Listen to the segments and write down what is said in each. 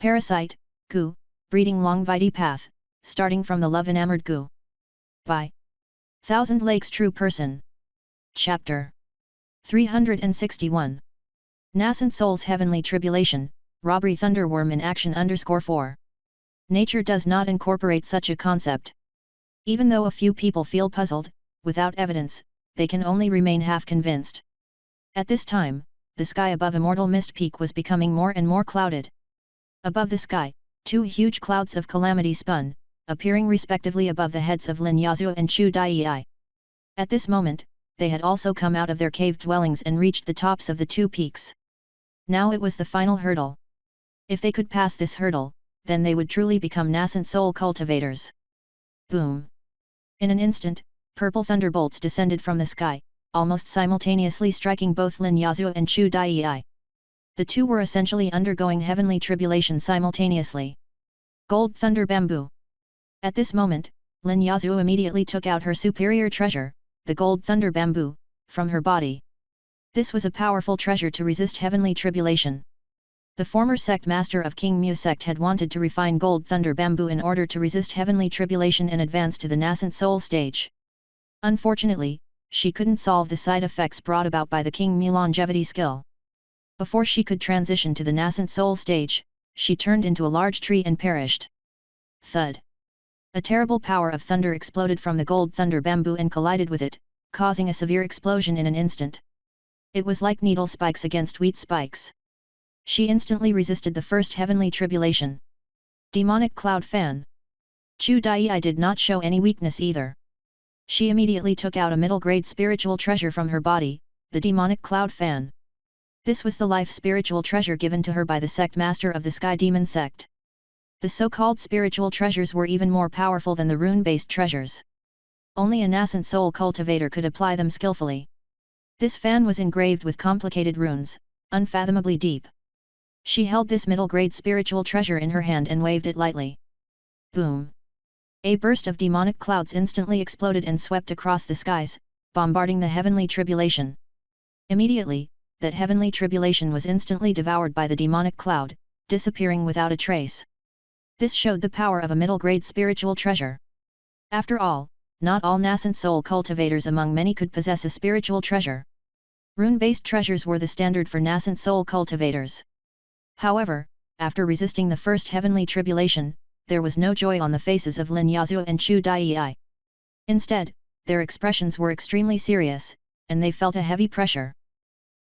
Parasite, Gu, breeding long vitae path, starting from the love-enamored Gu. By Thousand Lakes True Person. Chapter 361. Nascent Soul's Heavenly Tribulation, Robbery Thunderworm in Action _4. Nature does not incorporate such a concept. Even though a few people feel puzzled, without evidence, they can only remain half convinced. At this time, the sky above Immortal Mist Peak was becoming more and more clouded. Above the sky, two huge clouds of calamity spun, appearing respectively above the heads of Lin Yazhu and Chu Dai. At this moment, they had also come out of their cave dwellings and reached the tops of the two peaks. Now it was the final hurdle. If they could pass this hurdle, then they would truly become nascent soul cultivators. Boom! In an instant, purple thunderbolts descended from the sky, almost simultaneously striking both Lin Yazhu and Chu Dai. The two were essentially undergoing heavenly tribulation simultaneously. Gold Thunder Bamboo. At this moment, Lin Yazhu immediately took out her superior treasure, the Gold Thunder Bamboo, from her body. This was a powerful treasure to resist heavenly tribulation. The former sect master of King Mu sect had wanted to refine Gold Thunder Bamboo in order to resist heavenly tribulation and advance to the nascent soul stage. Unfortunately, she couldn't solve the side effects brought about by the King Mu longevity skill. Before she could transition to the nascent soul stage, she turned into a large tree and perished. Thud! A terrible power of thunder exploded from the Gold Thunder Bamboo and collided with it, causing a severe explosion in an instant. It was like needle spikes against wheat spikes. She instantly resisted the first heavenly tribulation. Demonic Cloud Fan. Chu Dai did not show any weakness either. She immediately took out a middle-grade spiritual treasure from her body, the Demonic Cloud Fan. This was the life spiritual treasure given to her by the sect master of the Sky Demon sect. The so-called spiritual treasures were even more powerful than the rune-based treasures. Only a nascent soul cultivator could apply them skillfully. This fan was engraved with complicated runes, unfathomably deep. She held this middle-grade spiritual treasure in her hand and waved it lightly. Boom! A burst of demonic clouds instantly exploded and swept across the skies, bombarding the heavenly tribulation. Immediately, that heavenly tribulation was instantly devoured by the demonic cloud, disappearing without a trace. This showed the power of a middle-grade spiritual treasure. After all, not all nascent soul cultivators among many could possess a spiritual treasure. Rune-based treasures were the standard for nascent soul cultivators. However, after resisting the first heavenly tribulation, there was no joy on the faces of Lin Yazhu and Chu Dai. Instead, their expressions were extremely serious, and they felt a heavy pressure.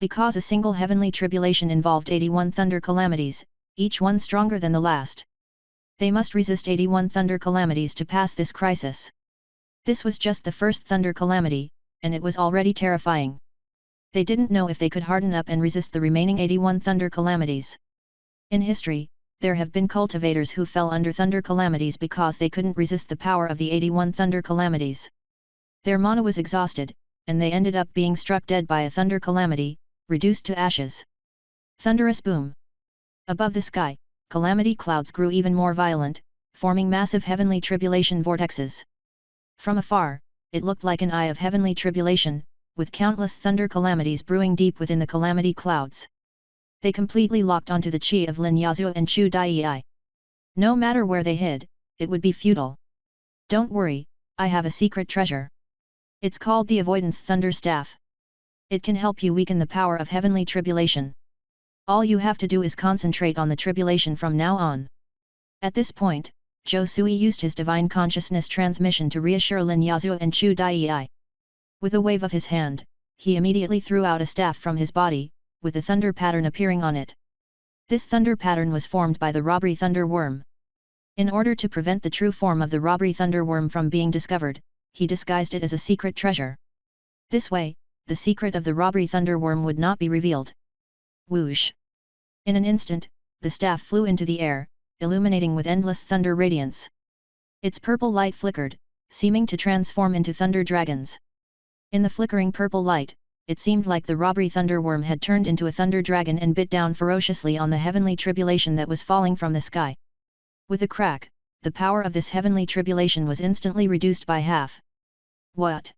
Because a single heavenly tribulation involved 81 thunder calamities, each one stronger than the last. They must resist 81 thunder calamities to pass this crisis. This was just the first thunder calamity, and it was already terrifying. They didn't know if they could harden up and resist the remaining 81 thunder calamities. In history, there have been cultivators who fell under thunder calamities because they couldn't resist the power of the 81 thunder calamities. Their mana was exhausted, and they ended up being struck dead by a thunder calamity, reduced to ashes. Thunderous boom! Above the sky, calamity clouds grew even more violent, forming massive heavenly tribulation vortexes. From afar, it looked like an eye of heavenly tribulation, with countless thunder calamities brewing deep within the calamity clouds. They completely locked onto the chi of Lin Yazhu and Chu Dai. No matter where they hid, it would be futile. Don't worry, I have a secret treasure. It's called the Avoidance Thunder Staff. It can help you weaken the power of heavenly tribulation. All you have to do is concentrate on the tribulation from now on. At this point, Zhou Sui used his divine consciousness transmission to reassure Lin Yazhu and Chu Dai. With a wave of his hand, he immediately threw out a staff from his body, with a thunder pattern appearing on it. This thunder pattern was formed by the robbery thunder worm. In order to prevent the true form of the robbery thunder worm from being discovered, he disguised it as a secret treasure. This way, the secret of the robbery thunder worm would not be revealed. Whoosh! In an instant, the staff flew into the air, illuminating with endless thunder radiance. Its purple light flickered, seeming to transform into thunder dragons. In the flickering purple light, it seemed like the robbery thunder worm had turned into a thunder dragon and bit down ferociously on the heavenly tribulation that was falling from the sky. With a crack, the power of this heavenly tribulation was instantly reduced by half. What?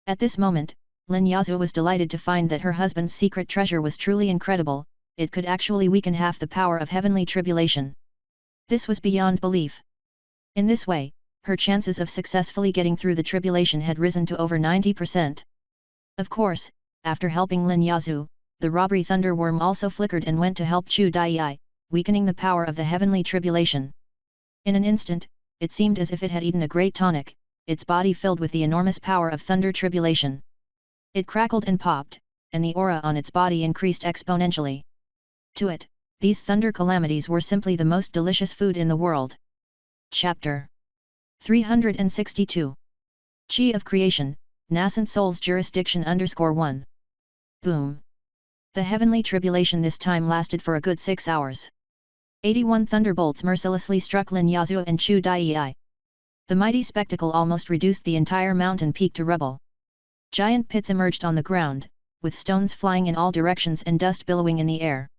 At this moment, Lin Yazhu was delighted to find that her husband's secret treasure was truly incredible. It could actually weaken half the power of heavenly tribulation. This was beyond belief. In this way, her chances of successfully getting through the tribulation had risen to over 90%. Of course, after helping Lin Yazhu, the robbery thunderworm also flickered and went to help Chu Dai, weakening the power of the heavenly tribulation. In an instant, it seemed as if it had eaten a great tonic, its body filled with the enormous power of thunder tribulation. It crackled and popped, and the aura on its body increased exponentially. To it, these thunder calamities were simply the most delicious food in the world. Chapter 362 Chi of Creation, Nascent Soul's Jurisdiction _1. Boom! The heavenly tribulation this time lasted for a good 6 hours. 81 thunderbolts mercilessly struck Lin Yazhu and Chu Dai. The mighty spectacle almost reduced the entire mountain peak to rubble. Giant pits emerged on the ground, with stones flying in all directions and dust billowing in the air.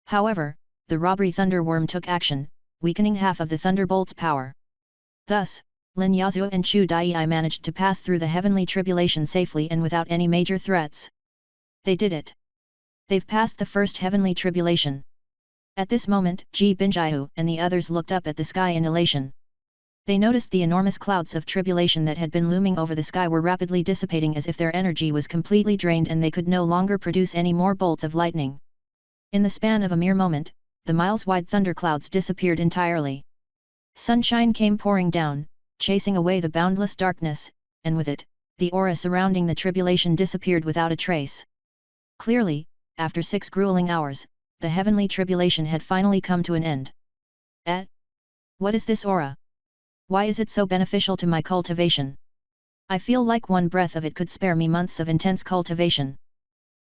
However, the robbery thunderworm took action, weakening half of the thunderbolt's power. Thus, Lin Yazhu and Chu Dai managed to pass through the heavenly tribulation safely and without any major threats. They did it. They've passed the first heavenly tribulation. At this moment, Ji Binjiu and the others looked up at the sky in elation. They noticed the enormous clouds of tribulation that had been looming over the sky were rapidly dissipating as if their energy was completely drained and they could no longer produce any more bolts of lightning. In the span of a mere moment, the miles-wide thunderclouds disappeared entirely. Sunshine came pouring down, chasing away the boundless darkness, and with it, the aura surrounding the tribulation disappeared without a trace. Clearly, after 6 grueling hours, the heavenly tribulation had finally come to an end. What is this aura? Why is it so beneficial to my cultivation? I feel like one breath of it could spare me months of intense cultivation.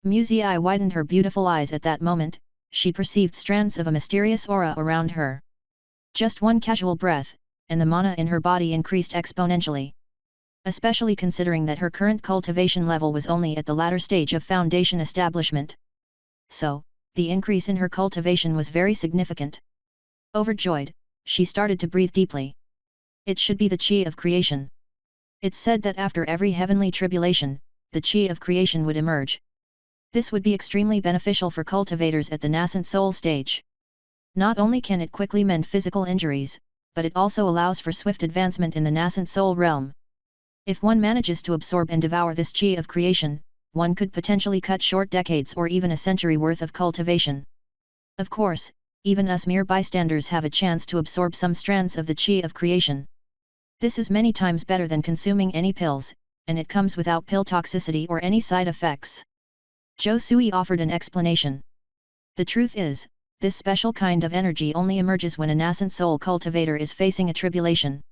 Musei widened her beautiful eyes at that moment. She perceived strands of a mysterious aura around her. Just one casual breath, and the mana in her body increased exponentially. Especially considering that her current cultivation level was only at the latter stage of foundation establishment. So, the increase in her cultivation was very significant. Overjoyed, she started to breathe deeply. It should be the Chi of Creation. It's said that after every heavenly tribulation, the Chi of Creation would emerge. This would be extremely beneficial for cultivators at the nascent soul stage. Not only can it quickly mend physical injuries, but it also allows for swift advancement in the nascent soul realm. If one manages to absorb and devour this Chi of Creation, one could potentially cut short decades or even a century worth of cultivation. Of course, even us mere bystanders have a chance to absorb some strands of the Chi of Creation. This is many times better than consuming any pills, and it comes without pill toxicity or any side effects. Zhou Sui offered an explanation. The truth is, this special kind of energy only emerges when a nascent soul cultivator is facing a tribulation.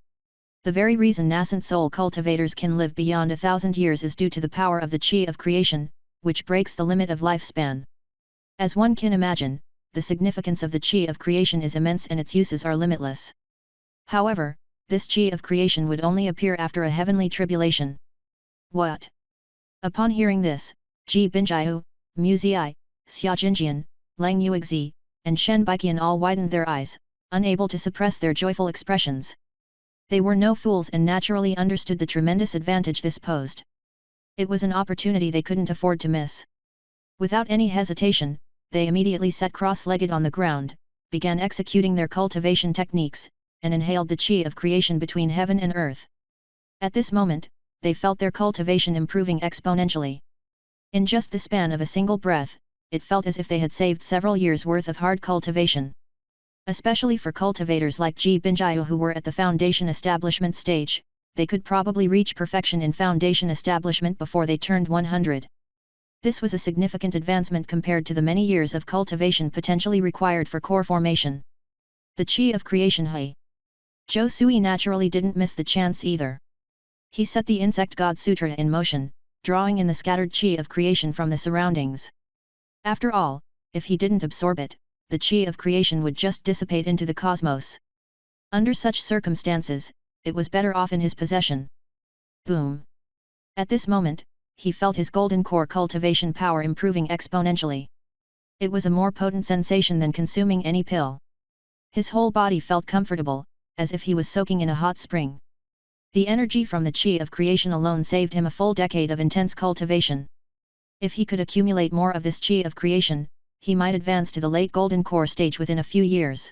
The very reason nascent soul cultivators can live beyond 1,000 years is due to the power of the Chi of Creation, which breaks the limit of lifespan. As one can imagine, the significance of the Chi of Creation is immense and its uses are limitless. However, this Chi of Creation would only appear after a heavenly tribulation. What? Upon hearing this, Ji Binjiu, Musei, Xia Jinjian, Lang Yuexi, and Shen Baiqian all widened their eyes, unable to suppress their joyful expressions. They were no fools and naturally understood the tremendous advantage this posed. It was an opportunity they couldn't afford to miss. Without any hesitation, they immediately sat cross-legged on the ground, began executing their cultivation techniques, and inhaled the Chi of Creation between heaven and earth. At this moment, they felt their cultivation improving exponentially. In just the span of a single breath, it felt as if they had saved several years' worth of hard cultivation. Especially for cultivators like Ji Binjiu who were at the foundation establishment stage, they could probably reach perfection in foundation establishment before they turned 100. This was a significant advancement compared to the many years of cultivation potentially required for core formation. The Chi of Creation. Zhou Sui naturally didn't miss the chance either. He set the Insect God Sutra in motion, drawing in the scattered Chi of Creation from the surroundings. After all, if he didn't absorb it, the Chi of Creation would just dissipate into the cosmos. Under such circumstances, it was better off in his possession. Boom! At this moment, he felt his golden core cultivation power improving exponentially. It was a more potent sensation than consuming any pill. His whole body felt comfortable, as if he was soaking in a hot spring. The energy from the Chi of Creation alone saved him a full decade of intense cultivation. If he could accumulate more of this Chi of Creation, he might advance to the late golden core stage within a few years.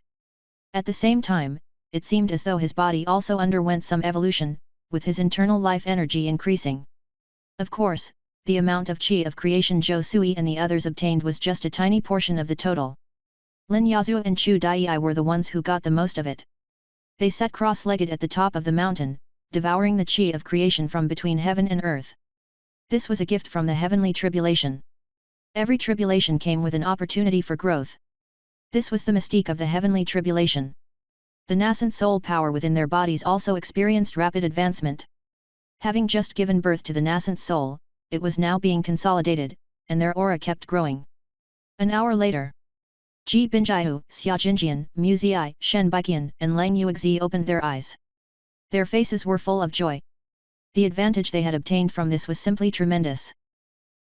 At the same time, it seemed as though his body also underwent some evolution, with his internal life energy increasing. Of course, the amount of qi of creation Zhou Sui and the others obtained was just a tiny portion of the total. Lin Yazhu and Chu Dai were the ones who got the most of it. They sat cross-legged at the top of the mountain, devouring the qi of creation from between heaven and earth. This was a gift from the heavenly tribulation. Every tribulation came with an opportunity for growth. This was the mystique of the heavenly tribulation. The nascent soul power within their bodies also experienced rapid advancement. Having just given birth to the nascent soul, it was now being consolidated, and their aura kept growing. An hour later, Ji Binjiu, Xia Jinjian, Mu Ziai, Shen Baiqian, and Lang Yuexi opened their eyes. Their faces were full of joy. The advantage they had obtained from this was simply tremendous.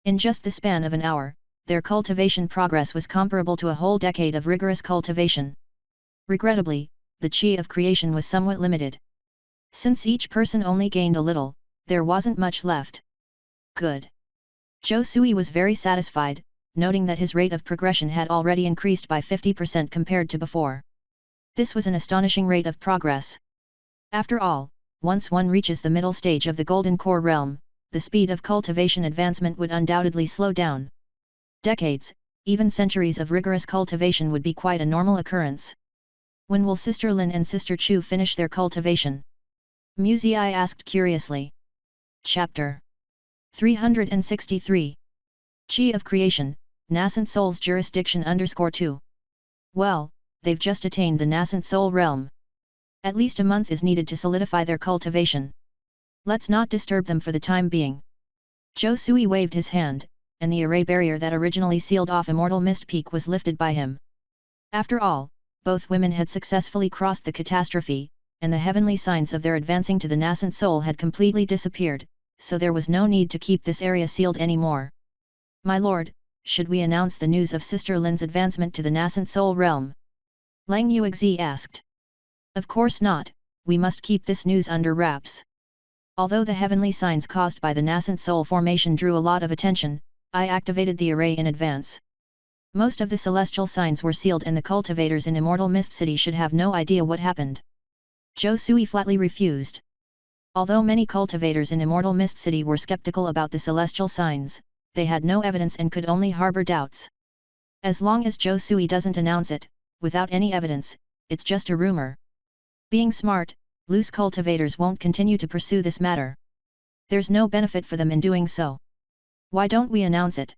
In just the span of an hour, their cultivation progress was comparable to a whole decade of rigorous cultivation. Regrettably, the qi of creation was somewhat limited. Since each person only gained a little, there wasn't much left. Good. Zhou Sui was very satisfied, noting that his rate of progression had already increased by 50% compared to before. This was an astonishing rate of progress. After all, once one reaches the middle stage of the Golden Core realm, the speed of cultivation advancement would undoubtedly slow down. Decades, even centuries of rigorous cultivation would be quite a normal occurrence. When will Sister Lin and Sister Chu finish their cultivation? Mu Ziai asked curiously. Chapter 363. Qi of Creation, Nascent Soul's Jurisdiction _2. Well, they've just attained the Nascent Soul realm. At least a month is needed to solidify their cultivation. Let's not disturb them for the time being. Zhou Sui waved his hand, and the array barrier that originally sealed off Immortal Mist Peak was lifted by him. After all, both women had successfully crossed the catastrophe, and the heavenly signs of their advancing to the nascent soul had completely disappeared, so there was no need to keep this area sealed anymore. My lord, should we announce the news of Sister Lin's advancement to the nascent soul realm? Lang Yuexi asked. Of course not, we must keep this news under wraps. Although the heavenly signs caused by the nascent soul formation drew a lot of attention, I activated the array in advance. Most of the celestial signs were sealed and the cultivators in Immortal Mist City should have no idea what happened. Zhou Sui flatly refused. Although many cultivators in Immortal Mist City were skeptical about the celestial signs, they had no evidence and could only harbor doubts. As long as Zhou Sui doesn't announce it, without any evidence, it's just a rumor. Being smart, loose cultivators won't continue to pursue this matter. There's no benefit for them in doing so. Why don't we announce it?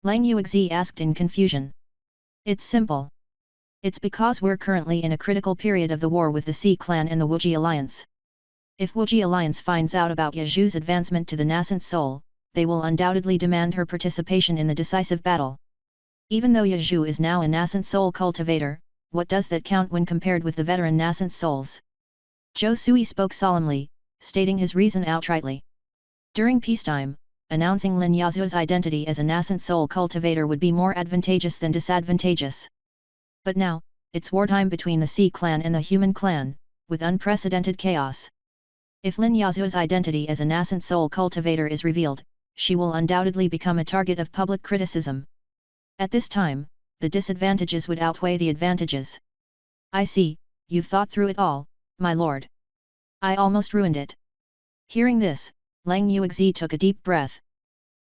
Lang Yuexi asked in confusion. It's simple. It's because we're currently in a critical period of the war with the Sea Clan and the Wuji Alliance. If Wuji Alliance finds out about Yazhu's advancement to the nascent soul, they will undoubtedly demand her participation in the decisive battle. Even though Yazhu is now a nascent soul cultivator, what does that count when compared with the veteran nascent souls? Zhou Sui spoke solemnly, stating his reason outrightly. During peacetime, announcing Lin Yazhu's identity as a nascent soul cultivator would be more advantageous than disadvantageous. But now, it's wartime between the Sea Clan and the Human Clan, with unprecedented chaos. If Lin Yazhu's identity as a nascent soul cultivator is revealed, she will undoubtedly become a target of public criticism. At this time, the disadvantages would outweigh the advantages. I see, you've thought through it all, my lord. I almost ruined it. Hearing this, Lang Yuexi took a deep breath.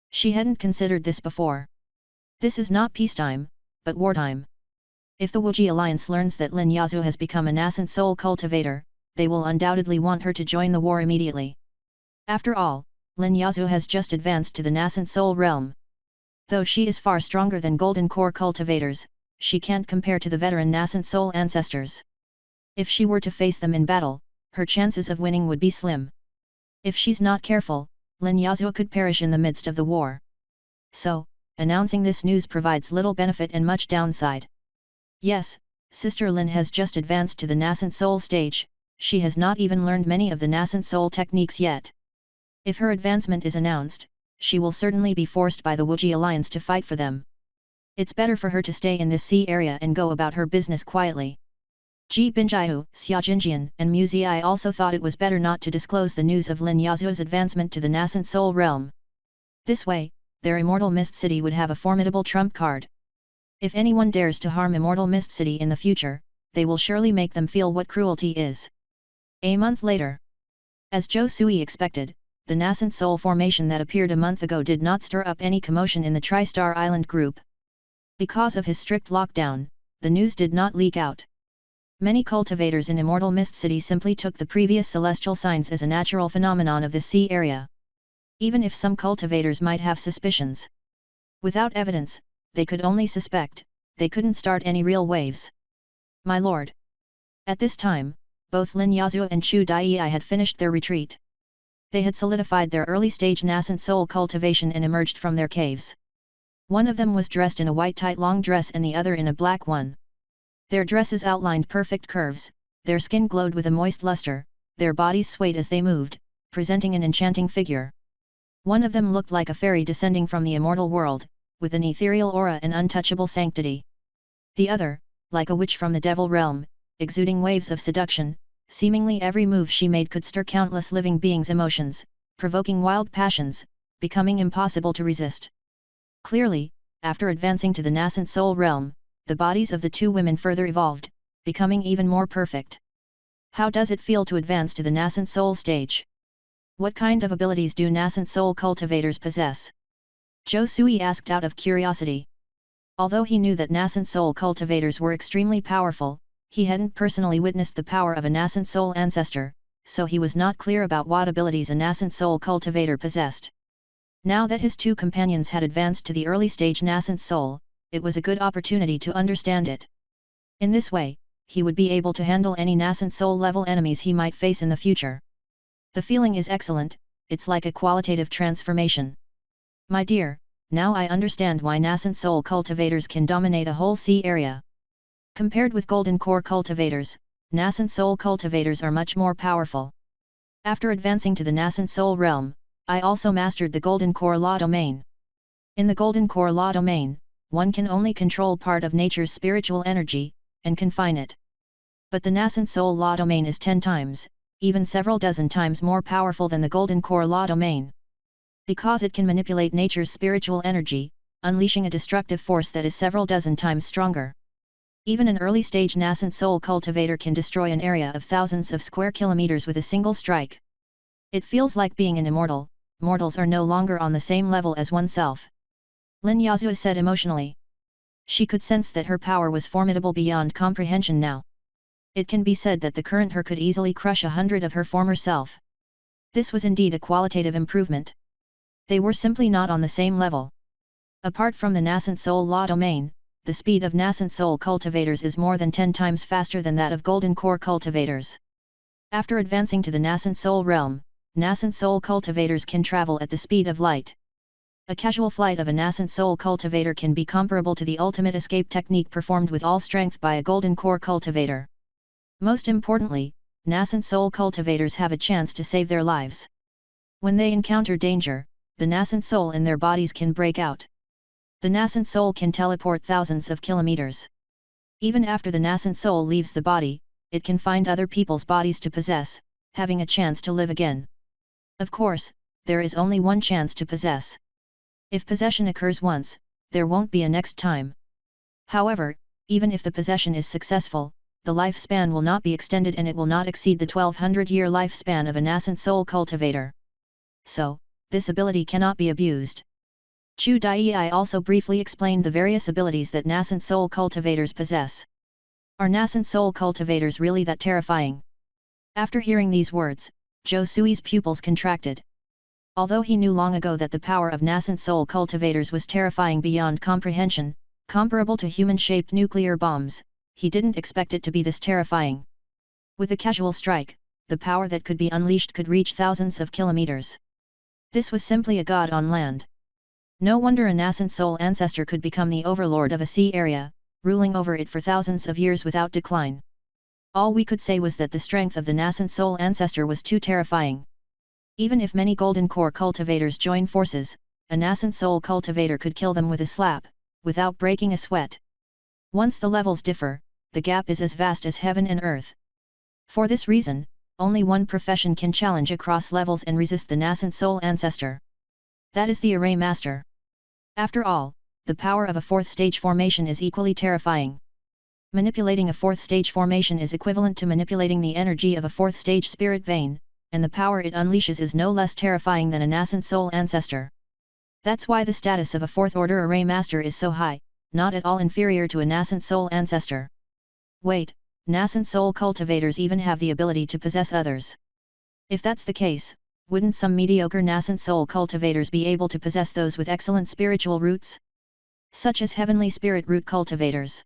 She hadn't considered this before. This is not peacetime, but wartime. If the Wuji Alliance learns that Lin Yazhu has become a nascent soul cultivator, they will undoubtedly want her to join the war immediately. After all, Lin Yazhu has just advanced to the nascent soul realm. Though she is far stronger than Golden Core cultivators, she can't compare to the veteran nascent soul ancestors. If she were to face them in battle, her chances of winning would be slim. If she's not careful, Lin Yazhu could perish in the midst of the war. So, announcing this news provides little benefit and much downside. Yes, Sister Lin has just advanced to the nascent soul stage, she has not even learned many of the nascent soul techniques yet. If her advancement is announced, she will certainly be forced by the Wuji Alliance to fight for them. It's better for her to stay in this sea area and go about her business quietly. Ji Binjiu, Xia Jinjian, and Mu Ziai also thought it was better not to disclose the news of Lin Yazhu's advancement to the nascent soul realm. This way, their Immortal Mist City would have a formidable trump card. If anyone dares to harm Immortal Mist City in the future, they will surely make them feel what cruelty is. A month later. As Zhou Sui expected, the nascent soul formation that appeared a month ago did not stir up any commotion in the Tri-Star Island group. Because of his strict lockdown, the news did not leak out. Many cultivators in Immortal Mist City simply took the previous celestial signs as a natural phenomenon of the sea area. Even if some cultivators might have suspicions. Without evidence, they could only suspect, they couldn't start any real waves. My lord. At this time, both Lin Yazue and Chu Dai had finished their retreat. They had solidified their early-stage nascent soul cultivation and emerged from their caves. One of them was dressed in a white tight long dress and the other in a black one. Their dresses outlined perfect curves, their skin glowed with a moist luster, their bodies swayed as they moved, presenting an enchanting figure. One of them looked like a fairy descending from the immortal world, with an ethereal aura and untouchable sanctity. The other, like a witch from the devil realm, exuding waves of seduction, seemingly every move she made could stir countless living beings' emotions, provoking wild passions, becoming impossible to resist. Clearly, after advancing to the nascent soul realm, the bodies of the two women further evolved, becoming even more perfect. How does it feel to advance to the nascent soul stage? What kind of abilities do nascent soul cultivators possess? Zhou Sui asked out of curiosity. Although he knew that nascent soul cultivators were extremely powerful, he hadn't personally witnessed the power of a nascent soul ancestor, so he was not clear about what abilities a nascent soul cultivator possessed. Now that his two companions had advanced to the early stage nascent soul, it was a good opportunity to understand it. In this way, he would be able to handle any nascent soul level enemies he might face in the future. The feeling is excellent, it's like a qualitative transformation. My dear, now I understand why nascent soul cultivators can dominate a whole sea area. Compared with golden core cultivators, nascent soul cultivators are much more powerful. After advancing to the nascent soul realm, I also mastered the golden core law domain. In the golden core law domain, one can only control part of nature's spiritual energy, and confine it. But the nascent soul law domain is 10 times, even several dozen times more powerful than the golden core law domain. Because it can manipulate nature's spiritual energy, unleashing a destructive force that is several dozen times stronger. Even an early-stage nascent soul cultivator can destroy an area of thousands of square kilometers with a single strike. It feels like being an immortal. Mortals are no longer on the same level as oneself. Lin Yazue said emotionally. She could sense that her power was formidable beyond comprehension now. It can be said that the current her could easily crush 100 of her former self. This was indeed a qualitative improvement. They were simply not on the same level. Apart from the nascent soul law domain, the speed of nascent soul cultivators is more than 10 times faster than that of golden core cultivators. After advancing to the nascent soul realm, nascent soul cultivators can travel at the speed of light. A casual flight of a nascent soul cultivator can be comparable to the ultimate escape technique performed with all strength by a golden core cultivator. Most importantly, nascent soul cultivators have a chance to save their lives. When they encounter danger, the nascent soul in their bodies can break out. The nascent soul can teleport thousands of kilometers. Even after the nascent soul leaves the body, it can find other people's bodies to possess, having a chance to live again. Of course, there is only one chance to possess. If possession occurs once, there won't be a next time. However, even if the possession is successful, the lifespan will not be extended and it will not exceed the 1200-year lifespan of a nascent soul cultivator. So, this ability cannot be abused. Chu Dai also briefly explained the various abilities that nascent soul cultivators possess. Are nascent soul cultivators really that terrifying? After hearing these words, Zhou Sui's pupils contracted. Although he knew long ago that the power of nascent soul cultivators was terrifying beyond comprehension, comparable to human-shaped nuclear bombs, he didn't expect it to be this terrifying. With a casual strike, the power that could be unleashed could reach thousands of kilometers. This was simply a god on land. No wonder a nascent soul ancestor could become the overlord of a sea area, ruling over it for thousands of years without decline. All we could say was that the strength of the nascent soul ancestor was too terrifying. Even if many golden core cultivators join forces, a nascent soul cultivator could kill them with a slap, without breaking a sweat. Once the levels differ, the gap is as vast as heaven and earth. For this reason, only one profession can challenge across levels and resist the nascent soul ancestor. That is the Array Master. After all, the power of a fourth stage formation is equally terrifying. Manipulating a fourth stage formation is equivalent to manipulating the energy of a fourth stage spirit vein, and the power it unleashes is no less terrifying than a nascent soul ancestor. That's why the status of a fourth order array master is so high, not at all inferior to a nascent soul ancestor. Wait, nascent soul cultivators even have the ability to possess others. If that's the case, wouldn't some mediocre nascent soul cultivators be able to possess those with excellent spiritual roots? Such as heavenly spirit root cultivators.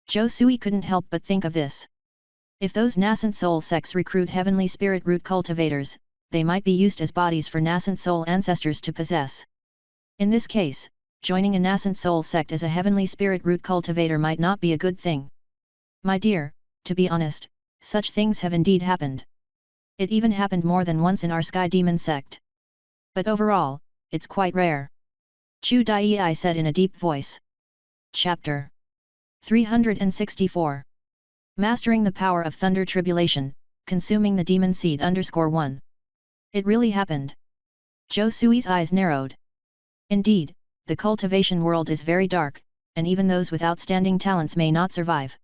Zhou Sui couldn't help but think of this. If those nascent soul sects recruit heavenly spirit root cultivators, they might be used as bodies for nascent soul ancestors to possess. In this case, joining a nascent soul sect as a heavenly spirit root cultivator might not be a good thing. My dear, to be honest, such things have indeed happened. It even happened more than once in our Sky Demon sect. But overall, it's quite rare. Chu Dai said in a deep voice. Chapter 364. Mastering the Power of Thunder Tribulation, Consuming the Demon Seed _1. It really happened. Zhou Sui's eyes narrowed. Indeed, the cultivation world is very dark, and even those with outstanding talents may not survive.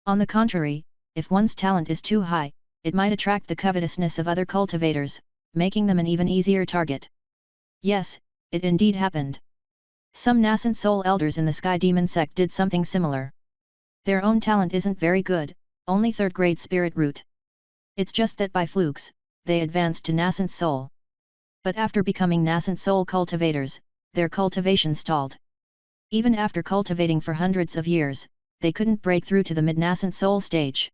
On the contrary, if one's talent is too high, it might attract the covetousness of other cultivators, making them an even easier target. Yes, it indeed happened. Some nascent soul elders in the Sky Demon sect did something similar. Their own talent isn't very good, only third-grade spirit root. It's just that by flukes, they advanced to nascent soul. But after becoming nascent soul cultivators, their cultivation stalled. Even after cultivating for hundreds of years, they couldn't break through to the mid-nascent soul stage.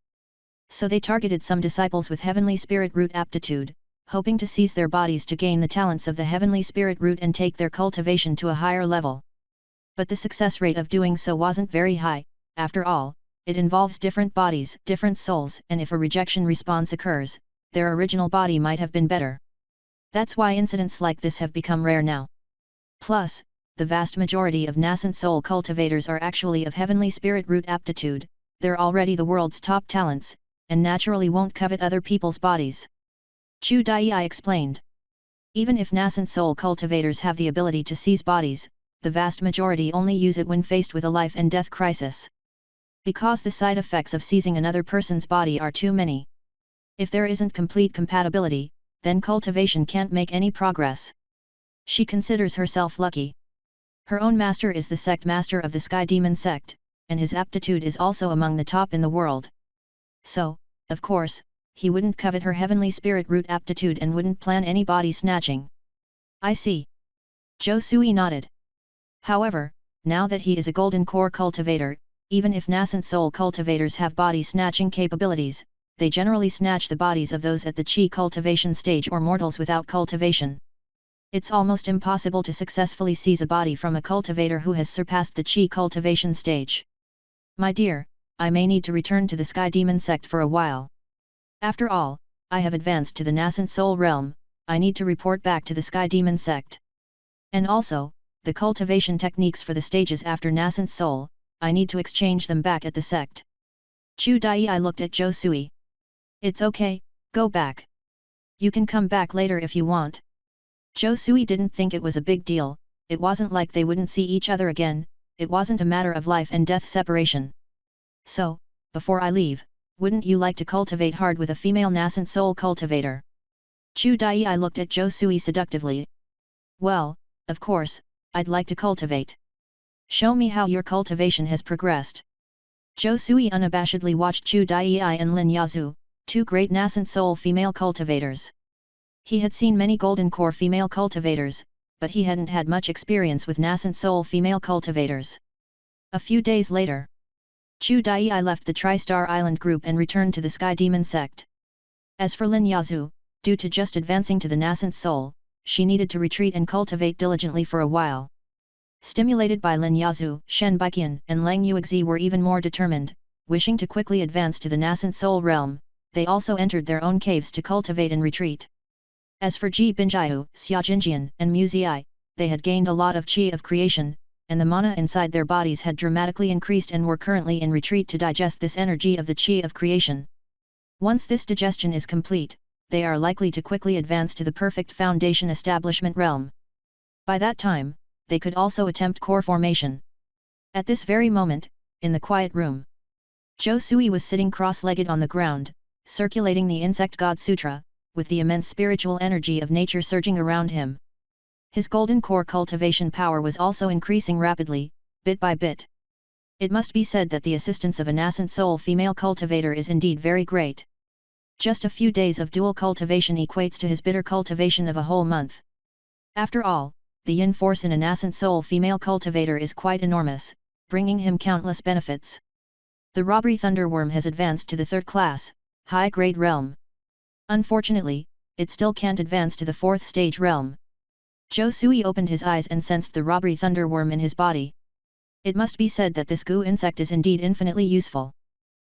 So they targeted some disciples with heavenly spirit root aptitude, hoping to seize their bodies to gain the talents of the heavenly spirit root and take their cultivation to a higher level. But the success rate of doing so wasn't very high. After all, it involves different bodies, different souls, and if a rejection response occurs, their original body might have been better. That's why incidents like this have become rare now. Plus, the vast majority of nascent soul cultivators are actually of heavenly spirit root aptitude, they're already the world's top talents, and naturally won't covet other people's bodies. Chu Dai explained. Even if nascent soul cultivators have the ability to seize bodies, the vast majority only use it when faced with a life and death crisis. Because the side effects of seizing another person's body are too many. If there isn't complete compatibility, then cultivation can't make any progress. She considers herself lucky. Her own master is the sect master of the Sky Demon sect, and his aptitude is also among the top in the world. So, of course, he wouldn't covet her heavenly spirit root aptitude and wouldn't plan any body snatching. I see. Zhou Sui nodded. However, now that he is a golden core cultivator, even if nascent soul cultivators have body snatching capabilities, they generally snatch the bodies of those at the chi cultivation stage or mortals without cultivation. It's almost impossible to successfully seize a body from a cultivator who has surpassed the chi cultivation stage. My dear, I may need to return to the Sky Demon sect for a while. After all, I have advanced to the nascent soul realm, I need to report back to the Sky Demon sect. And also, the cultivation techniques for the stages after nascent soul, I need to exchange them back at the sect. Chu Dai looked at Zhou Sui. It's okay, go back. You can come back later if you want. Zhou Sui didn't think it was a big deal, it wasn't like they wouldn't see each other again, it wasn't a matter of life and death separation. So, before I leave, wouldn't you like to cultivate hard with a female nascent soul cultivator? Chu Dai looked at Zhou Sui seductively. Well, of course, I'd like to cultivate. Show me how your cultivation has progressed. Zhou Sui unabashedly watched Chu Dai and Lin Yazhu, two great nascent soul female cultivators. He had seen many golden core female cultivators, but he hadn't had much experience with nascent soul female cultivators. A few days later, Chu Dai left the Tri-Star Island group and returned to the Sky Demon sect. As for Lin Yazhu, due to just advancing to the nascent soul, she needed to retreat and cultivate diligently for a while. Stimulated by Lin Yazhu, Shen Baiqian and Lang Yuexi were even more determined, wishing to quickly advance to the nascent soul realm, they also entered their own caves to cultivate and retreat. As for Ji Binjiu, Xia Jinjian and Mu Ziai, they had gained a lot of qi of creation, and the mana inside their bodies had dramatically increased and were currently in retreat to digest this energy of the qi of creation. Once this digestion is complete, they are likely to quickly advance to the perfect foundation establishment realm. By that time, they could also attempt core formation. At this very moment, in the quiet room, Zhou Sui was sitting cross-legged on the ground, circulating the Insect God Sutra, with the immense spiritual energy of nature surging around him. His golden core cultivation power was also increasing rapidly, bit by bit. It must be said that the assistance of a nascent soul female cultivator is indeed very great. Just a few days of dual cultivation equates to his bitter cultivation of a whole month. After all, the yin force in a nascent soul female cultivator is quite enormous, bringing him countless benefits. The robbery thunderworm has advanced to the 3rd class, high-grade realm. Unfortunately, it still can't advance to the 4th stage realm. Zhou Sui opened his eyes and sensed the robbery thunderworm in his body. It must be said that this goo insect is indeed infinitely useful.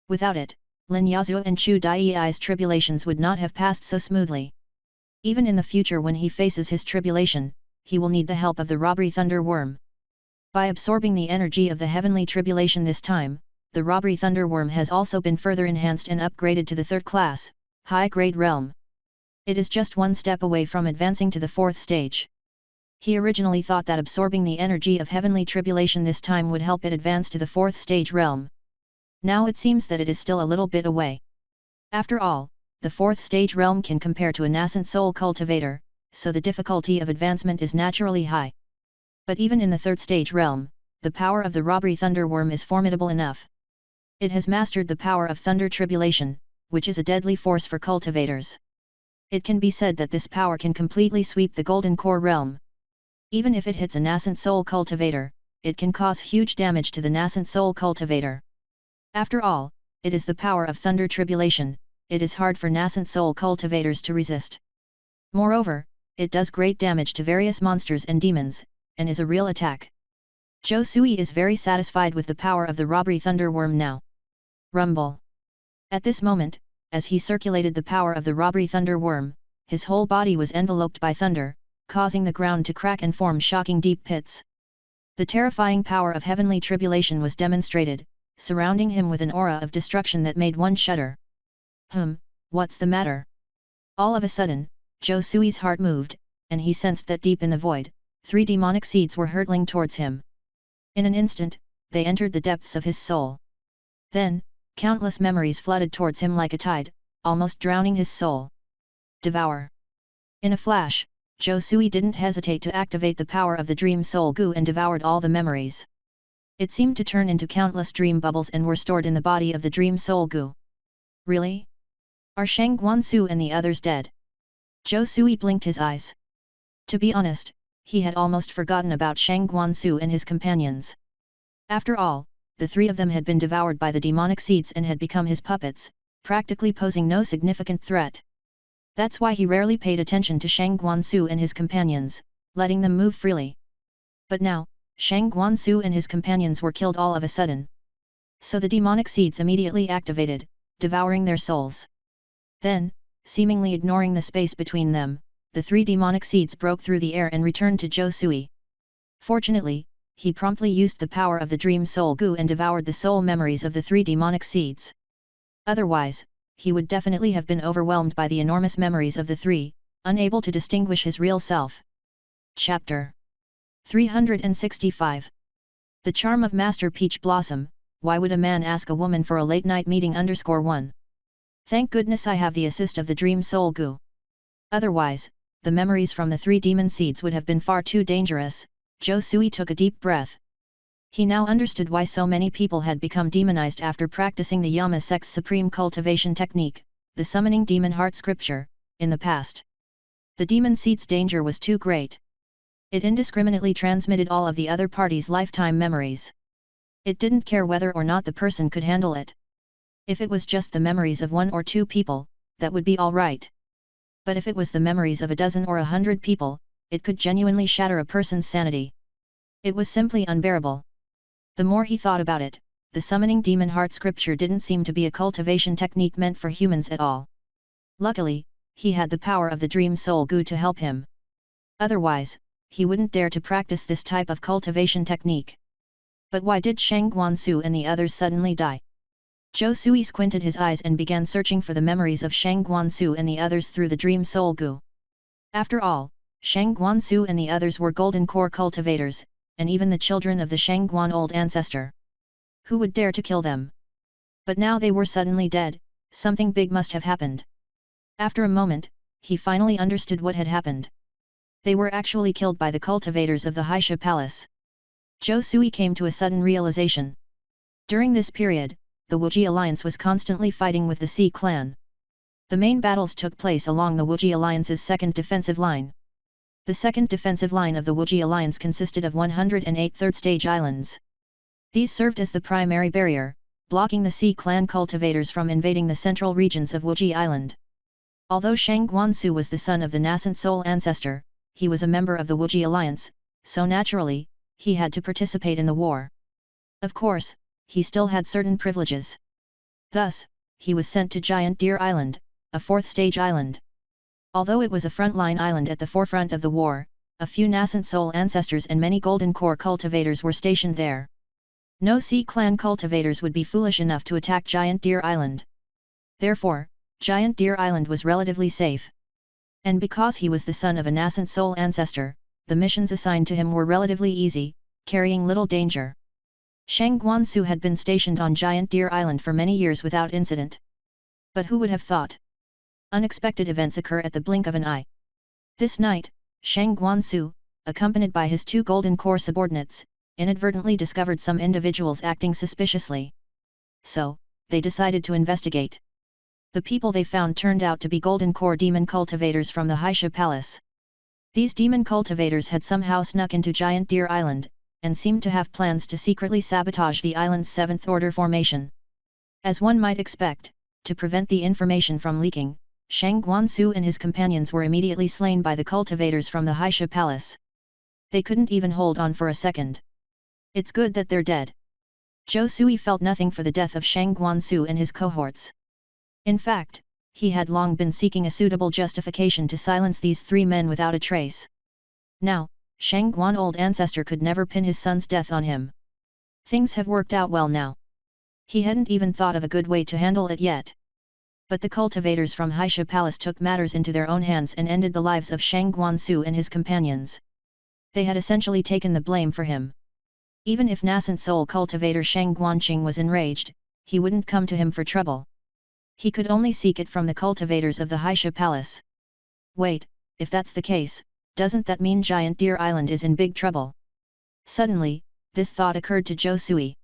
Without it, Lin Yazhu and Chu Dai's tribulations would not have passed so smoothly. Even in the future when he faces his tribulation, he will need the help of the robbery thunderworm. By absorbing the energy of the heavenly tribulation this time, the robbery thunderworm has also been further enhanced and upgraded to the 3rd class, high-grade realm. It is just one step away from advancing to the 4th stage. He originally thought that absorbing the energy of heavenly tribulation this time would help it advance to the 4th stage realm. Now it seems that it is still a little bit away. After all, the 4th stage realm can compare to a nascent soul cultivator, so the difficulty of advancement is naturally high. But even in the 3rd stage realm, the power of the robbery thunderworm is formidable enough. It has mastered the power of thunder tribulation, which is a deadly force for cultivators. It can be said that this power can completely sweep the golden core realm. Even if it hits a nascent soul cultivator, it can cause huge damage to the nascent soul cultivator. After all, it is the power of thunder tribulation, it is hard for nascent soul cultivators to resist. Moreover, it does great damage to various monsters and demons, and is a real attack. Zhou Sui is very satisfied with the power of the robbery thunderworm now. Rumble. At this moment, as he circulated the power of the robbery thunderworm, his whole body was enveloped by thunder, causing the ground to crack and form shocking deep pits. The terrifying power of heavenly tribulation was demonstrated, surrounding him with an aura of destruction that made one shudder. What's the matter? All of a sudden, Zhou Sui's heart moved, and he sensed that deep in the void, 3 demonic seeds were hurtling towards him. In an instant, they entered the depths of his soul. Then, countless memories flooded towards him like a tide, almost drowning his soul. Devour. In a flash, Zhou Sui didn't hesitate to activate the power of the dream soul goo and devoured all the memories. It seemed to turn into countless dream bubbles and were stored in the body of the dream soul goo. Really? Are Shang Guansu and the others dead? Zhou Sui blinked his eyes. To be honest, he had almost forgotten about Shang Guansu and his companions. After all, the 3 of them had been devoured by the demonic seeds and had become his puppets, practically posing no significant threat. That's why he rarely paid attention to Shang Guansu and his companions, letting them move freely. But now, Shang Guansu and his companions were killed all of a sudden. So the demonic seeds immediately activated, devouring their souls. Then, seemingly ignoring the space between them, the 3 demonic seeds broke through the air and returned to Zhou Sui. Fortunately, he promptly used the power of the dream soul goo and devoured the soul memories of the 3 demonic seeds. Otherwise, he would definitely have been overwhelmed by the enormous memories of the 3, unable to distinguish his real self. Chapter 365. The charm of Master Peach Blossom. Why would a man ask a woman for a late-night meeting _1? Thank goodness I have the assist of the dream soul goo. Otherwise, the memories from the 3 demon seeds would have been far too dangerous. Zhou Sui took a deep breath. He now understood why so many people had become demonized after practicing the Yama sect's supreme cultivation technique, the summoning demon heart scripture, in the past. The demon seed's danger was too great. It indiscriminately transmitted all of the other party's lifetime memories. It didn't care whether or not the person could handle it. If it was just the memories of 1 or 2 people, that would be all right. But if it was the memories of a dozen or 100 people, it could genuinely shatter a person's sanity. It was simply unbearable. The more he thought about it, the summoning demon heart scripture didn't seem to be a cultivation technique meant for humans at all. Luckily, he had the power of the dream soul goo to help him. Otherwise, he wouldn't dare to practice this type of cultivation technique. But why did Shang Guansu and the others suddenly die? Zhou Sui squinted his eyes and began searching for the memories of Shang Guansu and the others through the dream soul goo. After all, Shang Guansu and the others were golden core cultivators, and even the children of the Shangguan old ancestor. Who would dare to kill them? But now they were suddenly dead, something big must have happened. After a moment, he finally understood what had happened. They were actually killed by the cultivators of the Haisha Palace. Zhou Sui came to a sudden realization. During this period, the Wuji alliance was constantly fighting with the Sea clan. The main battles took place along the Wuji alliance's second defensive line. The second defensive line of the Wuji alliance consisted of 108 third-stage islands. These served as the primary barrier, blocking the Sea clan cultivators from invading the central regions of Wuji Island. Although Shang Guansu was the son of the nascent soul ancestor, he was a member of the Wuji alliance, so naturally, he had to participate in the war. Of course, he still had certain privileges. Thus, he was sent to Giant Deer Island, a fourth-stage island. Although it was a frontline island at the forefront of the war, a few nascent soul ancestors and many golden core cultivators were stationed there. No Sea clan cultivators would be foolish enough to attack Giant Deer Island. Therefore, Giant Deer Island was relatively safe. And because he was the son of a nascent soul ancestor, the missions assigned to him were relatively easy, carrying little danger. Shang Guansu had been stationed on Giant Deer Island for many years without incident. But who would have thought? Unexpected events occur at the blink of an eye. This night, Shang Guansu, accompanied by his two golden core subordinates, inadvertently discovered some individuals acting suspiciously. So, they decided to investigate. The people they found turned out to be golden core demon cultivators from the Haisha Palace. These demon cultivators had somehow snuck into Giant Deer Island, and seemed to have plans to secretly sabotage the island's seventh order formation. As one might expect, to prevent the information from leaking, Shang Guansu and his companions were immediately slain by the cultivators from the Haisha Palace. They couldn't even hold on for a second. It's good that they're dead. Zhou Sui felt nothing for the death of Shang Guansu and his cohorts. In fact, he had long been seeking a suitable justification to silence these three men without a trace. Now, Shang Guan old ancestor could never pin his son's death on him. Things have worked out well now. He hadn't even thought of a good way to handle it yet. But the cultivators from Haisha Palace took matters into their own hands and ended the lives of Shang Guansu and his companions. They had essentially taken the blame for him. Even if nascent soul cultivator Shang Guanqing was enraged, he wouldn't come to him for trouble. He could only seek it from the cultivators of the Haisha Palace. Wait, if that's the case, doesn't that mean Giant Deer Island is in big trouble? Suddenly, this thought occurred to Zhou Sui.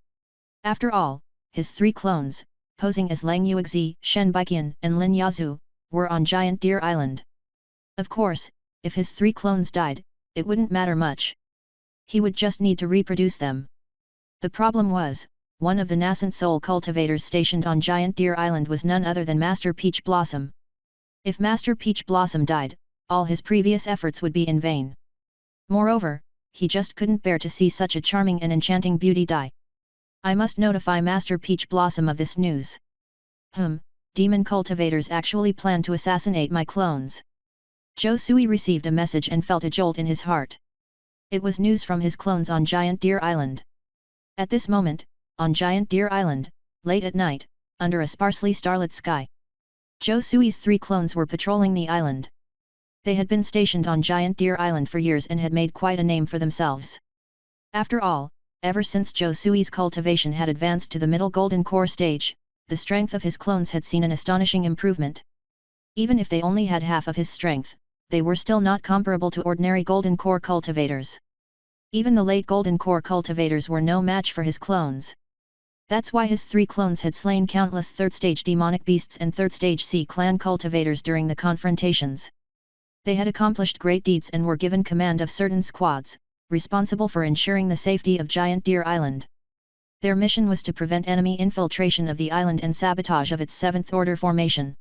After all, his three clones, posing as Lang Yuexi, Shen Baiqian and Lin Yazhu, were on Giant Deer Island. Of course, if his three clones died, it wouldn't matter much. He would just need to reproduce them. The problem was, one of the nascent soul cultivators stationed on Giant Deer Island was none other than Master Peach Blossom. If Master Peach Blossom died, all his previous efforts would be in vain. Moreover, he just couldn't bear to see such a charming and enchanting beauty die. I must notify Master Peach Blossom of this news. Demon cultivators actually plan to assassinate my clones. Zhou Sui received a message and felt a jolt in his heart. It was news from his clones on Giant Deer Island. At this moment, on Giant Deer Island, late at night, under a sparsely starlit sky, Zhou Sui's three clones were patrolling the island. They had been stationed on Giant Deer Island for years and had made quite a name for themselves. After all, ever since Zhou Sui's cultivation had advanced to the middle golden core stage, the strength of his clones had seen an astonishing improvement. Even if they only had half of his strength, they were still not comparable to ordinary golden core cultivators. Even the late golden core cultivators were no match for his clones. That's why his three clones had slain countless third-stage demonic beasts and third-stage Sea clan cultivators during the confrontations. They had accomplished great deeds and were given command of certain squads, responsible for ensuring the safety of Giant Deer Island. Their mission was to prevent enemy infiltration of the island and sabotage of its seventh order formation.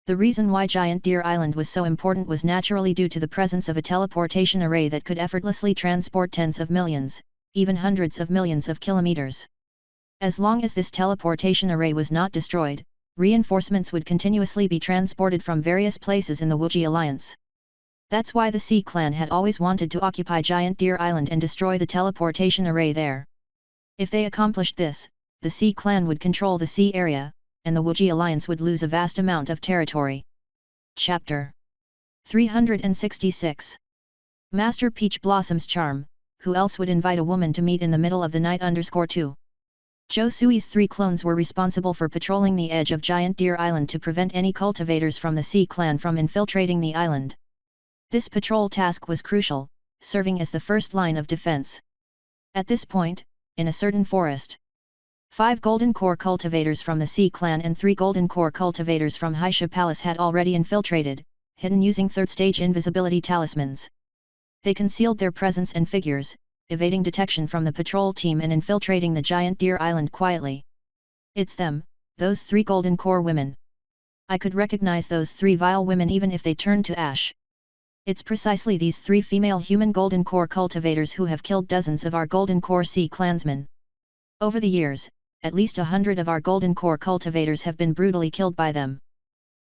The reason why Giant Deer Island was so important was naturally due to the presence of a teleportation array that could effortlessly transport tens of millions, even hundreds of millions of kilometers. As long as this teleportation array was not destroyed, reinforcements would continuously be transported from various places in the Wuji Alliance. That's why the Sea clan had always wanted to occupy Giant Deer Island and destroy the teleportation array there. If they accomplished this, the Sea clan would control the sea area, and the Wuji Alliance would lose a vast amount of territory. Chapter 366. Master Peach Blossom's charm. Who else would invite a woman to meet in the middle of the night _2? Zhou Sui's 3 clones were responsible for patrolling the edge of Giant Deer Island to prevent any cultivators from the Sea clan from infiltrating the island. This patrol task was crucial, serving as the first line of defense. At this point, in a certain forest, 5 Golden Core cultivators from the Sea clan and 3 Golden Core cultivators from Haisha Palace had already infiltrated, hidden using third-stage invisibility talismans. They concealed their presence and figures, evading detection from the patrol team and infiltrating the Giant Deer Island quietly. It's them, those 3 Golden Core women. I could recognize those 3 vile women even if they turned to ash. It's precisely these 3 female human Golden Core cultivators who have killed dozens of our Golden Core Sea clansmen. Over the years, at least 100 of our Golden Core cultivators have been brutally killed by them.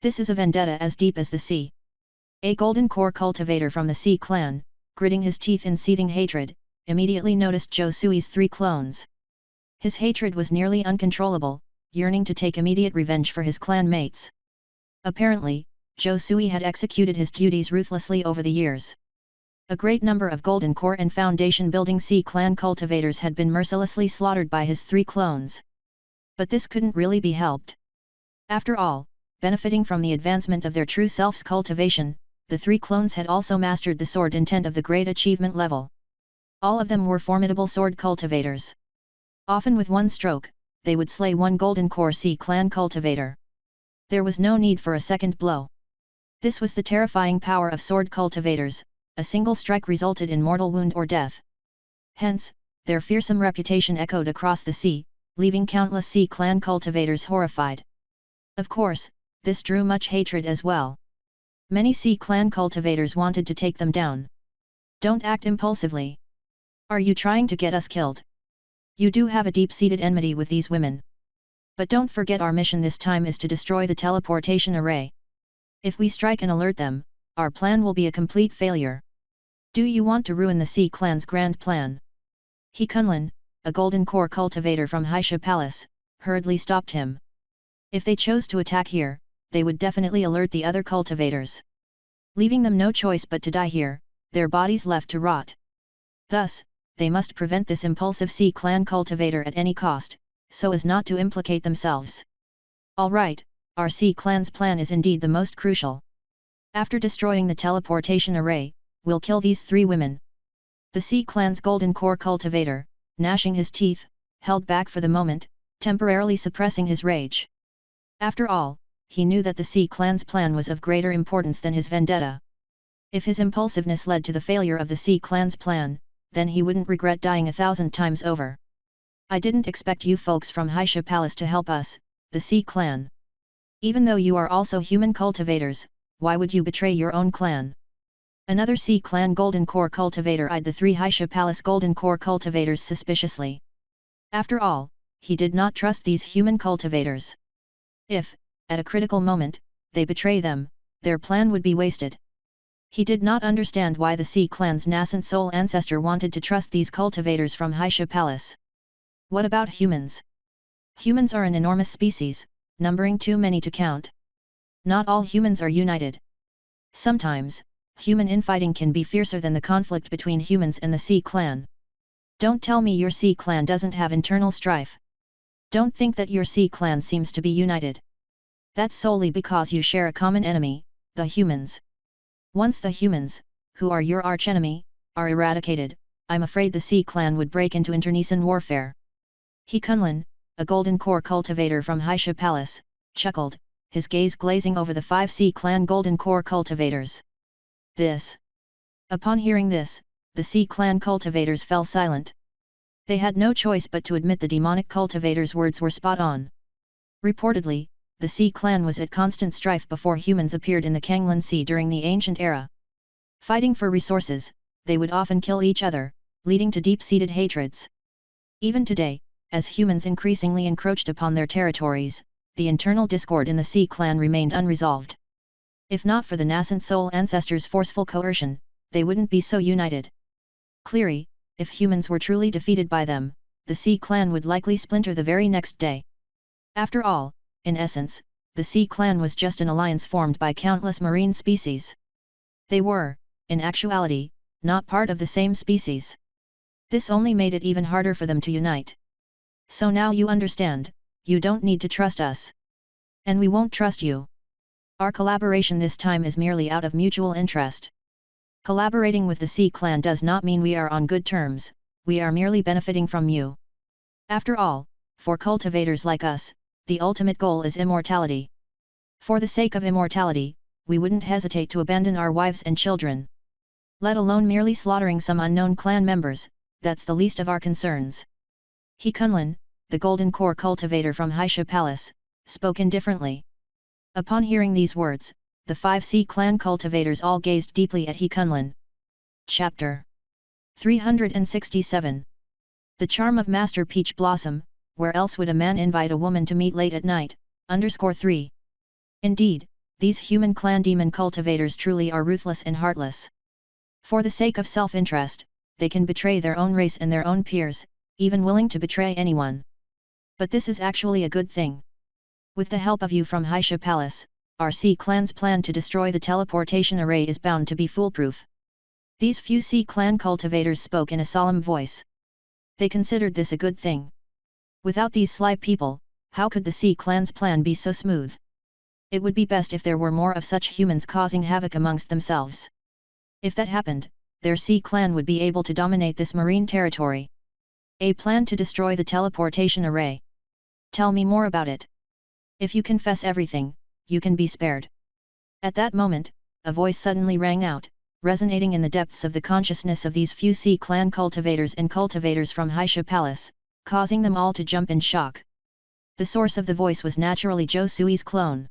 This is a vendetta as deep as the sea. A Golden Core cultivator from the Sea clan, gritting his teeth in seething hatred, immediately noticed Zhou Sui's 3 clones. His hatred was nearly uncontrollable, yearning to take immediate revenge for his clan mates. Apparently, Zhou Sui had executed his duties ruthlessly over the years. A great number of Golden Core and foundation-building Sea clan cultivators had been mercilessly slaughtered by his 3 clones. But this couldn't really be helped. After all, benefiting from the advancement of their true self's cultivation, the 3 clones had also mastered the sword intent of the great achievement level. All of them were formidable sword cultivators. Often with one stroke, they would slay 1 Golden Core Sea clan cultivator. There was no need for a second blow. This was the terrifying power of sword cultivators, a single strike resulted in mortal wound or death. Hence, their fearsome reputation echoed across the sea, leaving countless Sea clan cultivators horrified. Of course, this drew much hatred as well. Many Sea clan cultivators wanted to take them down. Don't act impulsively. Are you trying to get us killed? You do have a deep-seated enmity with these women. But don't forget our mission this time is to destroy the teleportation array. If we strike and alert them, our plan will be a complete failure. Do you want to ruin the Sea clan's grand plan? He Kunlun, a Golden Core cultivator from Haisha Palace, hurriedly stopped him. If they chose to attack here, they would definitely alert the other cultivators, leaving them no choice but to die here, their bodies left to rot. Thus, they must prevent this impulsive Sea clan cultivator at any cost, so as not to implicate themselves. Alright, our Sea clan's plan is indeed the most crucial. After destroying the teleportation array, we'll kill these 3 women. The Sea clan's Golden Core cultivator, gnashing his teeth, held back for the moment, temporarily suppressing his rage. After all, he knew that the Sea clan's plan was of greater importance than his vendetta. If his impulsiveness led to the failure of the Sea clan's plan, then he wouldn't regret dying 1,000 times over. I didn't expect you folks from Haisha Palace to help us, the Sea clan. Even though you are also human cultivators, why would you betray your own clan? Another Sea clan Golden Core cultivator eyed the 3 Haisha Palace Golden Core cultivators suspiciously. After all, he did not trust these human cultivators. If, at a critical moment, they betray them, their plan would be wasted. He did not understand why the Sea clan's nascent soul ancestor wanted to trust these cultivators from Haisha Palace. What about humans? Humans are an enormous species, numbering too many to count. Not all humans are united. Sometimes, human infighting can be fiercer than the conflict between humans and the Sea clan. Don't tell me your Sea clan doesn't have internal strife. Don't think that your Sea clan seems to be united. That's solely because you share a common enemy, the humans. Once the humans, who are your archenemy, are eradicated, I'm afraid the Sea clan would break into internecine warfare. He Kunlun, a Golden Core cultivator from Haisha Palace, chuckled, his gaze glazing over the 5 Sea clan Golden Core cultivators. This. Upon hearing this, the Sea clan cultivators fell silent. They had no choice but to admit the demonic cultivator's words were spot on. Reportedly, the Sea clan was at constant strife before humans appeared in the Kanglan Sea during the ancient era. Fighting for resources, they would often kill each other, leading to deep-seated hatreds. Even today, as humans increasingly encroached upon their territories, the internal discord in the Sea clan remained unresolved. If not for the nascent soul ancestors' forceful coercion, they wouldn't be so united. Clearly, if humans were truly defeated by them, the Sea clan would likely splinter the very next day. After all, in essence, the Sea clan was just an alliance formed by countless marine species. They were, in actuality, not part of the same species. This only made it even harder for them to unite. So now you understand, you don't need to trust us. And we won't trust you. Our collaboration this time is merely out of mutual interest. Collaborating with the Sea Clan does not mean we are on good terms, we are merely benefiting from you. After all, for cultivators like us, the ultimate goal is immortality. For the sake of immortality, we wouldn't hesitate to abandon our wives and children. Let alone merely slaughtering some unknown clan members, that's the least of our concerns. He Kunlun, the Golden Core cultivator from Haisha Palace, spoke indifferently. Upon hearing these words, the 5 Sea Clan cultivators all gazed deeply at He Kunlun. Chapter 367. The charm of Master Peach Blossom, where else would a man invite a woman to meet late at night, _3. Indeed, these human clan demon cultivators truly are ruthless and heartless. For the sake of self-interest, they can betray their own race and their own peers, even willing to betray anyone. But this is actually a good thing. With the help of you from Haisha Palace, our Sea Clan's plan to destroy the teleportation array is bound to be foolproof. These few Sea Clan cultivators spoke in a solemn voice. They considered this a good thing. Without these sly people, how could the Sea Clan's plan be so smooth? It would be best if there were more of such humans causing havoc amongst themselves. If that happened, their Sea Clan would be able to dominate this marine territory. A plan to destroy the teleportation array. Tell me more about it. If you confess everything, you can be spared. At that moment, a voice suddenly rang out, resonating in the depths of the consciousness of these few Sea Clan cultivators and cultivators from Haisha Palace, causing them all to jump in shock. The source of the voice was naturally Zhou Sui's clone.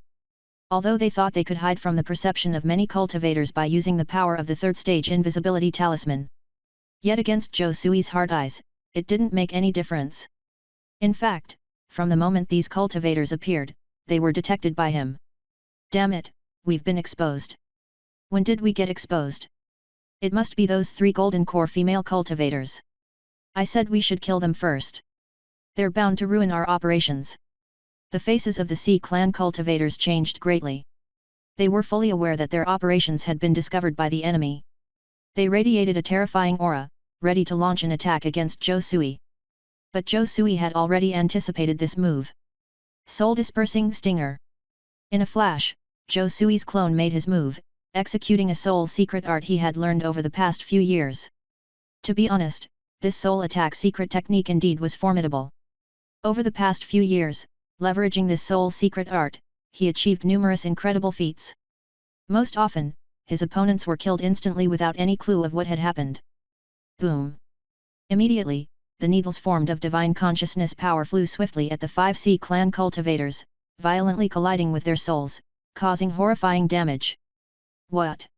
Although they thought they could hide from the perception of many cultivators by using the power of the 3rd stage invisibility talisman. Yet against Zhou Sui's hard eyes, it didn't make any difference. In fact, from the moment these cultivators appeared, they were detected by him. Damn it, we've been exposed. When did we get exposed? It must be those 3 golden core female cultivators. I said we should kill them first. They're bound to ruin our operations. The faces of the Sea Clan cultivators changed greatly. They were fully aware that their operations had been discovered by the enemy. They radiated a terrifying aura, ready to launch an attack against Zhou Sui. But Zhou Sui had already anticipated this move. Soul-dispersing stinger. In a flash, Zhou Sui's clone made his move, executing a soul secret art he had learned over the past few years. To be honest, this soul attack secret technique indeed was formidable. Over the past few years, leveraging this soul secret art, he achieved numerous incredible feats. Most often, his opponents were killed instantly without any clue of what had happened. Boom! Immediately, the needles formed of divine consciousness power flew swiftly at the 5 Sea Clan cultivators, violently colliding with their souls, causing horrifying damage. What?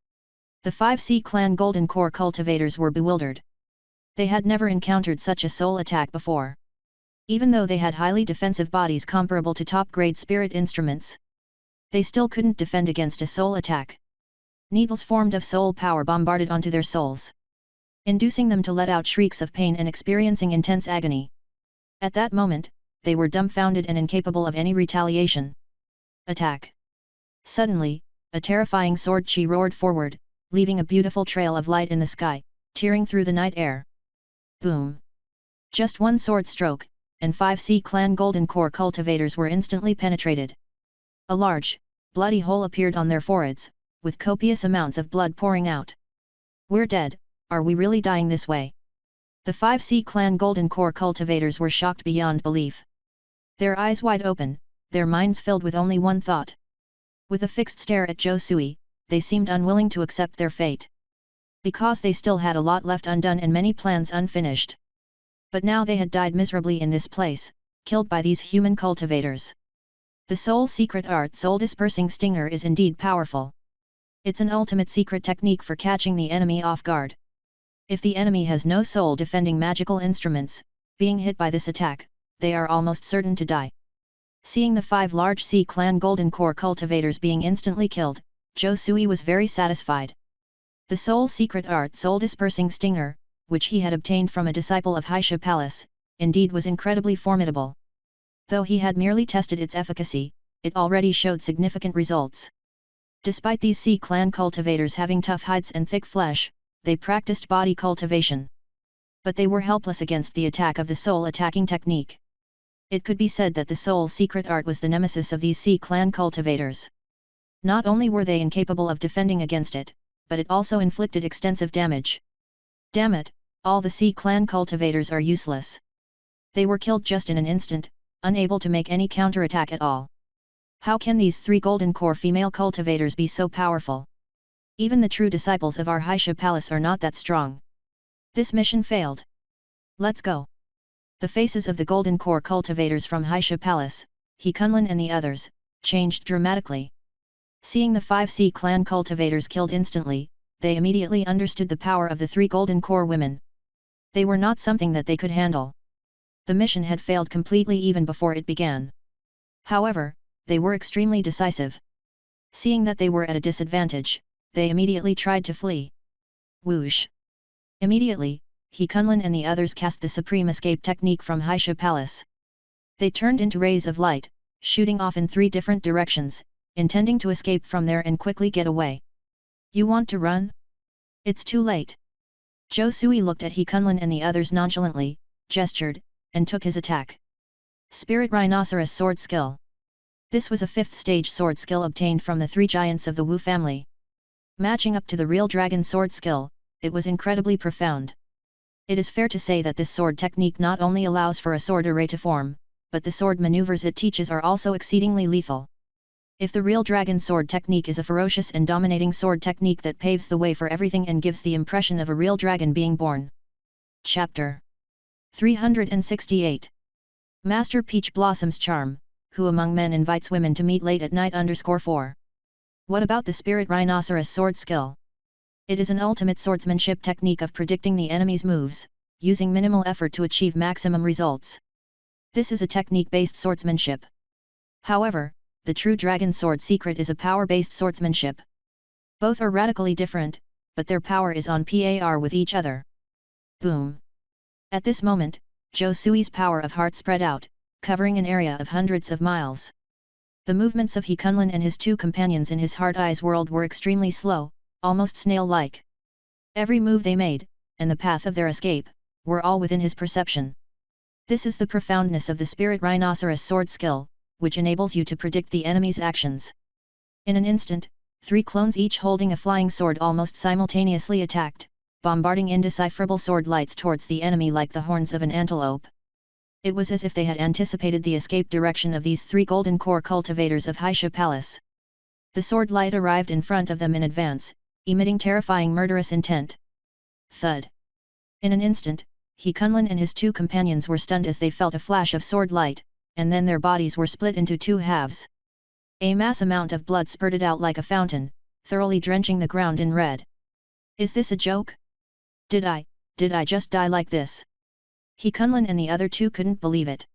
The 5 Sea Clan Golden Core cultivators were bewildered. They had never encountered such a soul attack before. Even though they had highly defensive bodies comparable to top-grade spirit instruments, they still couldn't defend against a soul attack. Needles formed of soul power bombarded onto their souls, inducing them to let out shrieks of pain and experiencing intense agony. At that moment, they were dumbfounded and incapable of any retaliation. Attack! Suddenly, a terrifying sword chi roared forward, leaving a beautiful trail of light in the sky, tearing through the night air. Boom! Just one sword stroke, and 5 Sea Clan Golden Core cultivators were instantly penetrated. A large, bloody hole appeared on their foreheads, with copious amounts of blood pouring out. We're dead, are we really dying this way? The 5 Sea Clan Golden Core cultivators were shocked beyond belief. Their eyes wide open, their minds filled with only one thought. With a fixed stare at Zhou Sui, they seemed unwilling to accept their fate. Because they still had a lot left undone and many plans unfinished. But now they had died miserably in this place, killed by these human cultivators. The soul secret art soul dispersing stinger is indeed powerful. It's an ultimate secret technique for catching the enemy off guard. If the enemy has no soul defending magical instruments, being hit by this attack, they are almost certain to die. Seeing the 5 large Sea Clan Golden Core cultivators being instantly killed, Zhou Sui was very satisfied. The soul secret art soul dispersing stinger, which he had obtained from a disciple of Haisha Palace, indeed was incredibly formidable. Though he had merely tested its efficacy, it already showed significant results. Despite these Sea Clan cultivators having tough hides and thick flesh, they practiced body cultivation. But they were helpless against the attack of the soul attacking technique. It could be said that the soul's secret art was the nemesis of these sea clan cultivators. Not only were they incapable of defending against it, but it also inflicted extensive damage. Damn it, all the sea clan cultivators are useless. They were killed just in an instant, unable to make any counterattack at all. How can these 3 golden core female cultivators be so powerful? Even the true disciples of our Haisha Palace are not that strong. This mission failed. Let's go. The faces of the golden core cultivators from Haisha Palace, He Kunlun and the others, changed dramatically. Seeing the 5 sea clan cultivators killed instantly, they immediately understood the power of the 3 golden core women. They were not something that they could handle. The mission had failed completely even before it began. However, they were extremely decisive. Seeing that they were at a disadvantage, they immediately tried to flee. Whoosh! Immediately, He Kunlun and the others cast the supreme escape technique from Haisha Palace. They turned into rays of light, shooting off in 3 different directions, intending to escape from there and quickly get away. You want to run? It's too late. Zhou Sui looked at He Kunlun and the others nonchalantly, gestured, and took his attack. Spirit Rhinoceros Sword Skill. This was a 5th stage sword skill obtained from the 3 giants of the Wu family. Matching up to the real dragon sword skill, it was incredibly profound. It is fair to say that this sword technique not only allows for a sword array to form, but the sword maneuvers it teaches are also exceedingly lethal. If the real dragon sword technique is a ferocious and dominating sword technique that paves the way for everything and gives the impression of a real dragon being born. Chapter 368. Master Peach Blossom's Charm, who among men invites women to meet late at night _4. What about the Spirit Rhinoceros Sword Skill? It is an ultimate swordsmanship technique of predicting the enemy's moves, using minimal effort to achieve maximum results. This is a technique-based swordsmanship. However, the true dragon sword secret is a power-based swordsmanship. Both are radically different, but their power is on par with each other. Boom! At this moment, Zhou Sui's power of heart spread out, covering an area of hundreds of miles. The movements of He Kunlun and his 2 companions in his Heart Eyes world were extremely slow, almost snail-like. Every move they made, and the path of their escape, were all within his perception. This is the profoundness of the Spirit Rhinoceros Sword Skill, which enables you to predict the enemy's actions. In an instant, 3 clones each holding a flying sword almost simultaneously attacked, bombarding indecipherable sword lights towards the enemy like the horns of an antelope. It was as if they had anticipated the escape direction of these 3 golden core cultivators of Haisha Palace. The sword light arrived in front of them in advance, emitting terrifying murderous intent. Thud! In an instant, He Kunlun and his 2 companions were stunned as they felt a flash of sword light, and then their bodies were split into 2 halves. A mass amount of blood spurted out like a fountain, thoroughly drenching the ground in red. Is this a joke? Did I just die like this? He Kunlun and the other 2 couldn't believe it.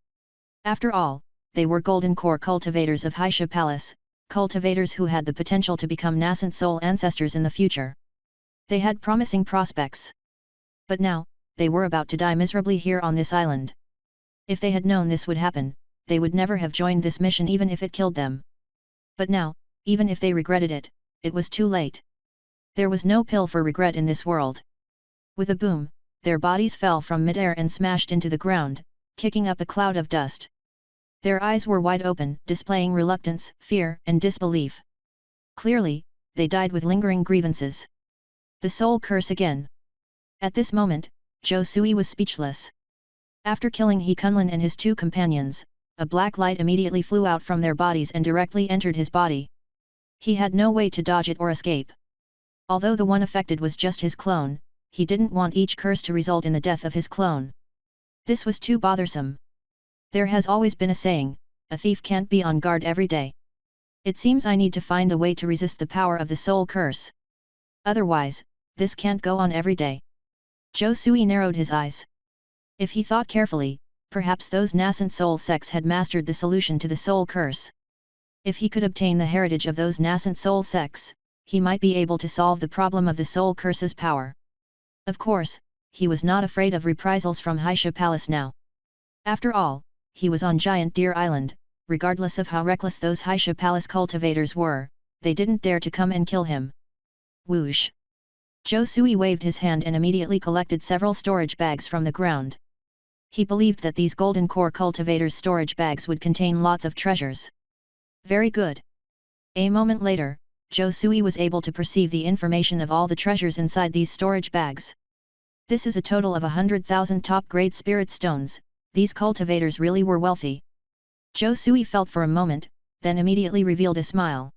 After all, they were golden core cultivators of Haisha Palace, cultivators who had the potential to become nascent soul ancestors in the future. They had promising prospects. But now, they were about to die miserably here on this island. If they had known this would happen, they would never have joined this mission even if it killed them. But now, even if they regretted it, it was too late. There was no pill for regret in this world. With a boom, their bodies fell from midair and smashed into the ground, kicking up a cloud of dust. Their eyes were wide open, displaying reluctance, fear, and disbelief. Clearly, they died with lingering grievances. The soul curse again. At this moment, Zhou Sui was speechless. After killing He Kunlun and his 2 companions, a black light immediately flew out from their bodies and directly entered his body. He had no way to dodge it or escape. Although the one affected was just his clone, he didn't want each curse to result in the death of his clone. This was too bothersome. There has always been a saying, a thief can't be on guard every day. It seems I need to find a way to resist the power of the soul curse. Otherwise, this can't go on every day. Zhou Sui narrowed his eyes. If he thought carefully, perhaps those nascent soul sects had mastered the solution to the soul curse. If he could obtain the heritage of those nascent soul sects, he might be able to solve the problem of the soul curse's power. Of course, he was not afraid of reprisals from Haisha Palace now. After all, he was on Giant Deer Island, regardless of how reckless those Haisha Palace cultivators were, they didn't dare to come and kill him. Whoosh! Zhou Sui waved his hand and immediately collected several storage bags from the ground. He believed that these golden core cultivators' storage bags would contain lots of treasures. Very good. A moment later, Zhou Sui was able to perceive the information of all the treasures inside these storage bags. This is a total of 100,000 top-grade spirit stones. These cultivators really were wealthy. Zhou Sui felt for a moment, then immediately revealed a smile.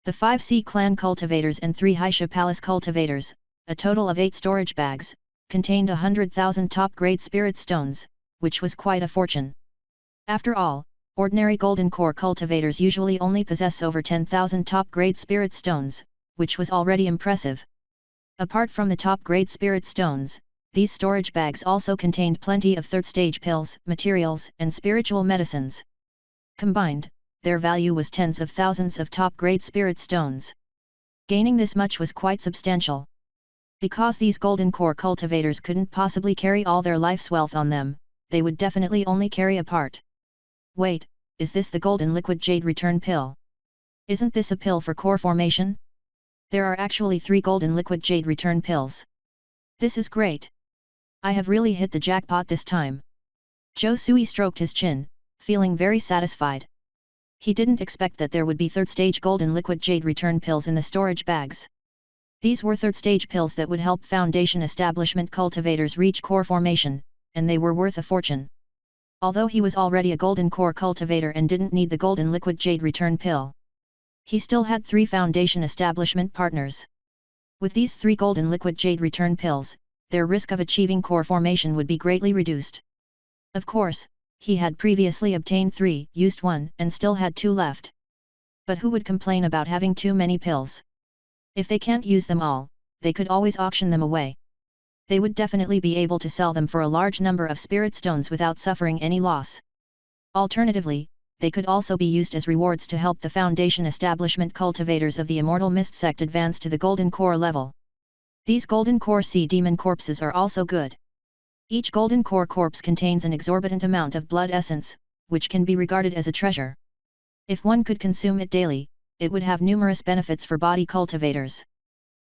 The 5 Sea Clan cultivators and 3 Haisha Palace cultivators, a total of 8 storage bags, contained 100,000 top-grade spirit stones, which was quite a fortune. After all, ordinary golden core cultivators usually only possess over 10,000 top-grade spirit stones, which was already impressive. Apart from the top-grade spirit stones, these storage bags also contained plenty of third-stage pills, materials, and spiritual medicines. Combined, their value was tens of thousands of top-grade spirit stones. Gaining this much was quite substantial. Because these golden core cultivators couldn't possibly carry all their life's wealth on them, they would definitely only carry a part. Wait, is this the golden liquid jade return pill? Isn't this a pill for core formation? There are actually 3 golden liquid jade return pills. This is great. I have really hit the jackpot this time. Zhou Sui stroked his chin, feeling very satisfied. He didn't expect that there would be third-stage golden liquid jade return pills in the storage bags. These were third-stage pills that would help Foundation Establishment cultivators reach core formation, and they were worth a fortune. Although he was already a golden core cultivator and didn't need the golden liquid jade return pill, he still had 3 Foundation Establishment partners. With these 3 golden liquid jade return pills, their risk of achieving core formation would be greatly reduced. Of course, he had previously obtained 3, used 1, and still had 2 left. But who would complain about having too many pills? If they can't use them all, they could always auction them away. They would definitely be able to sell them for a large number of spirit stones without suffering any loss. Alternatively, they could also be used as rewards to help the Foundation Establishment cultivators of the Immortal Mist sect advance to the Golden Core level. These Golden Core Sea Demon corpses are also good. Each Golden Core corpse contains an exorbitant amount of blood essence, which can be regarded as a treasure. If one could consume it daily, it would have numerous benefits for body cultivators.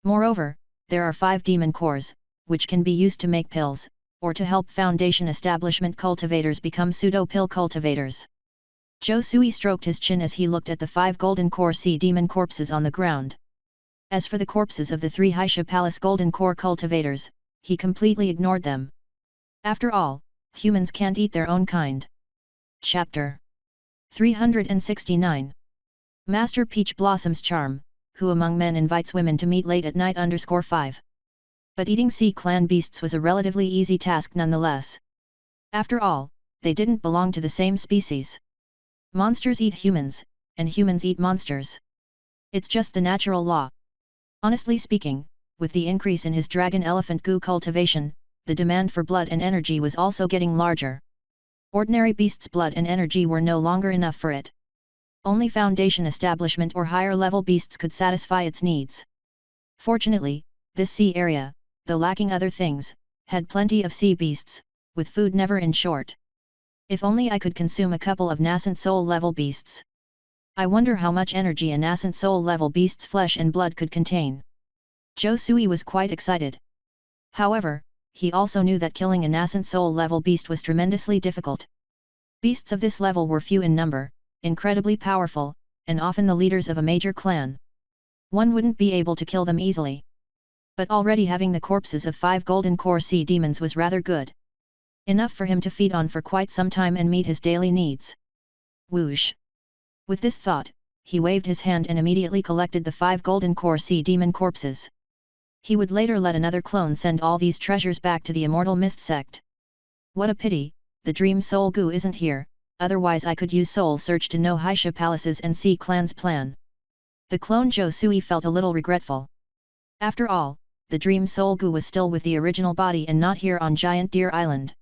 Moreover, there are 5 demon cores, which can be used to make pills, or to help Foundation Establishment cultivators become pseudo-pill cultivators. Zhou Sui stroked his chin as he looked at the 5 Golden Core Sea Demon corpses on the ground. As for the corpses of the 3 Haisha Palace Golden Core cultivators, he completely ignored them. After all, humans can't eat their own kind. Chapter 369. Master Peach Blossom's Charm, who among men invites women to meet late at night _5. But eating sea clan beasts was a relatively easy task nonetheless. After all, they didn't belong to the same species. Monsters eat humans, and humans eat monsters. It's just the natural law. Honestly speaking, with the increase in his dragon elephant goo cultivation, the demand for blood and energy was also getting larger. Ordinary beasts' blood and energy were no longer enough for it. Only Foundation Establishment or higher level beasts could satisfy its needs. Fortunately, this sea area, though lacking other things, had plenty of sea beasts, with food never in short. If only I could consume a couple of nascent soul level beasts. I wonder how much energy a nascent soul level beast's flesh and blood could contain. Zhou Sui was quite excited. However, he also knew that killing a nascent soul level beast was tremendously difficult. Beasts of this level were few in number, incredibly powerful, and often the leaders of a major clan. One wouldn't be able to kill them easily. But already having the corpses of 5 Golden Core Sea Demons was rather good. Enough for him to feed on for quite some time and meet his daily needs. Whoosh! With this thought, he waved his hand and immediately collected the 5 Golden Core Sea Demon corpses. He would later let another clone send all these treasures back to the Immortal Mist sect. What a pity, the Dream Soul Goo isn't here, otherwise I could use Soul Search to know Haisha Palace's and Sea Clan's plan. The clone Zhou Sui felt a little regretful. After all, the Dream Soul Goo was still with the original body and not here on Giant Deer Island.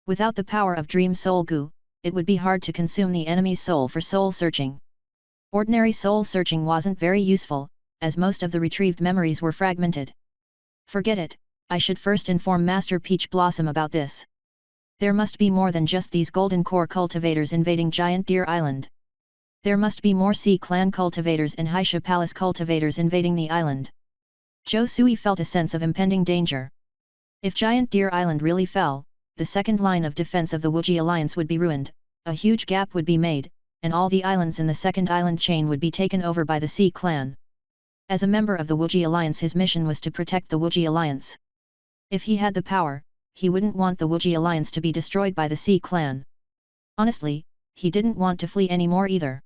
Without the power of Dream Soul Goo, it would be hard to consume the enemy's soul for soul searching. Ordinary soul searching wasn't very useful, as most of the retrieved memories were fragmented. Forget it, I should first inform Master Peach Blossom about this. There must be more than just these Golden Core cultivators invading Giant Deer Island. There must be more Sea Clan cultivators and Haisha Palace cultivators invading the island. Zhou Sui felt a sense of impending danger. If Giant Deer Island really fell, the second line of defense of the Wuji alliance would be ruined, a huge gap would be made, and all the islands in the second island chain would be taken over by the Sea clan. As a member of the Wuji alliance, his mission was to protect the Wuji alliance. If he had the power, he wouldn't want the Wuji alliance to be destroyed by the Sea clan. Honestly, he didn't want to flee anymore either.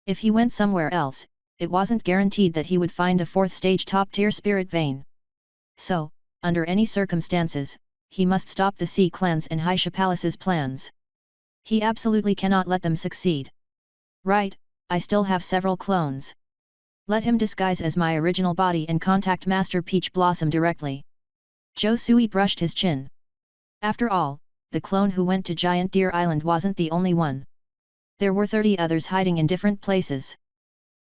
If he went somewhere else, it wasn't guaranteed that he would find a fourth stage top-tier spirit vein. So, under any circumstances, he must stop the Sea clan's and Haisha Palace's plans. He absolutely cannot let them succeed. Right, I still have several clones. Let him disguise as my original body and contact Master Peach Blossom directly. Zhou Sui brushed his chin. After all, the clone who went to Giant Deer Island wasn't the only one. There were 30 others hiding in different places.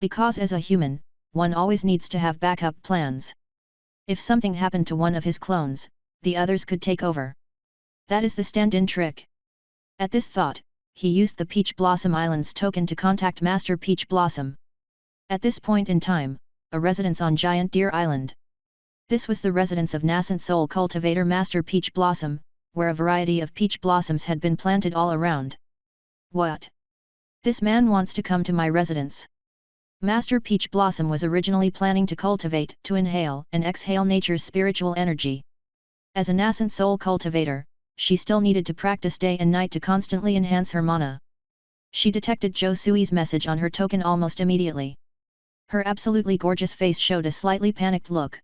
Because as a human, one always needs to have backup plans. If something happened to one of his clones, the others could take over. That is the stand-in trick. At this thought, he used the Peach Blossom Island's token to contact Master Peach Blossom. At this point in time, a residence on Giant Deer Island. This was the residence of nascent soul cultivator Master Peach Blossom, where a variety of peach blossoms had been planted all around. What? This man wants to come to my residence. Master Peach Blossom was originally planning to cultivate, to inhale and exhale nature's spiritual energy. As a nascent soul cultivator, she still needed to practice day and night to constantly enhance her mana. She detected Zhou Sui's message on her token almost immediately. Her absolutely gorgeous face showed a slightly panicked look.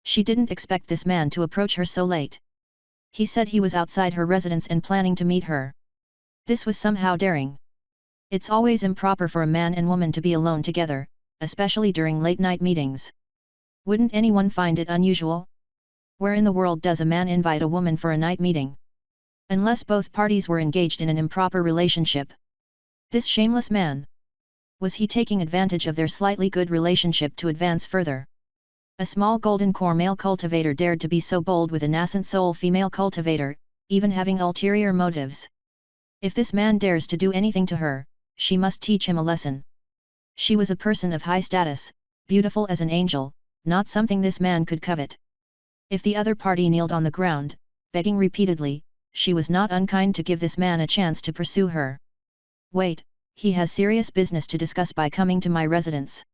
She didn't expect this man to approach her so late. He said he was outside her residence and planning to meet her. This was somehow daring. It's always improper for a man and woman to be alone together, especially during late-night meetings. Wouldn't anyone find it unusual? Where in the world does a man invite a woman for a night meeting? Unless both parties were engaged in an improper relationship. This shameless man. Was he taking advantage of their slightly good relationship to advance further? A small golden core male cultivator dared to be so bold with a nascent soul female cultivator, even having ulterior motives. If this man dares to do anything to her, she must teach him a lesson. She was a person of high status, beautiful as an angel, not something this man could covet. If the other party kneeled on the ground, begging repeatedly, she was not unkind to give this man a chance to pursue her. Wait, he has serious business to discuss by coming to my residence.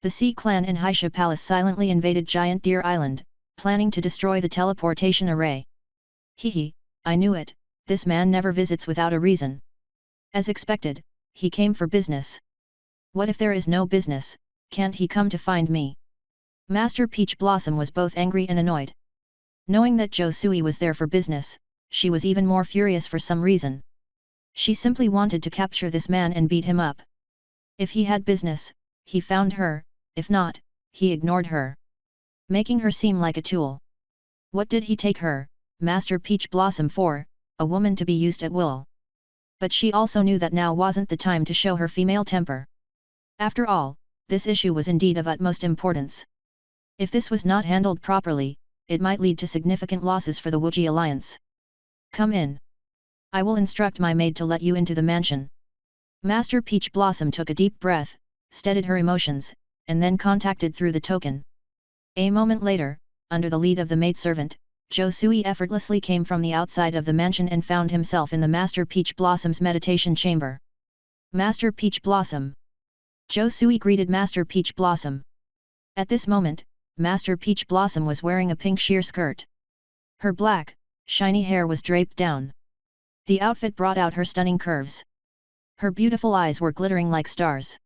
The Sea clan and Haisha Palace silently invaded Giant Deer Island, planning to destroy the teleportation array. Hehe, I knew it, this man never visits without a reason. As expected, he came for business. What if there is no business, can't he come to find me? Master Peach Blossom was both angry and annoyed. Knowing that Zhou Sui was there for business, she was even more furious for some reason. She simply wanted to capture this man and beat him up. If he had business, he found her, if not, he ignored her. Making her seem like a tool. What did he take her, Master Peach Blossom, for? A woman to be used at will. But she also knew that now wasn't the time to show her female temper. After all, this issue was indeed of utmost importance. If this was not handled properly, it might lead to significant losses for the Wuji alliance. Come in. I will instruct my maid to let you into the mansion. Master Peach Blossom took a deep breath, steadied her emotions, and then contacted through the token. A moment later, under the lead of the maidservant, Zhou Sui effortlessly came from the outside of the mansion and found himself in the Master Peach Blossom's meditation chamber. Master Peach Blossom. Zhou Sui greeted Master Peach Blossom. At this moment, Master Peach Blossom was wearing a pink sheer skirt. Her black, shiny hair was draped down. The outfit brought out her stunning curves. Her beautiful eyes were glittering like stars.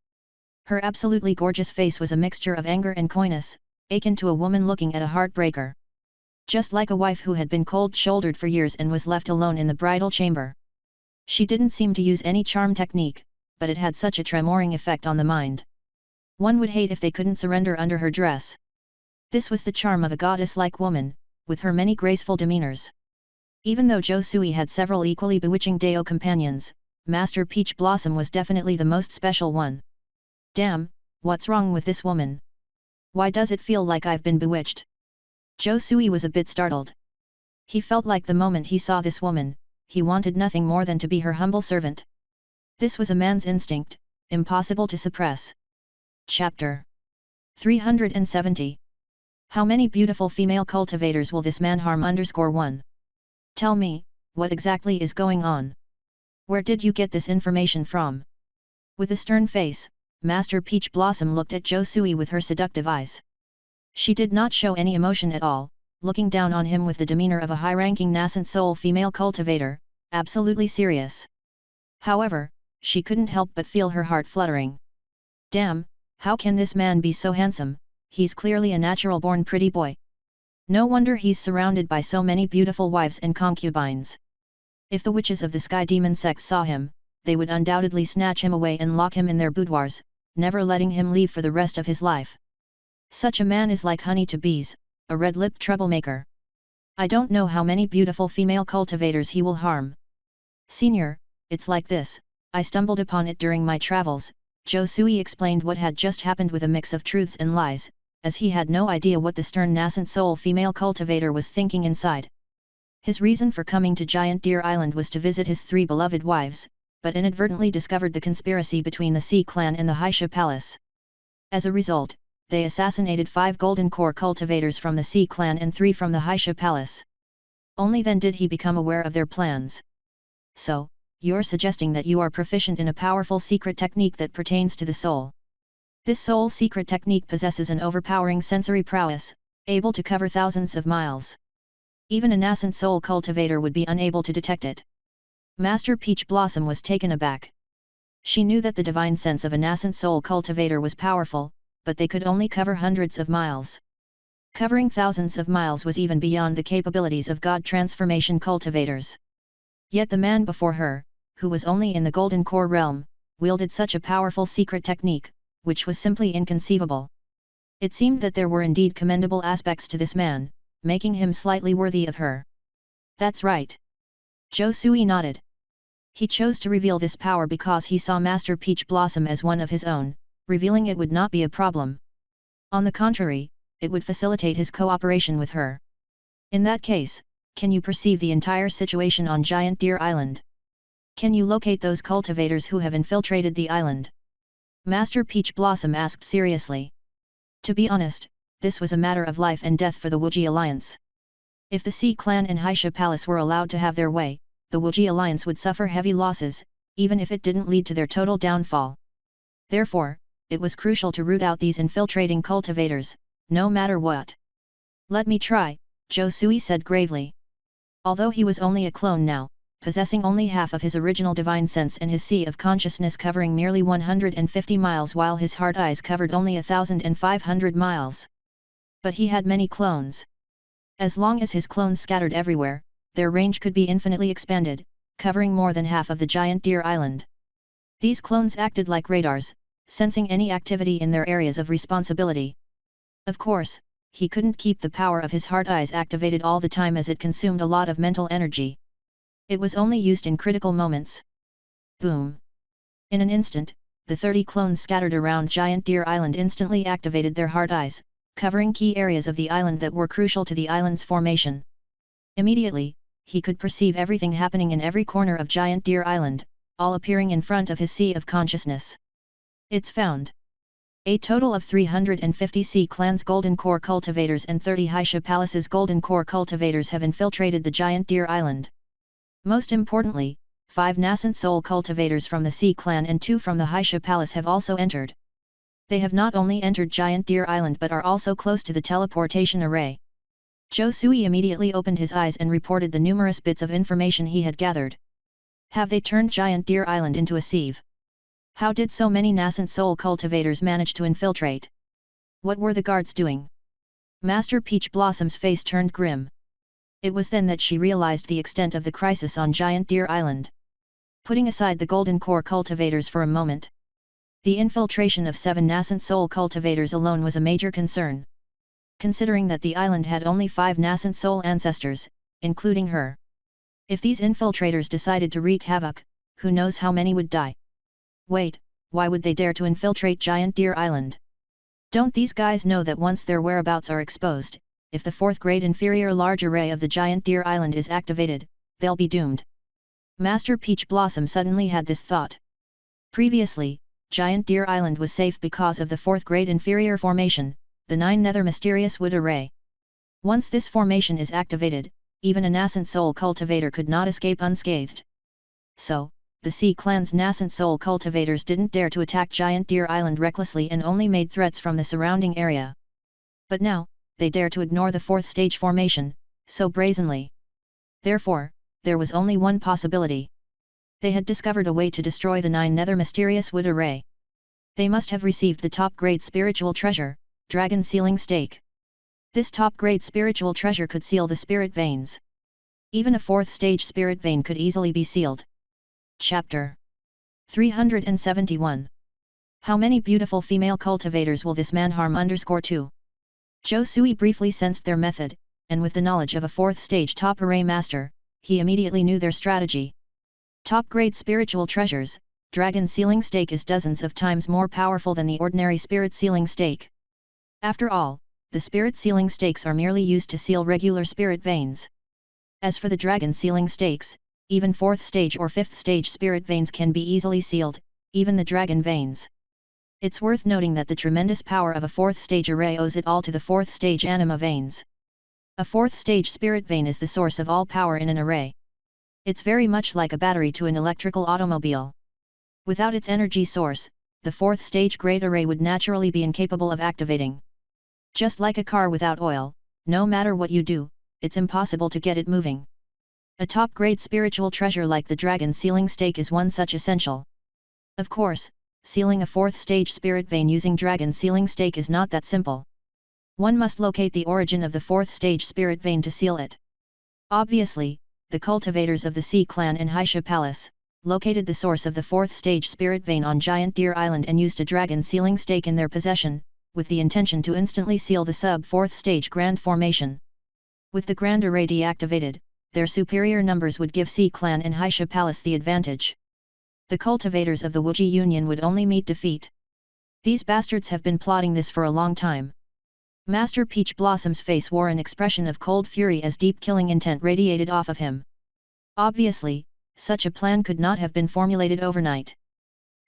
Her absolutely gorgeous face was a mixture of anger and coyness, akin to a woman looking at a heartbreaker. Just like a wife who had been cold-shouldered for years and was left alone in the bridal chamber. She didn't seem to use any charm technique, but it had such a tremoring effect on the mind. One would hate if they couldn't surrender under her dress. This was the charm of a goddess-like woman, with her many graceful demeanors. Even though Zhou Sui had several equally bewitching Dao companions, Master Peach Blossom was definitely the most special one. Damn, what's wrong with this woman? Why does it feel like I've been bewitched? Zhou Sui was a bit startled. He felt like the moment he saw this woman, he wanted nothing more than to be her humble servant. This was a man's instinct, impossible to suppress. Chapter 370. How many beautiful female cultivators will this man harm? _1. Tell me, what exactly is going on? Where did you get this information from? With a stern face, Master Peach Blossom looked at Zhou Sui with her seductive eyes. She did not show any emotion at all, looking down on him with the demeanor of a high-ranking nascent soul female cultivator, absolutely serious. However, she couldn't help but feel her heart fluttering. Damn, how can this man be so handsome? He's clearly a natural-born pretty boy. No wonder he's surrounded by so many beautiful wives and concubines. If the witches of the Sky Demon sect saw him, they would undoubtedly snatch him away and lock him in their boudoirs, never letting him leave for the rest of his life. Such a man is like honey to bees, a red-lipped troublemaker. I don't know how many beautiful female cultivators he will harm. Senior, it's like this, I stumbled upon it during my travels. Zhou Sui explained what had just happened with a mix of truths and lies, as he had no idea what the stern nascent soul female cultivator was thinking inside. His reason for coming to Giant Deer Island was to visit his 3 beloved wives, but inadvertently discovered the conspiracy between the Sea Clan and the Haisha Palace. As a result, they assassinated 5 golden core cultivators from the Sea Clan and 3 from the Haisha Palace. Only then did he become aware of their plans. So, you're suggesting that you are proficient in a powerful secret technique that pertains to the soul. This soul secret technique possesses an overpowering sensory prowess, able to cover thousands of miles. Even a nascent soul cultivator would be unable to detect it. Master Peach Blossom was taken aback. She knew that the divine sense of a nascent soul cultivator was powerful, but they could only cover hundreds of miles. Covering thousands of miles was even beyond the capabilities of God transformation cultivators. Yet the man before her, who was only in the golden core realm, wielded such a powerful secret technique, which was simply inconceivable. It seemed that there were indeed commendable aspects to this man, making him slightly worthy of her. That's right. Zhou Sui nodded. He chose to reveal this power because he saw Master Peach Blossom as one of his own, revealing it would not be a problem. On the contrary, it would facilitate his cooperation with her. In that case, can you perceive the entire situation on Giant Deer Island? Can you locate those cultivators who have infiltrated the island? Master Peach Blossom asked seriously. To be honest, this was a matter of life and death for the Wuji Alliance. If the Sea Clan and Haisha Palace were allowed to have their way, the Wuji Alliance would suffer heavy losses, even if it didn't lead to their total downfall. Therefore, it was crucial to root out these infiltrating cultivators, no matter what. Let me try, Zhou Sui said gravely. Although he was only a clone now, possessing only half of his original divine sense and his sea of consciousness covering merely 150 miles while his heart eyes covered only 1,500 miles. But he had many clones. As long as his clones scattered everywhere, their range could be infinitely expanded, covering more than half of the Giant Deer Island. These clones acted like radars, sensing any activity in their areas of responsibility. Of course, he couldn't keep the power of his heart eyes activated all the time as it consumed a lot of mental energy. It was only used in critical moments. Boom! In an instant, the 30 clones scattered around Giant Deer Island instantly activated their heart eyes, covering key areas of the island that were crucial to the island's formation. Immediately, he could perceive everything happening in every corner of Giant Deer Island, all appearing in front of his sea of consciousness. It's found. A total of 350 Sea Clan's Golden Core cultivators and 30 Haisha Palace's Golden Core cultivators have infiltrated the Giant Deer Island. Most importantly, 5 nascent soul cultivators from the Sea Clan and 2 from the Haisha Palace have also entered. They have not only entered Giant Deer Island but are also close to the teleportation array. Zhou Sui immediately opened his eyes and reported the numerous bits of information he had gathered. Have they turned Giant Deer Island into a sieve? How did so many nascent soul cultivators manage to infiltrate? What were the guards doing? Master Peach Blossom's face turned grim. It was then that she realized the extent of the crisis on Giant Deer Island. Putting aside the Golden Core cultivators for a moment, the infiltration of 7 nascent soul cultivators alone was a major concern. Considering that the island had only 5 nascent soul ancestors, including her. If these infiltrators decided to wreak havoc, who knows how many would die? Wait, why would they dare to infiltrate Giant Deer Island? Don't these guys know that once their whereabouts are exposed, if the 4th grade inferior large array of the Giant Deer Island is activated, they'll be doomed? Master Peach Blossom suddenly had this thought. Previously, Giant Deer Island was safe because of the 4th grade inferior formation, the 9 Nether Mysterious Wood Array. Once this formation is activated, even a nascent soul cultivator could not escape unscathed. So, the Sea Clan's nascent soul cultivators didn't dare to attack Giant Deer Island recklessly and only made threats from the surrounding area. But now, they dare to ignore the fourth stage formation, so brazenly. Therefore, there was only one possibility. They had discovered a way to destroy the 9 nether mysterious wood array. They must have received the top-grade spiritual treasure, Dragon Sealing Stake. This top-grade spiritual treasure could seal the spirit veins. Even a 4th stage spirit vein could easily be sealed. Chapter 371. How many beautiful female cultivators will this man harm? _2. Zhou Sui briefly sensed their method, and with the knowledge of a 4th stage top array master, he immediately knew their strategy. Top-grade spiritual treasures, Dragon Sealing Stake is dozens of times more powerful than the ordinary Spirit Sealing Stake. After all, the Spirit Sealing Stakes are merely used to seal regular spirit veins. As for the Dragon Sealing Stakes, even 4th stage or 5th stage spirit veins can be easily sealed, even the dragon veins. It's worth noting that the tremendous power of a 4th stage array owes it all to the 4th stage anima veins. A 4th stage spirit vein is the source of all power in an array. It's very much like a battery to an electrical automobile. Without its energy source, the 4th stage grade array would naturally be incapable of activating. Just like a car without oil, no matter what you do, it's impossible to get it moving. A top-grade spiritual treasure like the Dragon Sealing Stake is one such essential. Of course, sealing a 4th stage spirit vein using Dragon Sealing Stake is not that simple. One must locate the origin of the 4th stage spirit vein to seal it. Obviously, the cultivators of the Sea Clan in Haisha Palace located the source of the 4th stage spirit vein on Giant Deer Island and used a Dragon Sealing Stake in their possession, with the intention to instantly seal the sub-4th stage grand formation. With the grand array deactivated, their superior numbers would give Sea Clan and Haisha Palace the advantage. The cultivators of the Wuji Union would only meet defeat. These bastards have been plotting this for a long time. Master Peach Blossom's face wore an expression of cold fury as deep killing intent radiated off of him. Obviously, such a plan could not have been formulated overnight.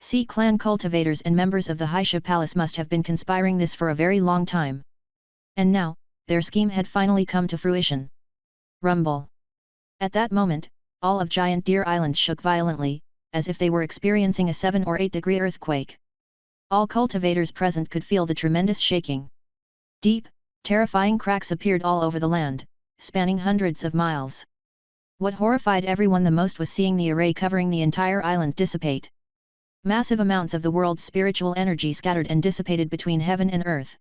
Sea Clan cultivators and members of the Haisha Palace must have been conspiring this for a very long time. And now, their scheme had finally come to fruition. Rumble. At that moment, all of Giant Deer Island shook violently, as if they were experiencing a 7 or 8 degree earthquake. All cultivators present could feel the tremendous shaking. Deep, terrifying cracks appeared all over the land, spanning hundreds of miles. What horrified everyone the most was seeing the array covering the entire island dissipate. Massive amounts of the world's spiritual energy scattered and dissipated between heaven and earth.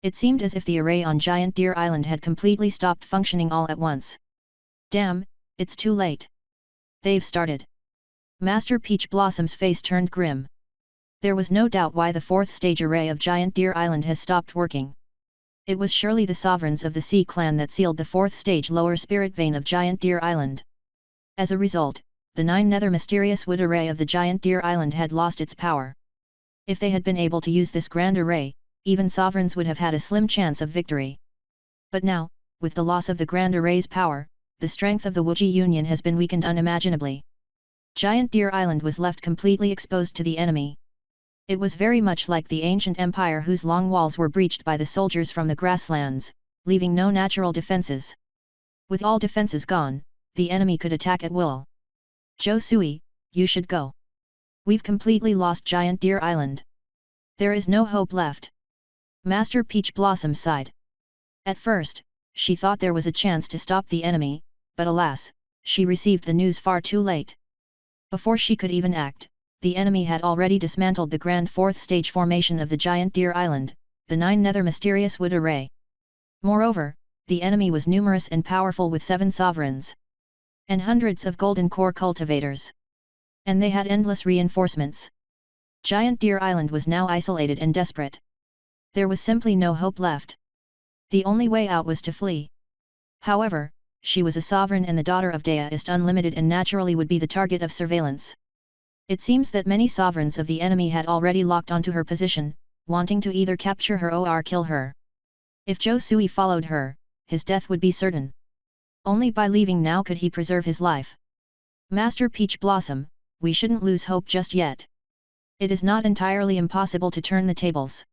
It seemed as if the array on Giant Deer Island had completely stopped functioning all at once. Damn, it's too late. They've started. Master Peach Blossom's face turned grim. There was no doubt why the 4th stage array of Giant Deer Island has stopped working. It was surely the sovereigns of the Sea Clan that sealed the 4th stage lower spirit vein of Giant Deer Island. As a result, the 9 nether mysterious wood array of the Giant Deer Island had lost its power. If they had been able to use this grand array, even sovereigns would have had a slim chance of victory. But now, with the loss of the grand array's power, the strength of the Wuji Union has been weakened unimaginably. Giant Deer Island was left completely exposed to the enemy. It was very much like the ancient empire whose long walls were breached by the soldiers from the grasslands, leaving no natural defenses. With all defenses gone, the enemy could attack at will. Zhou Sui, you should go. We've completely lost Giant Deer Island. There is no hope left. Master Peach Blossom sighed. At first, she thought there was a chance to stop the enemy, but alas, she received the news far too late. Before she could even act, the enemy had already dismantled the grand 4th stage formation of the Giant Deer Island, the 9 nether mysterious wood array. Moreover, the enemy was numerous and powerful with 7 sovereigns. And hundreds of golden core cultivators. And they had endless reinforcements. Giant Deer Island was now isolated and desperate. There was simply no hope left. The only way out was to flee. However, she was a sovereign and the daughter of Deist Unlimited and naturally would be the target of surveillance. It seems that many sovereigns of the enemy had already locked onto her position, wanting to either capture her or kill her. If Zhou Sui followed her, his death would be certain. Only by leaving now could he preserve his life. Master Peach Blossom, we shouldn't lose hope just yet. It is not entirely impossible to turn the tables.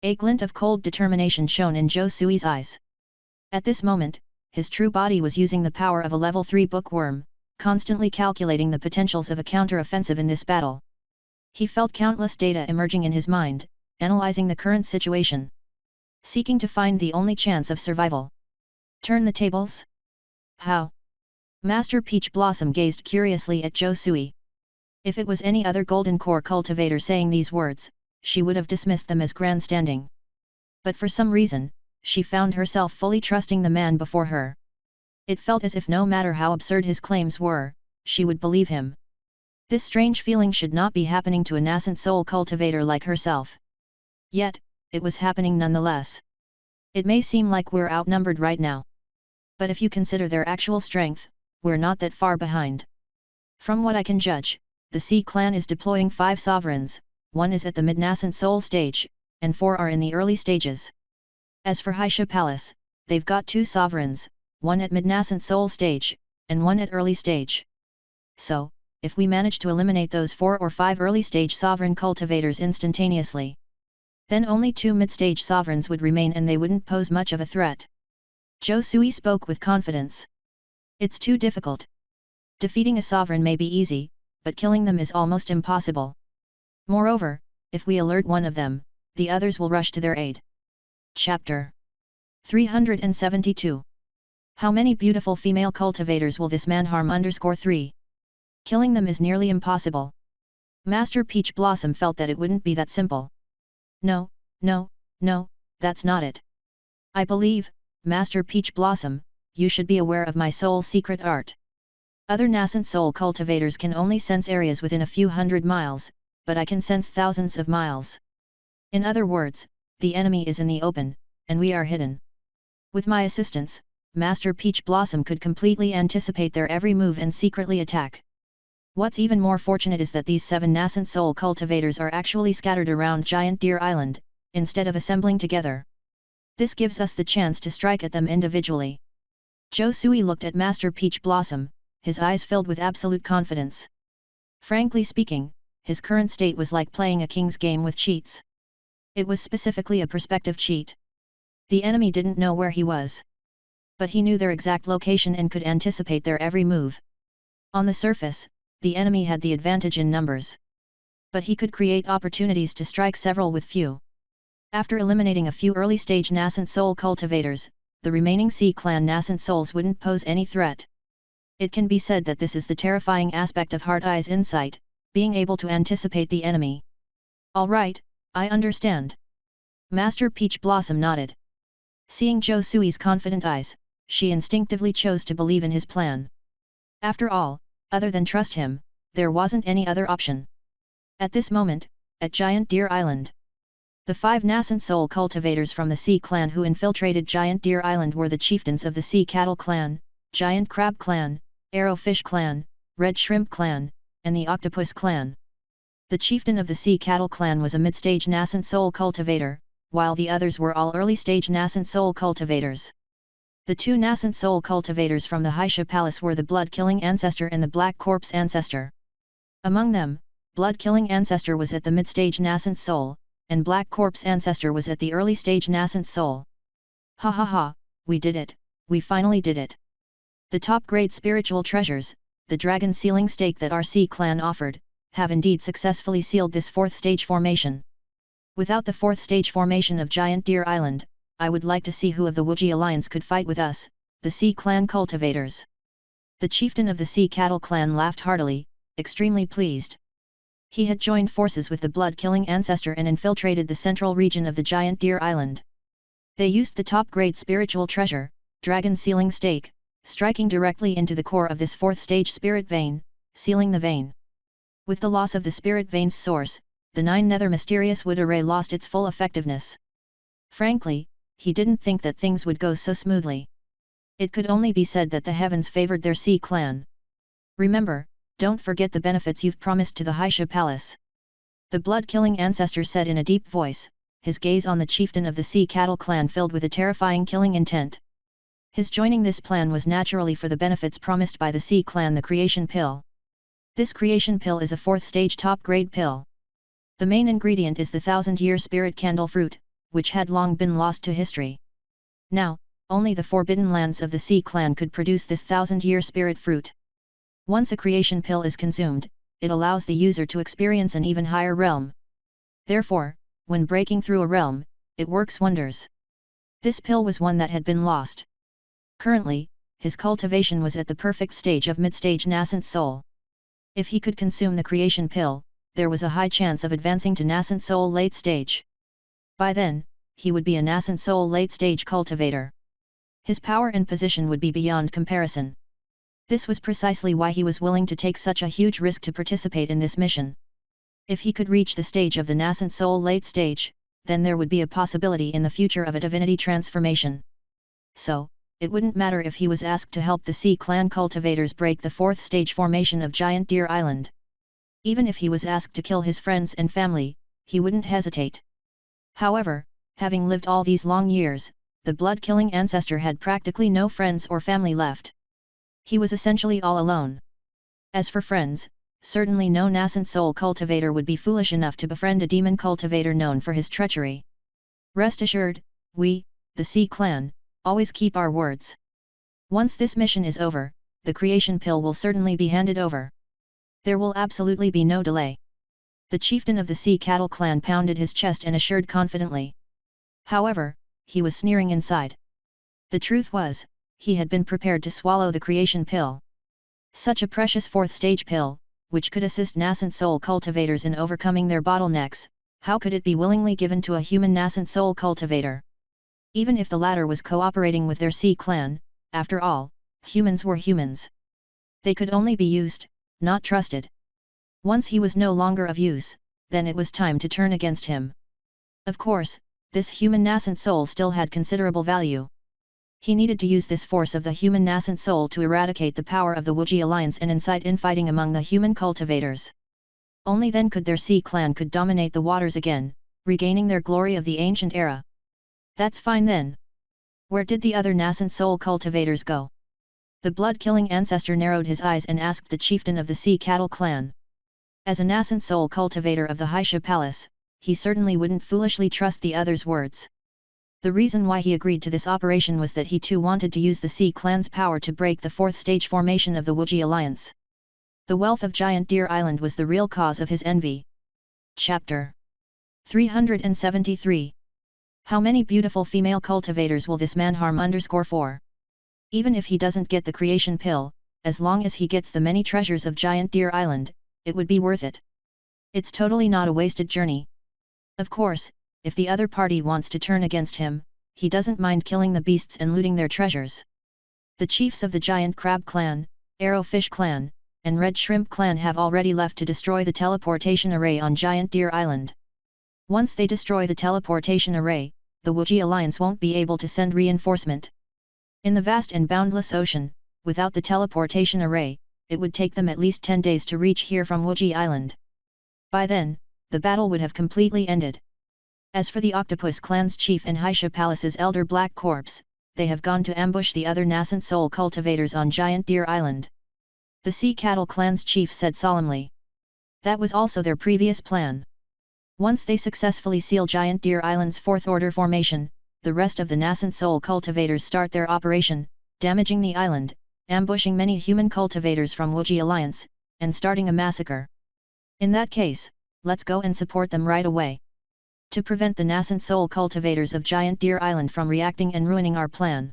A glint of cold determination shone in Zhou Sui's eyes. At this moment, his true body was using the power of a level 3 bookworm, constantly calculating the potentials of a counter-offensive in this battle. He felt countless data emerging in his mind, analyzing the current situation, seeking to find the only chance of survival. Turn the tables? How? Master Peach Blossom gazed curiously at Zhou Sui. If it was any other Golden Core cultivator saying these words, she would have dismissed them as grandstanding. But for some reason, she found herself fully trusting the man before her. It felt as if no matter how absurd his claims were, she would believe him. This strange feeling should not be happening to a nascent soul cultivator like herself. Yet, it was happening nonetheless. It may seem like we're outnumbered right now. But if you consider their actual strength, we're not that far behind. From what I can judge, the Sea clan is deploying 5 sovereigns, 1 is at the mid-nascent soul stage, and 4 are in the early stages. As for Haisha Palace, they've got 2 sovereigns, 1 at mid-nascent soul stage, and 1 at early stage. So, if we manage to eliminate those 4 or 5 early stage sovereign cultivators instantaneously, then only 2 mid-stage sovereigns would remain and they wouldn't pose much of a threat. Zhou Sui spoke with confidence. It's too difficult. Defeating a sovereign may be easy, but killing them is almost impossible. Moreover, if we alert one of them, the others will rush to their aid. Chapter 372. How many beautiful female cultivators will this man harm? 3. Killing them is nearly impossible. Master Peach Blossom felt that it wouldn't be that simple. No, that's not it. I believe, Master Peach Blossom, you should be aware of my soul's secret art. Other nascent soul cultivators can only sense areas within a few hundred miles, but I can sense thousands of miles. In other words, the enemy is in the open, and we are hidden. With my assistance, Master Peach Blossom could completely anticipate their every move and secretly attack. What's even more fortunate is that these 7 nascent soul cultivators are actually scattered around Giant Deer Island, instead of assembling together. This gives us the chance to strike at them individually. Zhou Sui looked at Master Peach Blossom, his eyes filled with absolute confidence. Frankly speaking, his current state was like playing a king's game with cheats. It was specifically a perspective cheat. The enemy didn't know where he was. But he knew their exact location and could anticipate their every move. On the surface, the enemy had the advantage in numbers. But he could create opportunities to strike several with few. After eliminating a few early-stage nascent soul cultivators, the remaining Sea clan nascent souls wouldn't pose any threat. It can be said that this is the terrifying aspect of Heart Eye's insight, being able to anticipate the enemy. All right, I understand. Master Peach Blossom nodded. Seeing Zhou Sui's confident eyes, she instinctively chose to believe in his plan. After all, other than trust him, there wasn't any other option. At this moment, at Giant Deer Island, the 5 nascent soul cultivators from the Sea clan who infiltrated Giant Deer Island were the chieftains of the Sea Cattle clan, Giant Crab clan, Arrowfish clan, Red Shrimp clan, and the Octopus clan. The chieftain of the Sea Cattle clan was a mid-stage nascent soul cultivator, while the others were all early-stage nascent soul cultivators. The 2 nascent soul cultivators from the Haisha Palace were the Blood-Killing Ancestor and the Black Corpse Ancestor. Among them, Blood-Killing Ancestor was at the mid-stage nascent soul, and Black Corpse Ancestor was at the early-stage nascent soul. Ha ha ha, we did it, we finally did it. The top-grade spiritual treasures, the dragon sealing stake that our Sea clan offered, have indeed successfully sealed this 4th stage formation. Without the 4th stage formation of Giant Deer Island, I would like to see who of the Wuji Alliance could fight with us, the Sea clan cultivators. The chieftain of the Sea Cattle clan laughed heartily, extremely pleased. He had joined forces with the Blood-Killing Ancestor and infiltrated the central region of the Giant Deer Island. They used the top-grade spiritual treasure, Dragon Sealing Stake, striking directly into the core of this 4th stage spirit vein, sealing the vein. With the loss of the spirit vein's source, the 9 nether mysterious wood array lost its full effectiveness. Frankly, he didn't think that things would go so smoothly. It could only be said that the heavens favored their Sea clan. Remember, don't forget the benefits you've promised to the Haisha Palace. The Blood-Killing Ancestor said in a deep voice, his gaze on the chieftain of the Sea Cattle clan filled with a terrifying killing intent. His joining this plan was naturally for the benefits promised by the Sea clan, the Creation Pill. This Creation Pill is a 4th stage top-grade pill. The main ingredient is the 1000-year spirit candle fruit, which had long been lost to history. Now, only the forbidden lands of the Sea clan could produce this 1000-year spirit fruit. Once a creation pill is consumed, it allows the user to experience an even higher realm. Therefore, when breaking through a realm, it works wonders. This pill was one that had been lost. Currently, his cultivation was at the perfect stage of mid-stage nascent soul. If he could consume the creation pill, there was a high chance of advancing to nascent soul late stage. By then, he would be a nascent soul late stage cultivator. His power and position would be beyond comparison. This was precisely why he was willing to take such a huge risk to participate in this mission. If he could reach the stage of the nascent soul late stage, then there would be a possibility in the future of a divinity transformation. So, it wouldn't matter if he was asked to help the Sea clan cultivators break the 4th stage formation of Giant Deer Island. Even if he was asked to kill his friends and family, he wouldn't hesitate. However, having lived all these long years, the blood-killing ancestor had practically no friends or family left. He was essentially all alone. As for friends, certainly no nascent soul cultivator would be foolish enough to befriend a demon cultivator known for his treachery. Rest assured, we, the Sea clan, always keep our words. Once this mission is over, the creation pill will certainly be handed over. There will absolutely be no delay. The chieftain of the Sea Cattle clan pounded his chest and assured confidently. However, he was sneering inside. The truth was, he had been prepared to swallow the creation pill. Such a precious 4th stage pill, which could assist nascent soul cultivators in overcoming their bottlenecks, how could it be willingly given to a human nascent soul cultivator? Even if the latter was cooperating with their Sea clan, after all, humans were humans. They could only be used, not trusted. Once he was no longer of use, then it was time to turn against him. Of course, this human nascent soul still had considerable value. He needed to use this force of the human nascent soul to eradicate the power of the Wuji alliance and incite infighting among the human cultivators. Only then could their Sea clan could dominate the waters again, regaining their glory of the ancient era. That's fine then. Where did the other nascent soul cultivators go? The blood-killing ancestor narrowed his eyes and asked the chieftain of the Sea Cattle clan. As a nascent soul cultivator of the Haisha Palace, he certainly wouldn't foolishly trust the other's words. The reason why he agreed to this operation was that he too wanted to use the Sea clan's power to break the 4th stage formation of the Wuji alliance. The wealth of Giant Deer Island was the real cause of his envy. Chapter 373. How many beautiful female cultivators will this man harm _4? Even if he doesn't get the creation pill, as long as he gets the many treasures of Giant Deer Island, it would be worth it. It's totally not a wasted journey. Of course, if the other party wants to turn against him, he doesn't mind killing the beasts and looting their treasures. The chiefs of the Giant Crab clan, Arrowfish clan, and Red Shrimp clan have already left to destroy the teleportation array on Giant Deer Island. Once they destroy the teleportation array, the Wuji alliance won't be able to send reinforcement. In the vast and boundless ocean, without the teleportation array, it would take them at least 10 days to reach here from Wuji Island. By then, the battle would have completely ended. As for the Octopus clan's chief and Haisha Palace's elder Black Corpse, they have gone to ambush the other nascent soul cultivators on Giant Deer Island. The Sea Cattle clan's chief said solemnly. That was also their previous plan. Once they successfully seal Giant Deer Island's 4th order formation, the rest of the nascent soul cultivators start their operation, damaging the island, ambushing many human cultivators from Wuji alliance, and starting a massacre. In that case, let's go and support them right away. To prevent the nascent soul cultivators of Giant Deer Island from reacting and ruining our plan.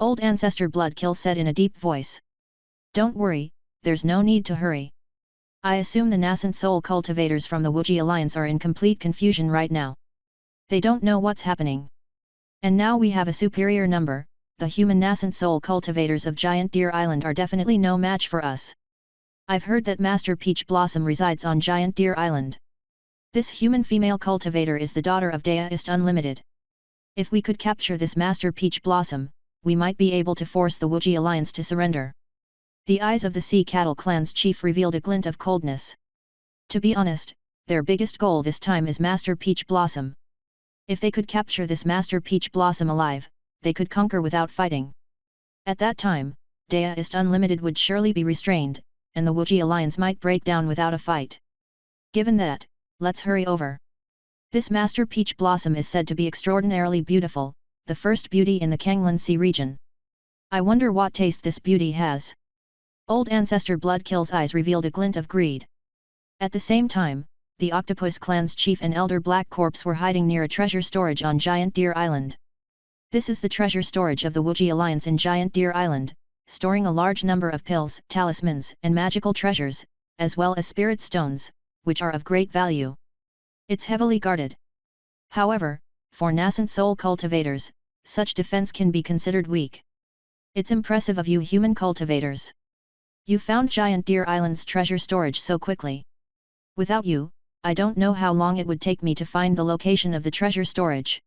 Old Ancestor Bloodkill said in a deep voice. Don't worry, there's no need to hurry. I assume the nascent soul cultivators from the Wuji alliance are in complete confusion right now. They don't know what's happening. And now we have a superior number, the human nascent soul cultivators of Giant Deer Island are definitely no match for us. I've heard that Master Peach Blossom resides on Giant Deer Island. This human female cultivator is the daughter of Deist Unlimited. If we could capture this Master Peach Blossom, we might be able to force the Wuji alliance to surrender. The eyes of the Sea Cattle clan's chief revealed a glint of coldness. To be honest, their biggest goal this time is Master Peach Blossom. If they could capture this Master Peach Blossom alive, they could conquer without fighting. At that time, Deist Unlimited would surely be restrained, and the Wuji alliance might break down without a fight. Given that, let's hurry over. This Master Peach Blossom is said to be extraordinarily beautiful, the first beauty in the Kanglan Sea region. I wonder what taste this beauty has. Old ancestor Bloodkill's eyes revealed a glint of greed. At the same time, the Octopus clan's chief and elder Black Corpse were hiding near a treasure storage on Giant Deer Island. This is the treasure storage of the Wuji Alliance in Giant Deer Island, storing a large number of pills, talismans, and magical treasures, as well as spirit stones, which are of great value. It's heavily guarded. However, for nascent soul cultivators, such defense can be considered weak. It's impressive of you human cultivators. You found Giant Deer Island's treasure storage so quickly. Without you, I don't know how long it would take me to find the location of the treasure storage.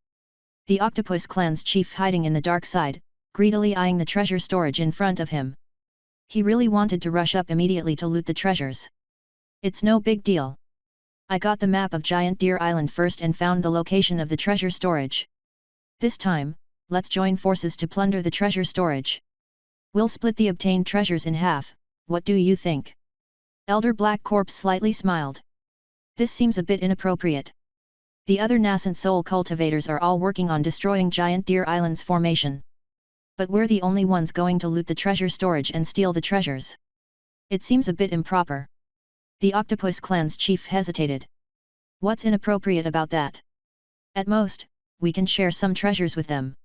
The Octopus clan's chief, hiding in the dark side, greedily eyeing the treasure storage in front of him. He really wanted to rush up immediately to loot the treasures. It's no big deal. I got the map of Giant Deer Island first and found the location of the treasure storage. This time, let's join forces to plunder the treasure storage. We'll split the obtained treasures in half, what do you think? Elder Black Corpse slightly smiled. This seems a bit inappropriate. The other nascent soul cultivators are all working on destroying Giant Deer Island's formation. But we're the only ones going to loot the treasure storage and steal the treasures. It seems a bit improper. The Octopus clan's chief hesitated. What's inappropriate about that? At most, we can share some treasures with them.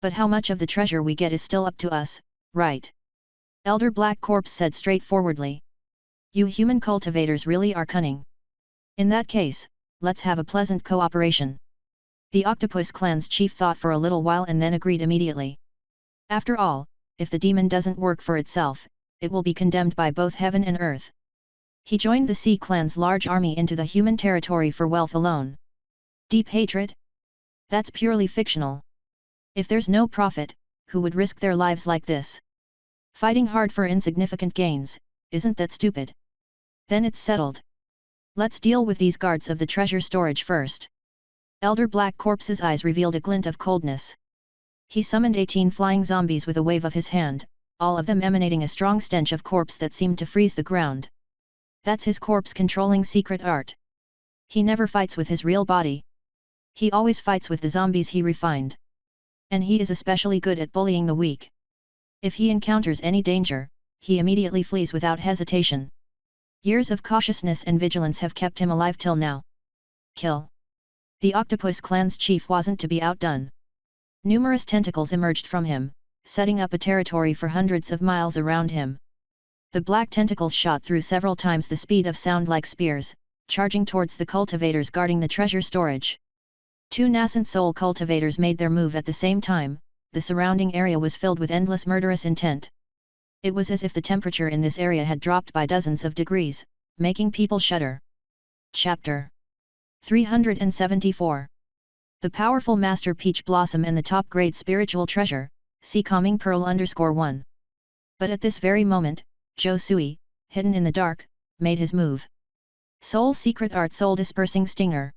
But how much of the treasure we get is still up to us, right? Elder Black Corpse said straightforwardly. You human cultivators really are cunning. In that case, let's have a pleasant cooperation. The Octopus clan's chief thought for a little while and then agreed immediately. After all, if the demon doesn't work for itself, it will be condemned by both heaven and earth. He joined the Sea clan's large army into the human territory for wealth alone. Deep hatred? That's purely fictional. If there's no profit, who would risk their lives like this? Fighting hard for insignificant gains, isn't that stupid? Then it's settled. Let's deal with these guards of the treasure storage first. Elder Black Corpse's eyes revealed a glint of coldness. He summoned 18 flying zombies with a wave of his hand, all of them emanating a strong stench of corpse that seemed to freeze the ground. That's his corpse-controlling secret art. He never fights with his real body. He always fights with the zombies he refined. And he is especially good at bullying the weak. If he encounters any danger, he immediately flees without hesitation. Years of cautiousness and vigilance have kept him alive till now. Kill. The Octopus clan's chief wasn't to be outdone. Numerous tentacles emerged from him, setting up a territory for hundreds of miles around him. The black tentacles shot through several times the speed of sound like spears, charging towards the cultivators guarding the treasure storage. 2 nascent soul cultivators made their move at the same time. The surrounding area was filled with endless murderous intent. It was as if the temperature in this area had dropped by dozens of degrees, making people shudder. Chapter 374. The powerful Master Peach Blossom and the top-grade spiritual treasure, see Calming Pearl _1. But at this very moment, Zhou Sui, hidden in the dark, made his move. Soul Secret Art Soul Dispersing Stinger.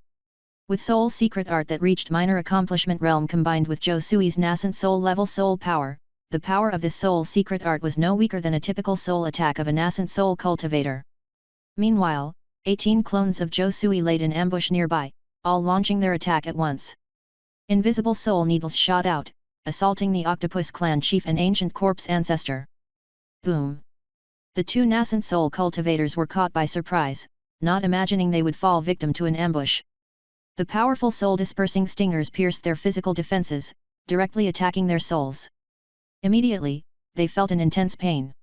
With Soul Secret Art that reached minor accomplishment realm combined with Zhou Sui's nascent soul level soul power, the power of this Soul Secret Art was no weaker than a typical soul attack of a nascent soul cultivator. Meanwhile, 18 clones of Zhou Sui laid in ambush nearby, all launching their attack at once. Invisible soul needles shot out, assaulting the Octopus clan chief and ancient corpse ancestor. Boom! The 2 nascent soul cultivators were caught by surprise, not imagining they would fall victim to an ambush. The powerful soul-dispersing stingers pierced their physical defenses, directly attacking their souls. Immediately, they felt an intense pain.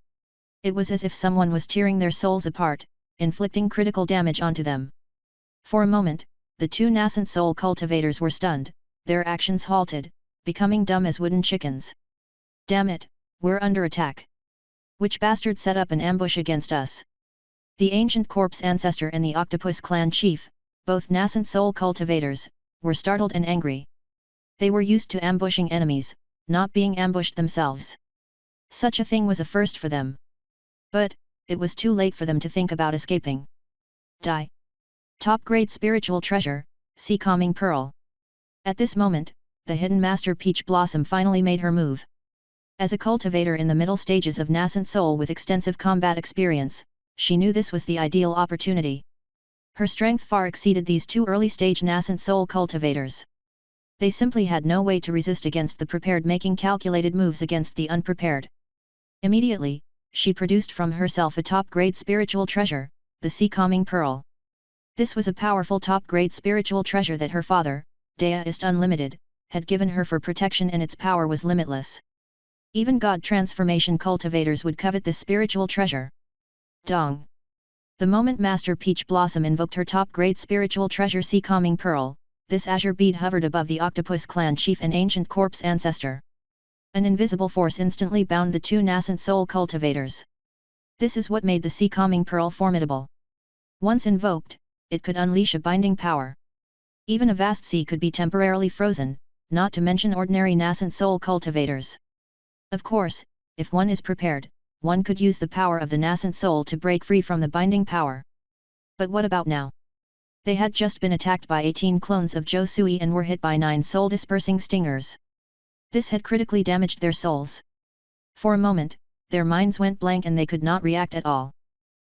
It was as if someone was tearing their souls apart, inflicting critical damage onto them. For a moment, the 2 nascent soul cultivators were stunned, their actions halted, becoming dumb as wooden chickens. Damn it, we're under attack. Which bastard set up an ambush against us? The ancient corpse ancestor and the Octopus clan chief, both nascent soul cultivators, were startled and angry. They were used to ambushing enemies, not being ambushed themselves. Such a thing was a first for them. But, it was too late for them to think about escaping. Die. Top-grade spiritual treasure, see Calming Pearl. At this moment, the hidden Master Peach Blossom finally made her move. As a cultivator in the middle stages of nascent soul with extensive combat experience, she knew this was the ideal opportunity. Her strength far exceeded these 2 early-stage nascent soul cultivators. They simply had no way to resist against the prepared, making calculated moves against the unprepared. Immediately, she produced from herself a top-grade spiritual treasure, the sea calming pearl. This was a powerful top-grade spiritual treasure that her father, Deist Unlimited, had given her for protection, and its power was limitless. Even God transformation cultivators would covet this spiritual treasure. Dong! The moment Master Peach Blossom invoked her top-grade spiritual treasure sea calming pearl, this azure bead hovered above the octopus clan chief and ancient corpse ancestor. An invisible force instantly bound the two nascent soul cultivators. This is what made the sea calming pearl formidable. Once invoked, it could unleash a binding power. Even a vast sea could be temporarily frozen, not to mention ordinary nascent soul cultivators. Of course, if one is prepared, one could use the power of the nascent soul to break free from the binding power. But what about now? They had just been attacked by 18 clones of Zhou Sui and were hit by 9 soul-dispersing stingers. This had critically damaged their souls. For a moment, their minds went blank and they could not react at all.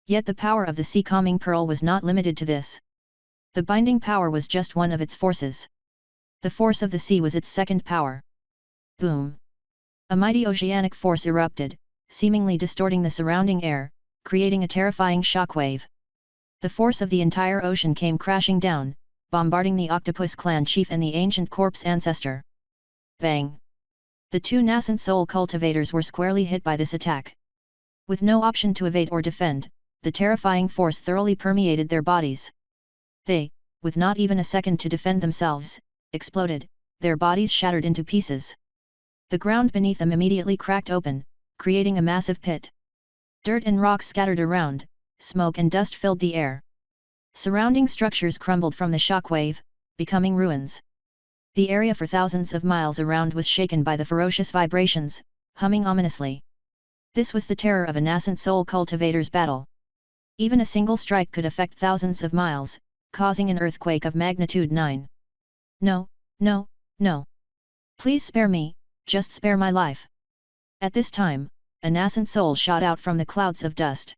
Yet the power of the sea calming pearl was not limited to this. The binding power was just one of its forces. The force of the sea was its second power. Boom! A mighty oceanic force erupted, seemingly distorting the surrounding air, creating a terrifying shockwave. The force of the entire ocean came crashing down, bombarding the octopus clan chief and the ancient corpse ancestor. Bang! The two nascent soul cultivators were squarely hit by this attack. With no option to evade or defend, the terrifying force thoroughly permeated their bodies. They, with not even a second to defend themselves, exploded, their bodies shattered into pieces. The ground beneath them immediately cracked open, creating a massive pit. Dirt and rocks scattered around, smoke and dust filled the air. Surrounding structures crumbled from the shockwave, becoming ruins. The area for thousands of miles around was shaken by the ferocious vibrations, humming ominously. This was the terror of a nascent soul cultivator's battle. Even a single strike could affect thousands of miles, causing an earthquake of magnitude 9. No, no, no. Please spare me, just spare my life. At this time, a nascent soul shot out from the clouds of dust.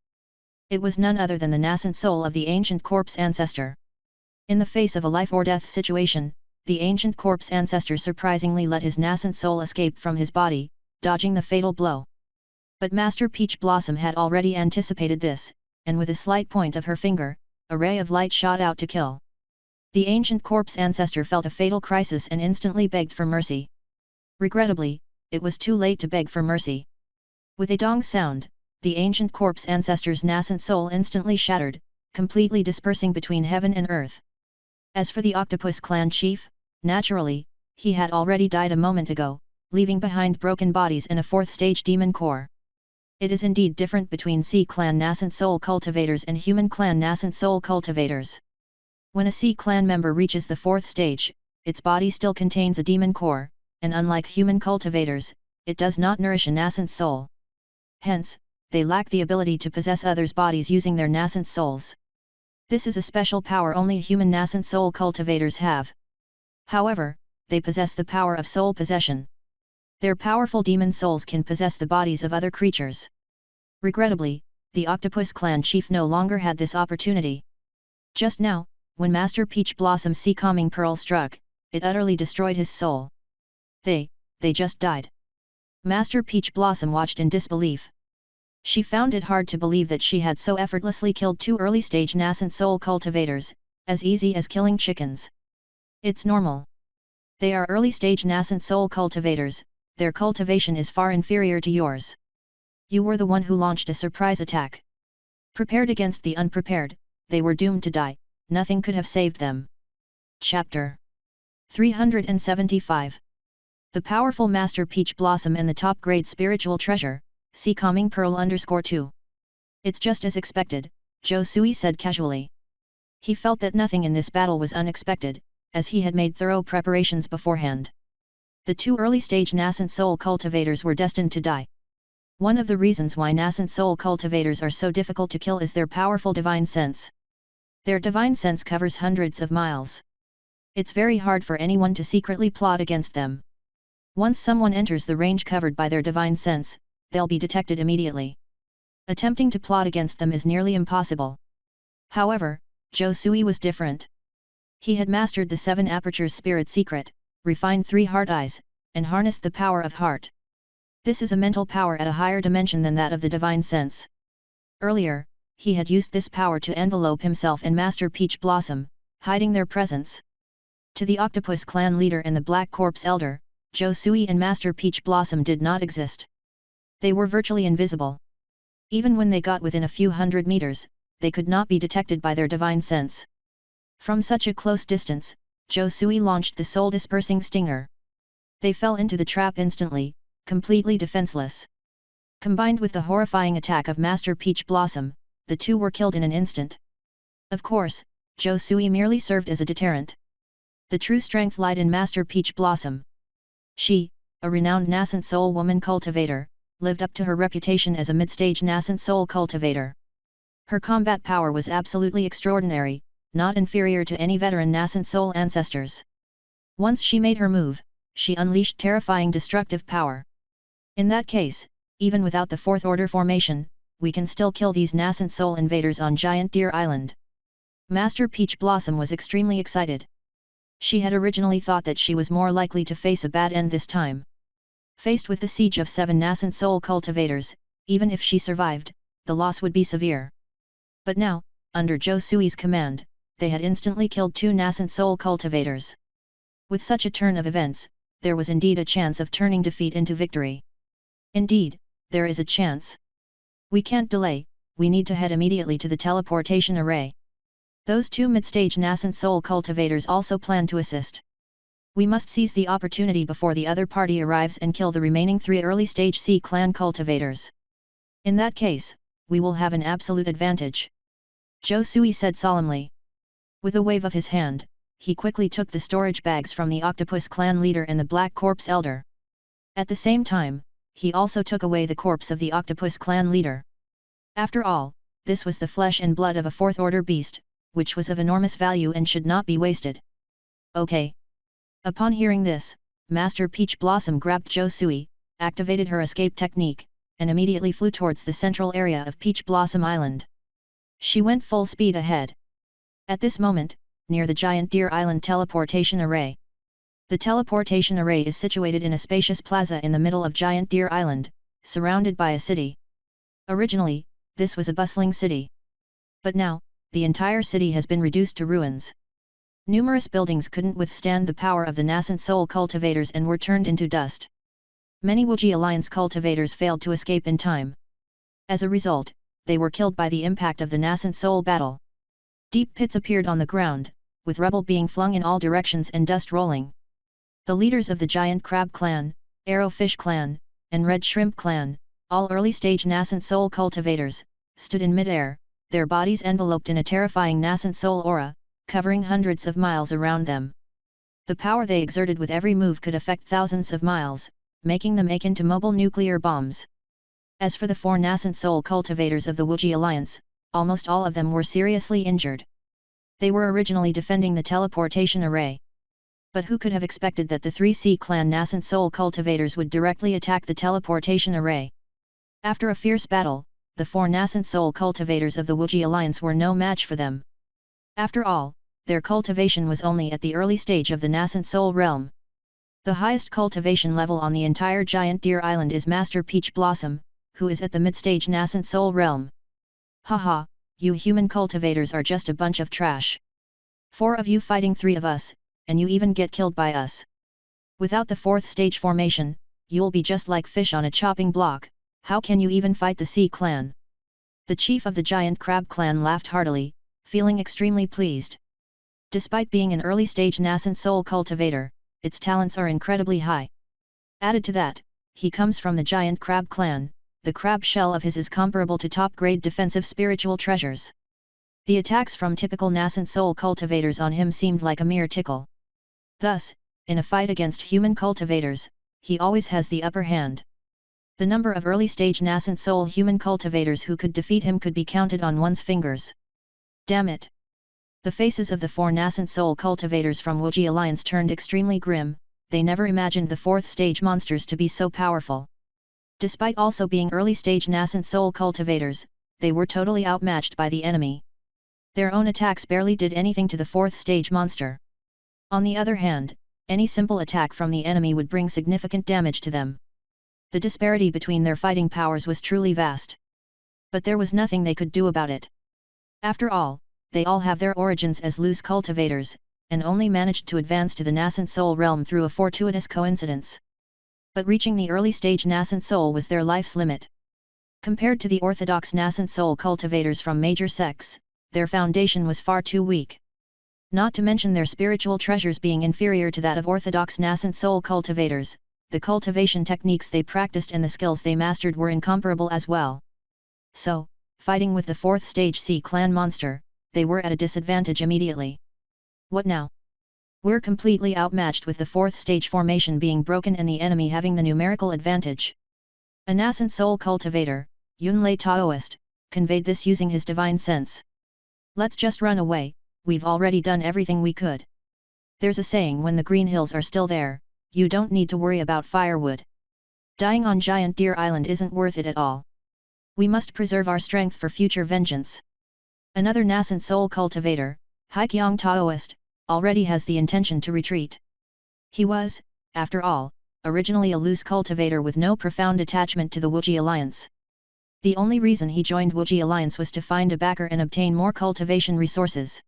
It was none other than the nascent soul of the ancient corpse ancestor. In the face of a life-or-death situation, the ancient corpse ancestor surprisingly let his nascent soul escape from his body, dodging the fatal blow. But Master Peach Blossom had already anticipated this, and with a slight point of her finger, a ray of light shot out to kill. The ancient corpse ancestor felt a fatal crisis and instantly begged for mercy. Regrettably, it was too late to beg for mercy. With a dong sound, the ancient corpse ancestor's nascent soul instantly shattered, completely dispersing between heaven and earth. As for the octopus clan chief, naturally, he had already died a moment ago, leaving behind broken bodies and a fourth-stage demon core. It is indeed different between sea clan nascent soul cultivators and human clan nascent soul cultivators. When a sea clan member reaches the fourth stage, its body still contains a demon core, and unlike human cultivators, it does not nourish a nascent soul. Hence, they lack the ability to possess others' bodies using their nascent souls. This is a special power only human nascent soul cultivators have. However, they possess the power of soul possession. Their powerful demon souls can possess the bodies of other creatures. Regrettably, the octopus clan chief no longer had this opportunity. Just now, when Master Peach Blossom's sea calming pearl struck, it utterly destroyed his soul. They just died. Master Peach Blossom watched in disbelief. She found it hard to believe that she had so effortlessly killed two early-stage nascent soul cultivators, as easy as killing chickens. It's normal. They are early-stage nascent soul cultivators, their cultivation is far inferior to yours. You were the one who launched a surprise attack. Prepared against the unprepared, they were doomed to die, nothing could have saved them. Chapter 375. The powerful Master Peach Blossom and the top-grade spiritual treasure, Sea Calming Pearl _2. It's just as expected, Zhou Sui said casually. He felt that nothing in this battle was unexpected, as he had made thorough preparations beforehand. The two early-stage nascent soul cultivators were destined to die. One of the reasons why nascent soul cultivators are so difficult to kill is their powerful divine sense. Their divine sense covers hundreds of miles. It's very hard for anyone to secretly plot against them. Once someone enters the range covered by their divine sense, they'll be detected immediately. Attempting to plot against them is nearly impossible. However, Zhou Sui was different. He had mastered the 7 apertures spirit secret, refined 3 heart eyes, and harnessed the power of heart. This is a mental power at a higher dimension than that of the divine sense. Earlier, he had used this power to envelope himself and Master Peach Blossom, hiding their presence. To the Octopus clan leader and the Black Corpse Elder, Zhou Sui and Master Peach Blossom did not exist. They were virtually invisible. Even when they got within a few hundred meters, they could not be detected by their divine sense. From such a close distance, Zhou Sui launched the soul-dispersing stinger. They fell into the trap instantly, completely defenseless. Combined with the horrifying attack of Master Peach Blossom, the two were killed in an instant. Of course, Zhou Sui merely served as a deterrent. The true strength lied in Master Peach Blossom. She, a renowned nascent soul woman cultivator, lived up to her reputation as a mid-stage nascent soul cultivator. Her combat power was absolutely extraordinary, not inferior to any veteran nascent soul ancestors. Once she made her move, she unleashed terrifying destructive power. In that case, even without the Fourth Order formation, we can still kill these nascent soul invaders on Giant Deer Island. Master Peach Blossom was extremely excited. She had originally thought that she was more likely to face a bad end this time. Faced with the siege of 7 nascent soul cultivators, even if she survived, the loss would be severe. But now, under Zhou Sui's command, they had instantly killed 2 nascent soul cultivators. With such a turn of events, there was indeed a chance of turning defeat into victory. Indeed, there is a chance. We can't delay, we need to head immediately to the teleportation array. Those 2 mid-stage nascent soul cultivators also plan to assist. We must seize the opportunity before the other party arrives and kill the remaining 3 early-stage C clan cultivators. In that case, we will have an absolute advantage. Zhou Sui said solemnly. With a wave of his hand, he quickly took the storage bags from the Octopus clan leader and the Black Corpse Elder. At the same time, he also took away the corpse of the Octopus clan leader. After all, this was the flesh and blood of a Fourth Order beast, which was of enormous value and should not be wasted. Okay. Upon hearing this, Master Peach Blossom grabbed Zhou Sui, activated her escape technique, and immediately flew towards the central area of Peach Blossom Island. She went full speed ahead. At this moment, near the Giant Deer Island teleportation array. The teleportation array is situated in a spacious plaza in the middle of Giant Deer Island, surrounded by a city. Originally, this was a bustling city. But now, the entire city has been reduced to ruins. Numerous buildings couldn't withstand the power of the nascent soul cultivators and were turned into dust. Many Wuji Alliance cultivators failed to escape in time. As a result, they were killed by the impact of the nascent soul battle. Deep pits appeared on the ground, with rubble being flung in all directions and dust rolling. The leaders of the Giant Crab Clan, Arrowfish Clan, and Red Shrimp Clan, all early-stage nascent soul cultivators, stood in mid-air, their bodies enveloped in a terrifying nascent soul aura, covering hundreds of miles around them. The power they exerted with every move could affect thousands of miles, making them akin to mobile nuclear bombs. As for the 4 nascent soul cultivators of the Wuji Alliance, almost all of them were seriously injured. They were originally defending the teleportation array. But who could have expected that the 3 C clan nascent soul cultivators would directly attack the teleportation array? After a fierce battle, the 4 nascent soul cultivators of the Wuji Alliance were no match for them. After all, their cultivation was only at the early stage of the nascent soul realm. The highest cultivation level on the entire Giant Deer Island is Master Peach Blossom, who is at the mid-stage nascent soul realm. Haha, you human cultivators are just a bunch of trash. 4 of you fighting 3 of us, and you even get killed by us. Without the 4th stage formation, you'll be just like fish on a chopping block. How can you even fight the Sea clan? The chief of the Giant Crab clan laughed heartily, feeling extremely pleased. Despite being an early-stage nascent soul cultivator, its talents are incredibly high. Added to that, he comes from the Giant Crab clan, the crab shell of his is comparable to top-grade defensive spiritual treasures. The attacks from typical nascent soul cultivators on him seemed like a mere tickle. Thus, in a fight against human cultivators, he always has the upper hand. The number of early-stage nascent soul human cultivators who could defeat him could be counted on one's fingers. Damn it! The faces of the 4 nascent soul cultivators from Wuji Alliance turned extremely grim. They never imagined the 4th stage monsters to be so powerful. Despite also being early-stage nascent soul cultivators, they were totally outmatched by the enemy. Their own attacks barely did anything to the 4th stage monster. On the other hand, Any simple attack from the enemy would bring significant damage to them. The disparity between their fighting powers was truly vast. But there was nothing they could do about it. After all, they all have their origins as loose cultivators, and only managed to advance to the nascent soul realm through a fortuitous coincidence. But reaching the early stage nascent soul was their life's limit. Compared to the orthodox nascent soul cultivators from major sects, their foundation was far too weak. Not to mention their spiritual treasures being inferior to that of orthodox nascent soul cultivators, the cultivation techniques they practiced and the skills they mastered were incomparable as well. So, fighting with the 4th stage sea clan monster, they were at a disadvantage immediately. What now? We're completely outmatched with the 4th stage formation being broken and the enemy having the numerical advantage. A nascent soul cultivator, Yunlei Taoist, conveyed this using his divine sense. Let's just run away, we've already done everything we could. There's a saying, when the green hills are still there, you don't need to worry about firewood. Dying on Giant Deer Island isn't worth it at all. We must preserve our strength for future vengeance. Another nascent soul cultivator, Haikyong Taoist, already has the intention to retreat. He was, after all, originally a loose cultivator with no profound attachment to the Wuji Alliance. The only reason he joined Wuji Alliance was to find a backer and obtain more cultivation resources.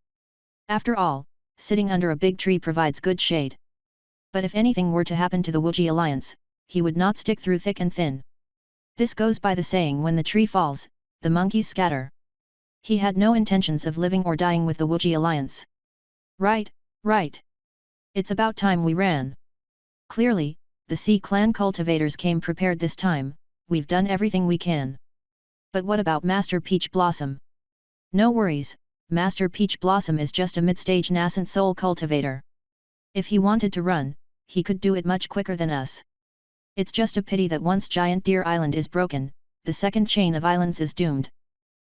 After all, sitting under a big tree provides good shade. But if anything were to happen to the Wuji Alliance, he would not stick through thick and thin. This goes by the saying, when the tree falls, the monkeys scatter. He had no intentions of living or dying with the Wuji Alliance. Right, right. It's about time we ran. Clearly, the Sea Clan cultivators came prepared this time. We've done everything we can. But what about Master Peach Blossom? No worries, Master Peach Blossom is just a mid-stage nascent soul cultivator. If he wanted to run, he could do it much quicker than us. It's just a pity that once Giant Deer Island is broken, the second chain of islands is doomed.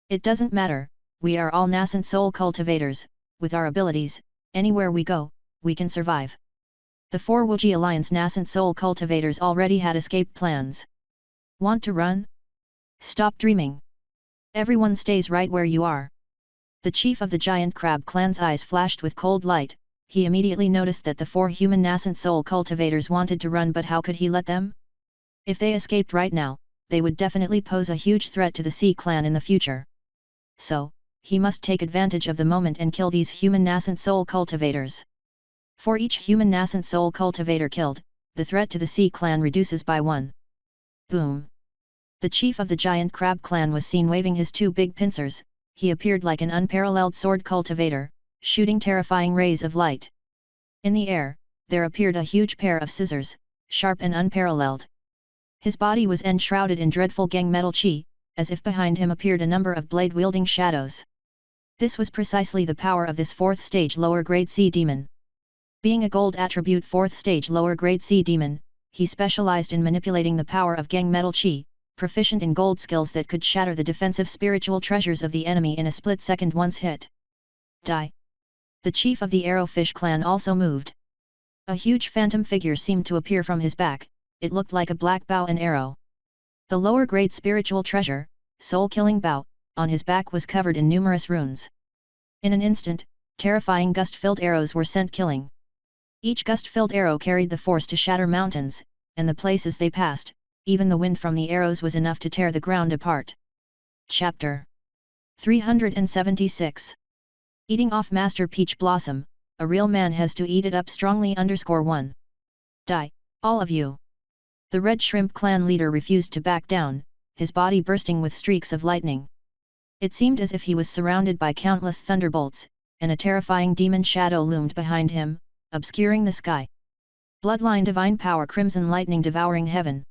It doesn't matter, we are all nascent soul cultivators. With our abilities, anywhere we go, we can survive. The 4 Wuji Alliance nascent soul cultivators already had escape plans. Want to run? Stop dreaming. Everyone stays right where you are. The chief of the giant crab clan's eyes flashed with cold light. He immediately noticed that the 4 human nascent soul cultivators wanted to run, but how could he let them? If they escaped right now, they would definitely pose a huge threat to the Sea Clan in the future. So, he must take advantage of the moment and kill these human nascent soul cultivators. For each human nascent soul cultivator killed, the threat to the Sea Clan reduces by 1. Boom! The chief of the giant crab clan was seen waving his 2 big pincers. He appeared like an unparalleled sword cultivator, shooting terrifying rays of light. In the air, there appeared a huge pair of scissors, sharp and unparalleled. His body was enshrouded in dreadful gang metal chi, as if behind him appeared a number of blade-wielding shadows. This was precisely the power of this 4th stage lower grade sea demon. Being a gold attribute 4th stage lower grade sea demon, he specialized in manipulating the power of gang metal chi, proficient in gold skills that could shatter the defensive spiritual treasures of the enemy in a split second once hit. Die! The chief of the Arrowfish clan also moved. A huge phantom figure seemed to appear from his back. It looked like a black bow and arrow. The lower grade spiritual treasure, soul-killing bow, on his back was covered in numerous runes. In an instant, terrifying gust-filled arrows were sent killing. Each gust-filled arrow carried the force to shatter mountains, and the places they passed, even the wind from the arrows was enough to tear the ground apart. Chapter 376. Eating off Master Peach Blossom, a real man has to eat it up strongly. _1. Die, all of you. The Red Shrimp clan leader refused to back down, his body bursting with streaks of lightning. It seemed as if he was surrounded by countless thunderbolts, and a terrifying demon shadow loomed behind him, obscuring the sky. Bloodline divine power, crimson lightning devouring heaven.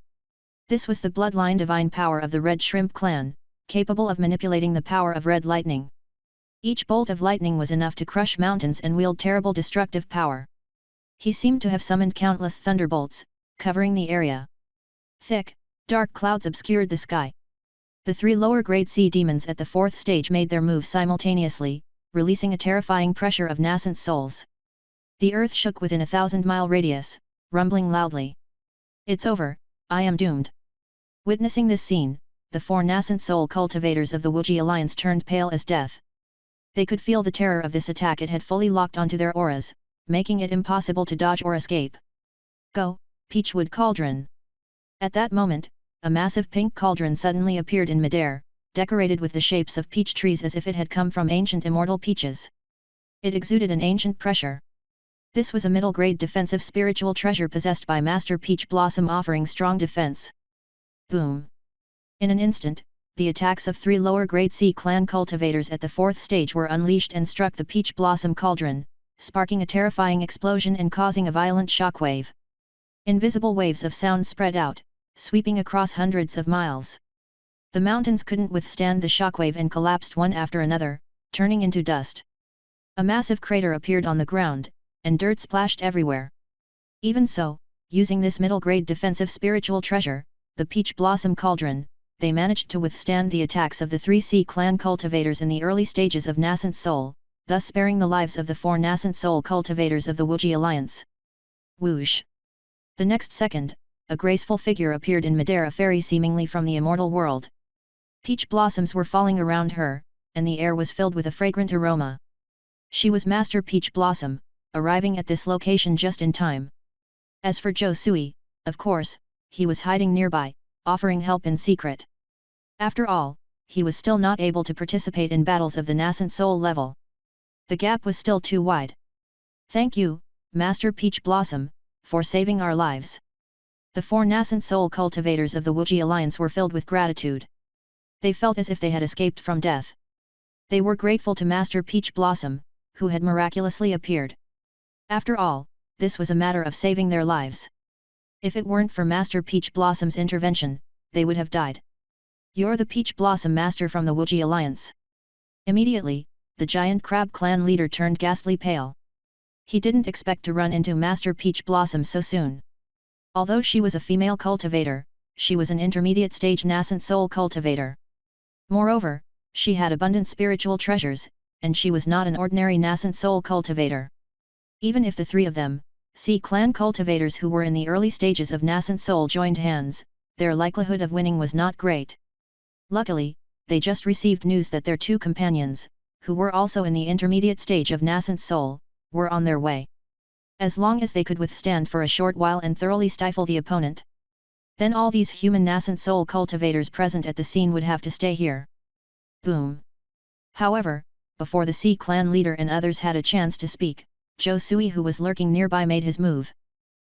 This was the bloodline divine power of the Red Shrimp clan, capable of manipulating the power of red lightning. Each bolt of lightning was enough to crush mountains and wield terrible destructive power. He seemed to have summoned countless thunderbolts, covering the area. Thick, dark clouds obscured the sky. The 3 lower-grade sea demons at the 4th stage made their move simultaneously, releasing a terrifying pressure of nascent souls. The earth shook within a 1,000-mile radius, rumbling loudly. It's over, I am doomed. Witnessing this scene, the 4 nascent soul cultivators of the Wuji Alliance turned pale as death. They could feel the terror of this attack. It had fully locked onto their auras, making it impossible to dodge or escape. Go, Peachwood Cauldron! At that moment, a massive pink cauldron suddenly appeared in midair, decorated with the shapes of peach trees as if it had come from ancient immortal peaches. It exuded an ancient pressure. This was a middle-grade defensive spiritual treasure possessed by Master Peach Blossom, offering strong defense. Boom! In an instant, the attacks of 3 lower-grade C-clan cultivators at the 4th stage were unleashed and struck the Peach Blossom Cauldron, sparking a terrifying explosion and causing a violent shockwave. Invisible waves of sound spread out, sweeping across hundreds of miles. The mountains couldn't withstand the shockwave and collapsed one after another, turning into dust. A massive crater appeared on the ground, and dirt splashed everywhere. Even so, using this middle-grade defensive spiritual treasure, the Peach Blossom Cauldron, they managed to withstand the attacks of the 3 C-clan cultivators in the early stages of Nascent Soul, thus sparing the lives of the 4 Nascent Soul cultivators of the Wuji Alliance. Whoosh! The next second, a graceful figure appeared in midair, a fairy seemingly from the immortal world. Peach blossoms were falling around her, and the air was filled with a fragrant aroma. She was Master Peach Blossom, arriving at this location just in time. As for Zhou Sui, of course, he was hiding nearby, offering help in secret. After all, he was still not able to participate in battles of the Nascent Soul level. The gap was still too wide. Thank you, Master Peach Blossom, for saving our lives. The 4 Nascent Soul cultivators of the Wuji Alliance were filled with gratitude. They felt as if they had escaped from death. They were grateful to Master Peach Blossom, who had miraculously appeared. After all, this was a matter of saving their lives. If it weren't for Master Peach Blossom's intervention, they would have died. You're the Peach Blossom Master from the Wuji Alliance. Immediately, the giant crab clan leader turned ghastly pale. He didn't expect to run into Master Peach Blossom so soon. Although she was a female cultivator, she was an intermediate stage nascent soul cultivator. Moreover, she had abundant spiritual treasures, and she was not an ordinary nascent soul cultivator. Even if the 3 of them, C-clan cultivators who were in the early stages of nascent soul, joined hands, their likelihood of winning was not great. Luckily, they just received news that their 2 companions, who were also in the intermediate stage of nascent soul, were on their way. As long as they could withstand for a short while and thoroughly stifle the opponent, then all these human nascent soul cultivators present at the scene would have to stay here. Boom! However, before the C-clan leader and others had a chance to speak, Zhou Sui, who was lurking nearby, made his move.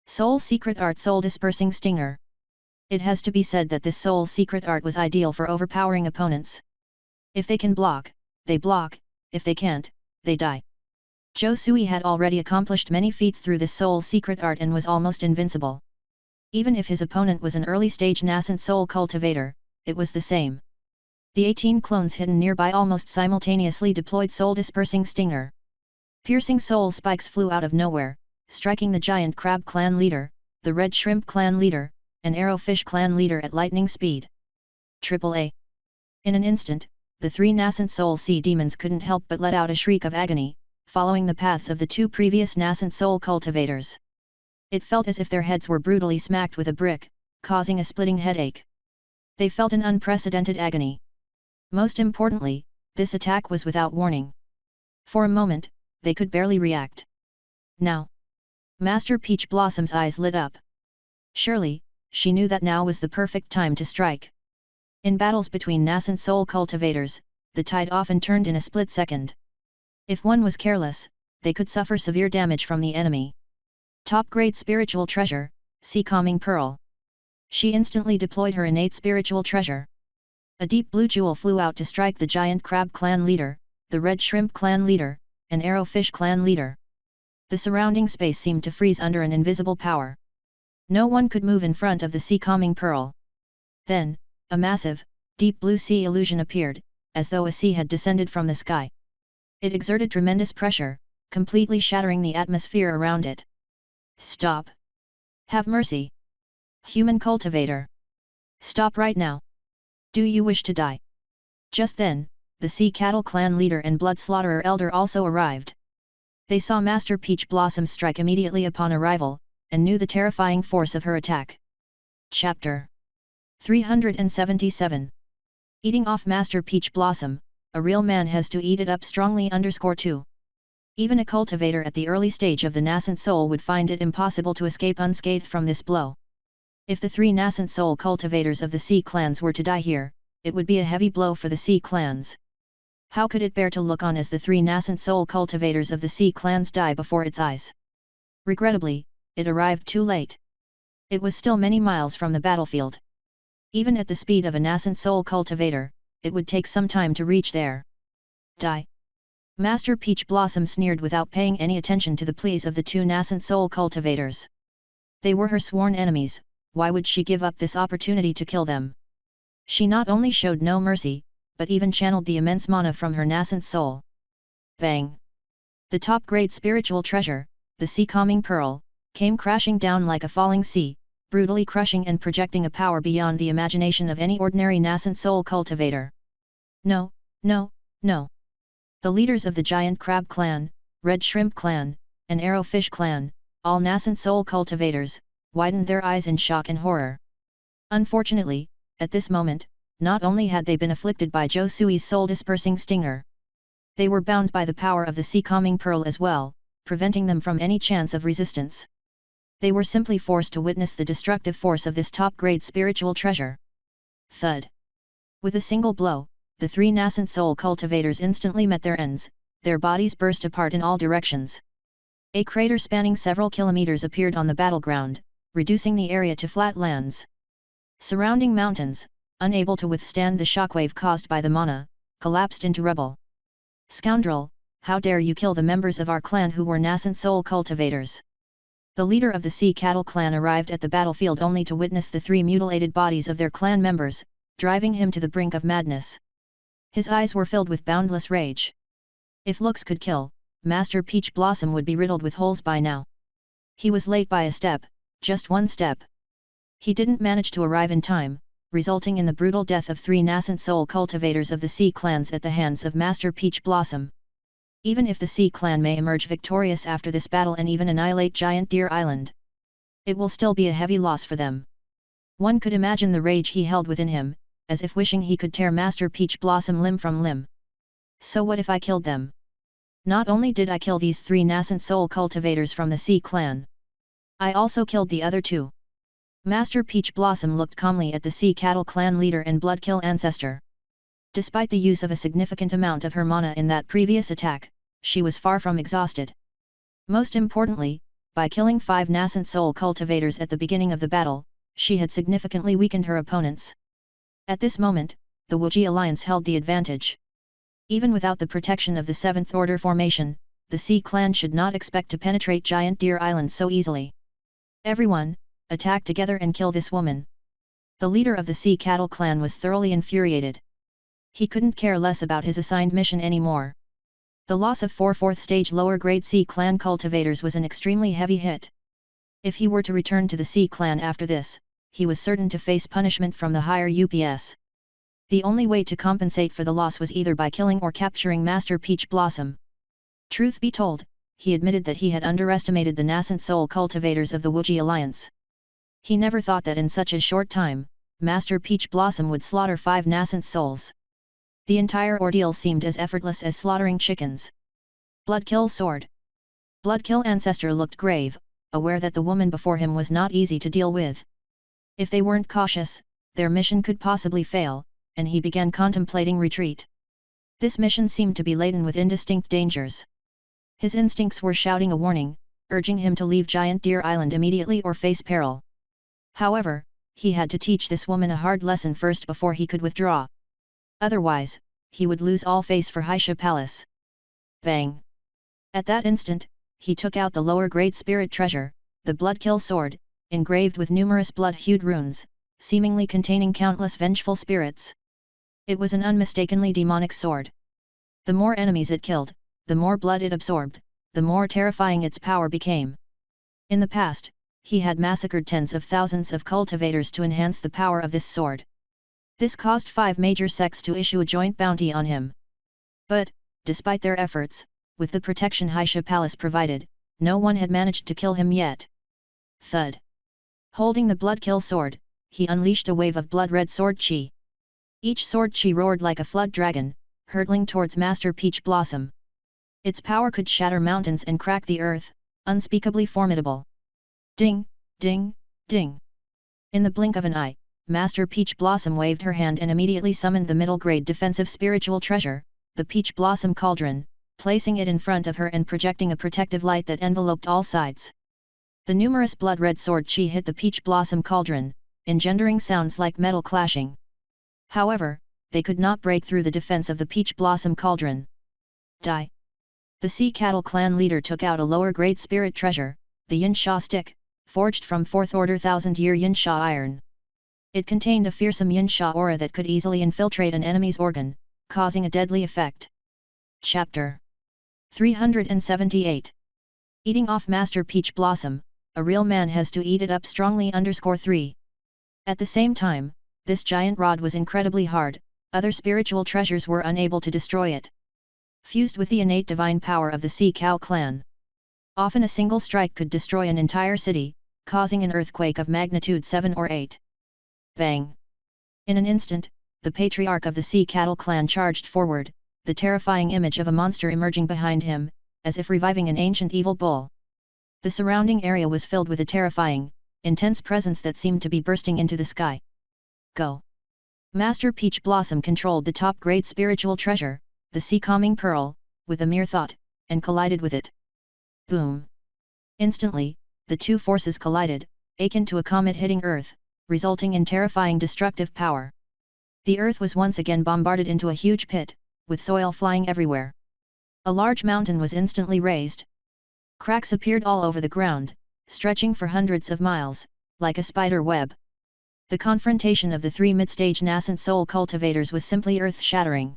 Soul Secret Art Soul Dispersing Stinger. It has to be said that this Soul Secret Art was ideal for overpowering opponents. If they can block, they block, if they can't, they die. Zhou Sui had already accomplished many feats through this Soul Secret Art and was almost invincible. Even if his opponent was an early-stage nascent soul cultivator, it was the same. The 18 clones hidden nearby almost simultaneously deployed Soul Dispersing Stinger. Piercing soul spikes flew out of nowhere, striking the giant crab clan leader, the red shrimp clan leader, and arrowfish clan leader at lightning speed. AAA. In an instant, the 3 nascent soul sea demons couldn't help but let out a shriek of agony, following the paths of the 2 previous nascent soul cultivators. It felt as if their heads were brutally smacked with a brick, causing a splitting headache. They felt an unprecedented agony. Most importantly, this attack was without warning. For a moment, they could barely react. Now! Master Peach Blossom's eyes lit up. Surely, she knew that now was the perfect time to strike. In battles between nascent soul cultivators, the tide often turned in a split second. If one was careless, they could suffer severe damage from the enemy. Top-grade spiritual treasure, Sea Calming Pearl. She instantly deployed her innate spiritual treasure. A deep blue jewel flew out to strike the giant crab clan leader, the red shrimp clan leader, and arrowfish clan leader. The surrounding space seemed to freeze under an invisible power. No one could move in front of the Sea Calming Pearl. Then, a massive, deep blue sea illusion appeared, as though a sea had descended from the sky. It exerted tremendous pressure, completely shattering the atmosphere around it. Stop! Have mercy! Human cultivator! Stop right now! Do you wish to die? Just then, the Sea Cattle clan leader and Blood Slaughterer elder also arrived. They saw Master Peach Blossom strike immediately upon arrival, and knew the terrifying force of her attack. Chapter 377. Eating off Master Peach Blossom, a real man has to eat it up strongly _2. Even a cultivator at the early stage of the nascent soul would find it impossible to escape unscathed from this blow. If the 3 nascent soul cultivators of the sea clans were to die here, it would be a heavy blow for the sea clans. How could it bear to look on as the 3 nascent soul cultivators of the sea clans die before its eyes? Regrettably, it arrived too late. It was still many miles from the battlefield. Even at the speed of a nascent soul cultivator, it would take some time to reach there. Die! Master Peach Blossom sneered without paying any attention to the pleas of the 2 nascent soul cultivators. They were her sworn enemies, why would she give up this opportunity to kill them? She not only showed no mercy, but even channeled the immense mana from her nascent soul. Bang! The top-grade spiritual treasure, the sea calming pearl, came crashing down like a falling sea, brutally crushing and projecting a power beyond the imagination of any ordinary nascent soul cultivator. No, no, no! The leaders of the Giant Crab Clan, Red Shrimp Clan, and Arrowfish Clan, all nascent soul cultivators, widened their eyes in shock and horror. Unfortunately, at this moment, not only had they been afflicted by Zhou Sui's soul-dispersing stinger, they were bound by the power of the sea-calming pearl as well, preventing them from any chance of resistance. They were simply forced to witness the destructive force of this top-grade spiritual treasure. Thud! With a single blow, the 3 nascent soul cultivators instantly met their ends, their bodies burst apart in all directions. A crater spanning several kilometers appeared on the battleground, reducing the area to flat lands. Surrounding mountains, unable to withstand the shockwave caused by the mana, collapsed into rubble. Scoundrel, how dare you kill the members of our clan who were nascent soul cultivators? The leader of the Sea Cattle clan arrived at the battlefield only to witness the 3 mutilated bodies of their clan members, driving him to the brink of madness. His eyes were filled with boundless rage. If looks could kill, Master Peach Blossom would be riddled with holes by now. He was late by a step, just 1 step. He didn't manage to arrive in time, resulting in the brutal death of 3 nascent soul cultivators of the Sea clans at the hands of Master Peach Blossom. Even if the Sea clan may emerge victorious after this battle and even annihilate Giant Deer Island, it will still be a heavy loss for them. One could imagine the rage he held within him, as if wishing he could tear Master Peach Blossom limb from limb. So what if I killed them? Not only did I kill these 3 nascent soul cultivators from the Sea clan, I also killed the other 2. Master Peach Blossom looked calmly at the Sea Cattle clan leader and Bloodkill ancestor. Despite the use of a significant amount of her mana in that previous attack, she was far from exhausted. Most importantly, by killing 5 nascent soul cultivators at the beginning of the battle, she had significantly weakened her opponents. At this moment, the Wuji alliance held the advantage. Even without the protection of the 7th Order formation, the Sea clan should not expect to penetrate Giant Deer Island so easily. Everyone, attack together and kill this woman. The leader of the Sea Cattle clan was thoroughly infuriated. He couldn't care less about his assigned mission anymore. The loss of 4 4th-stage lower-grade Sea clan cultivators was an extremely heavy hit. If he were to return to the Sea clan after this, he was certain to face punishment from the higher UPS. The only way to compensate for the loss was either by killing or capturing Master Peach Blossom. Truth be told, he admitted that he had underestimated the nascent soul cultivators of the Wuji alliance. He never thought that in such a short time, Master Peach Blossom would slaughter 5 nascent souls. The entire ordeal seemed as effortless as slaughtering chickens. Bloodkill sword. Bloodkill ancestor looked grave, aware that the woman before him was not easy to deal with. If they weren't cautious, their mission could possibly fail, and he began contemplating retreat. This mission seemed to be laden with indistinct dangers. His instincts were shouting a warning, urging him to leave Giant Deer Island immediately or face peril. However, he had to teach this woman a hard lesson first before he could withdraw. Otherwise, he would lose all face for Haisha Palace. Bang! At that instant, he took out the lower-grade spirit treasure, the Bloodkill sword, engraved with numerous blood-hued runes, seemingly containing countless vengeful spirits. It was an unmistakably demonic sword. The more enemies it killed, the more blood it absorbed, the more terrifying its power became. In the past, he had massacred tens of thousands of cultivators to enhance the power of this sword. This caused 5 major sects to issue a joint bounty on him. But, despite their efforts, with the protection Haisha Palace provided, no one had managed to kill him yet. Thud! Holding the Bloodkill sword, he unleashed a wave of blood-red sword chi. Each sword chi roared like a flood dragon, hurtling towards Master Peach Blossom. Its power could shatter mountains and crack the earth, unspeakably formidable. Ding, ding, ding. In the blink of an eye, Master Peach Blossom waved her hand and immediately summoned the middle-grade defensive spiritual treasure, the Peach Blossom Cauldron, placing it in front of her and projecting a protective light that enveloped all sides. The numerous blood-red sword chi hit the Peach Blossom Cauldron, engendering sounds like metal clashing. However, they could not break through the defense of the Peach Blossom Cauldron. Die! The Sea Cattle clan leader took out a lower-grade spirit treasure, the Yin Sha stick, forged from 4th Order 1000-year Yin Sha iron. It contained a fearsome Yin Sha aura that could easily infiltrate an enemy's organ, causing a deadly effect. Chapter 378. Eating off Master Peach Blossom, a real man has to eat it up strongly. 3. At the same time, this giant rod was incredibly hard, other spiritual treasures were unable to destroy it. Fused with the innate divine power of the Sea Cow clan. Often a single strike could destroy an entire city, causing an earthquake of magnitude 7 or 8. Bang! In an instant, the patriarch of the Sea Cattle clan charged forward, the terrifying image of a monster emerging behind him, as if reviving an ancient evil bull. The surrounding area was filled with a terrifying, intense presence that seemed to be bursting into the sky. Go! Master Peach Blossom controlled the top-grade spiritual treasure, the Sea Calming Pearl, with a mere thought, and collided with it. Boom! Instantly, the two forces collided, akin to a comet hitting Earth, resulting in terrifying destructive power. The Earth was once again bombarded into a huge pit, with soil flying everywhere. A large mountain was instantly raised. Cracks appeared all over the ground, stretching for hundreds of miles, like a spider web. The confrontation of the three mid-stage nascent soul cultivators was simply earth-shattering.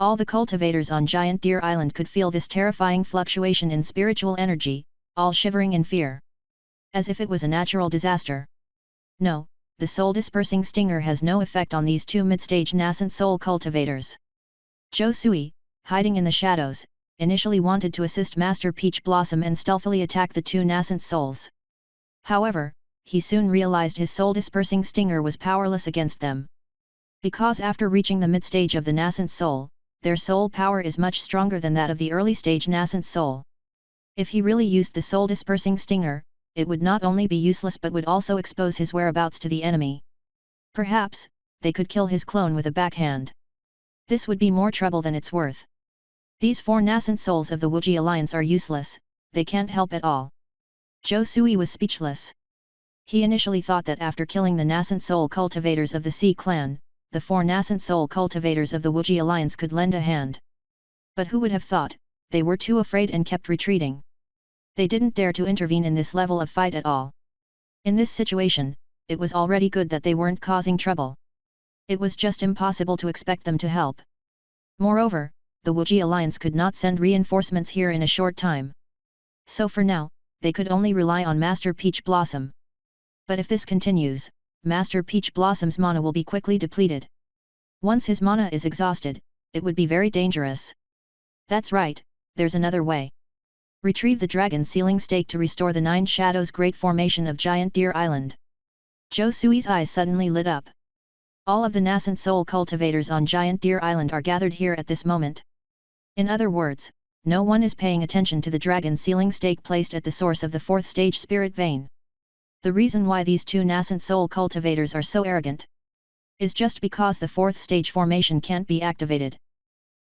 All the cultivators on Giant Deer Island could feel this terrifying fluctuation in spiritual energy, all shivering in fear. As if it was a natural disaster. No, the soul-dispersing stinger has no effect on these two mid-stage nascent soul cultivators. Zhou Sui, hiding in the shadows, initially wanted to assist Master Peach Blossom and stealthily attack the two nascent souls. However, he soon realized his soul-dispersing stinger was powerless against them. Because after reaching the mid-stage of the nascent soul, their soul power is much stronger than that of the early-stage nascent soul. If he really used the soul-dispersing stinger, it would not only be useless but would also expose his whereabouts to the enemy. Perhaps, they could kill his clone with a backhand. This would be more trouble than it's worth. These four nascent souls of the Wuji Alliance are useless, they can't help at all. Zhou Sui was speechless. He initially thought that after killing the nascent soul cultivators of the Sea Clan, the four nascent soul cultivators of the Wuji Alliance could lend a hand. But who would have thought, they were too afraid and kept retreating. They didn't dare to intervene in this level of fight at all. In this situation, it was already good that they weren't causing trouble. It was just impossible to expect them to help. Moreover, the Wuji Alliance could not send reinforcements here in a short time. So for now, they could only rely on Master Peach Blossom. But if this continues, Master Peach Blossom's mana will be quickly depleted. Once his mana is exhausted, it would be very dangerous. That's right, there's another way. Retrieve the dragon sealing stake to restore the Nine Shadows Great Formation of Giant Deer Island. Zhou Sui's eyes suddenly lit up. All of the nascent soul cultivators on Giant Deer Island are gathered here at this moment. In other words, no one is paying attention to the dragon sealing stake placed at the source of the fourth stage spirit vein. The reason why these two nascent soul cultivators are so arrogant is just because the fourth stage formation can't be activated.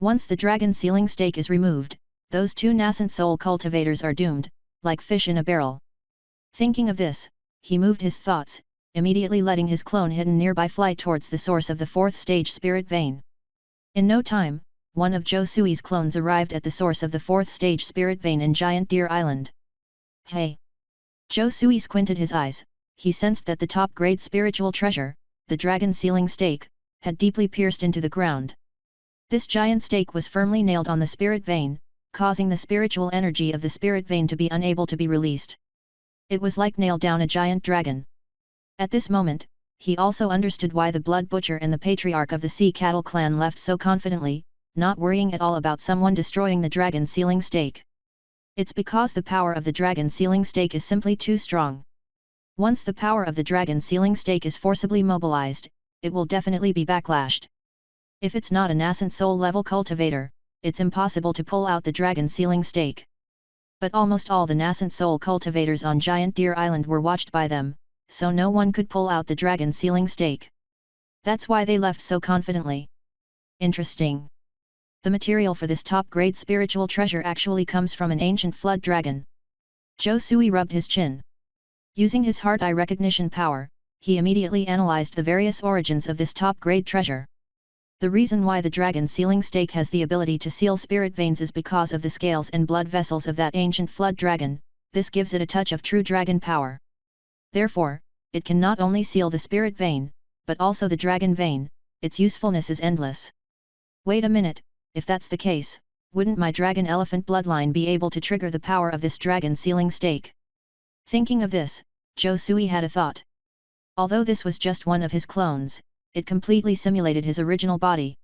Once the dragon sealing stake is removed, those two nascent soul cultivators are doomed, like fish in a barrel. Thinking of this, he moved his thoughts, immediately letting his clone hidden nearby fly towards the source of the fourth stage spirit vein. In no time, one of Zhou Sui's clones arrived at the source of the fourth stage spirit vein in Giant Deer Island. Hey! Zhou Sui squinted his eyes, he sensed that the top-grade spiritual treasure, the dragon sealing stake, had deeply pierced into the ground. This giant stake was firmly nailed on the spirit vein, causing the spiritual energy of the spirit vein to be unable to be released. It was like nailed down a giant dragon. At this moment, he also understood why the Blood Butcher and the Patriarch of the Sea Cattle clan left so confidently, not worrying at all about someone destroying the dragon sealing stake. It's because the power of the dragon sealing stake is simply too strong. Once the power of the dragon sealing stake is forcibly mobilized, it will definitely be backlashed. If it's not a nascent soul level cultivator, it's impossible to pull out the dragon sealing stake. But almost all the nascent soul cultivators on Giant Deer Island were watched by them, so no one could pull out the dragon sealing stake. That's why they left so confidently. Interesting. The material for this top-grade spiritual treasure actually comes from an ancient flood dragon. Zhou Sui rubbed his chin. Using his heart-eye recognition power, he immediately analyzed the various origins of this top-grade treasure. The reason why the dragon sealing stake has the ability to seal spirit veins is because of the scales and blood vessels of that ancient flood dragon. This gives it a touch of true dragon power. Therefore, it can not only seal the spirit vein, but also the dragon vein. Its usefulness is endless. Wait a minute, if that's the case, wouldn't my dragon elephant bloodline be able to trigger the power of this dragon sealing stake? Thinking of this, Zhou Sui had a thought. Although this was just one of his clones, it completely simulated his original body.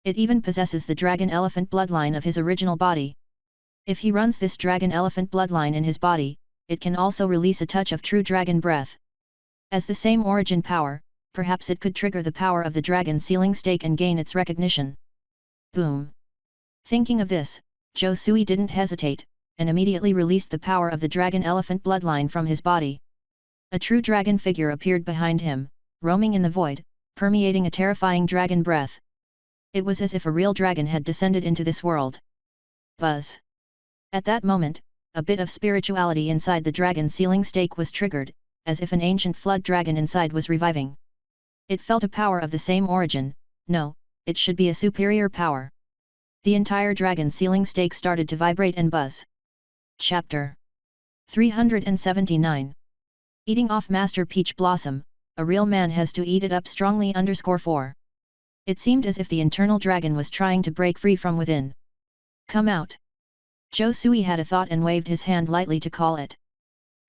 It even possesses the dragon elephant bloodline of his original body. If he runs this dragon elephant bloodline in his body, it can also release a touch of true dragon breath. As the same origin power, perhaps it could trigger the power of the dragon sealing stake and gain its recognition. Boom! Thinking of this, Zhou Sui didn't hesitate, and immediately released the power of the dragon elephant bloodline from his body. A true dragon figure appeared behind him, roaming in the void, permeating a terrifying dragon breath. It was as if a real dragon had descended into this world. Buzz! At that moment, a bit of spirituality inside the dragon sealing stake was triggered, as if an ancient flood dragon inside was reviving. It felt a power of the same origin. No, it should be a superior power. The entire dragon sealing stake started to vibrate and buzz. Chapter 379. Eating off Master Peach Blossom, a real man has to eat it up strongly. 4. It seemed as if the internal dragon was trying to break free from within. Come out! Zhou Sui had a thought and waved his hand lightly to call it.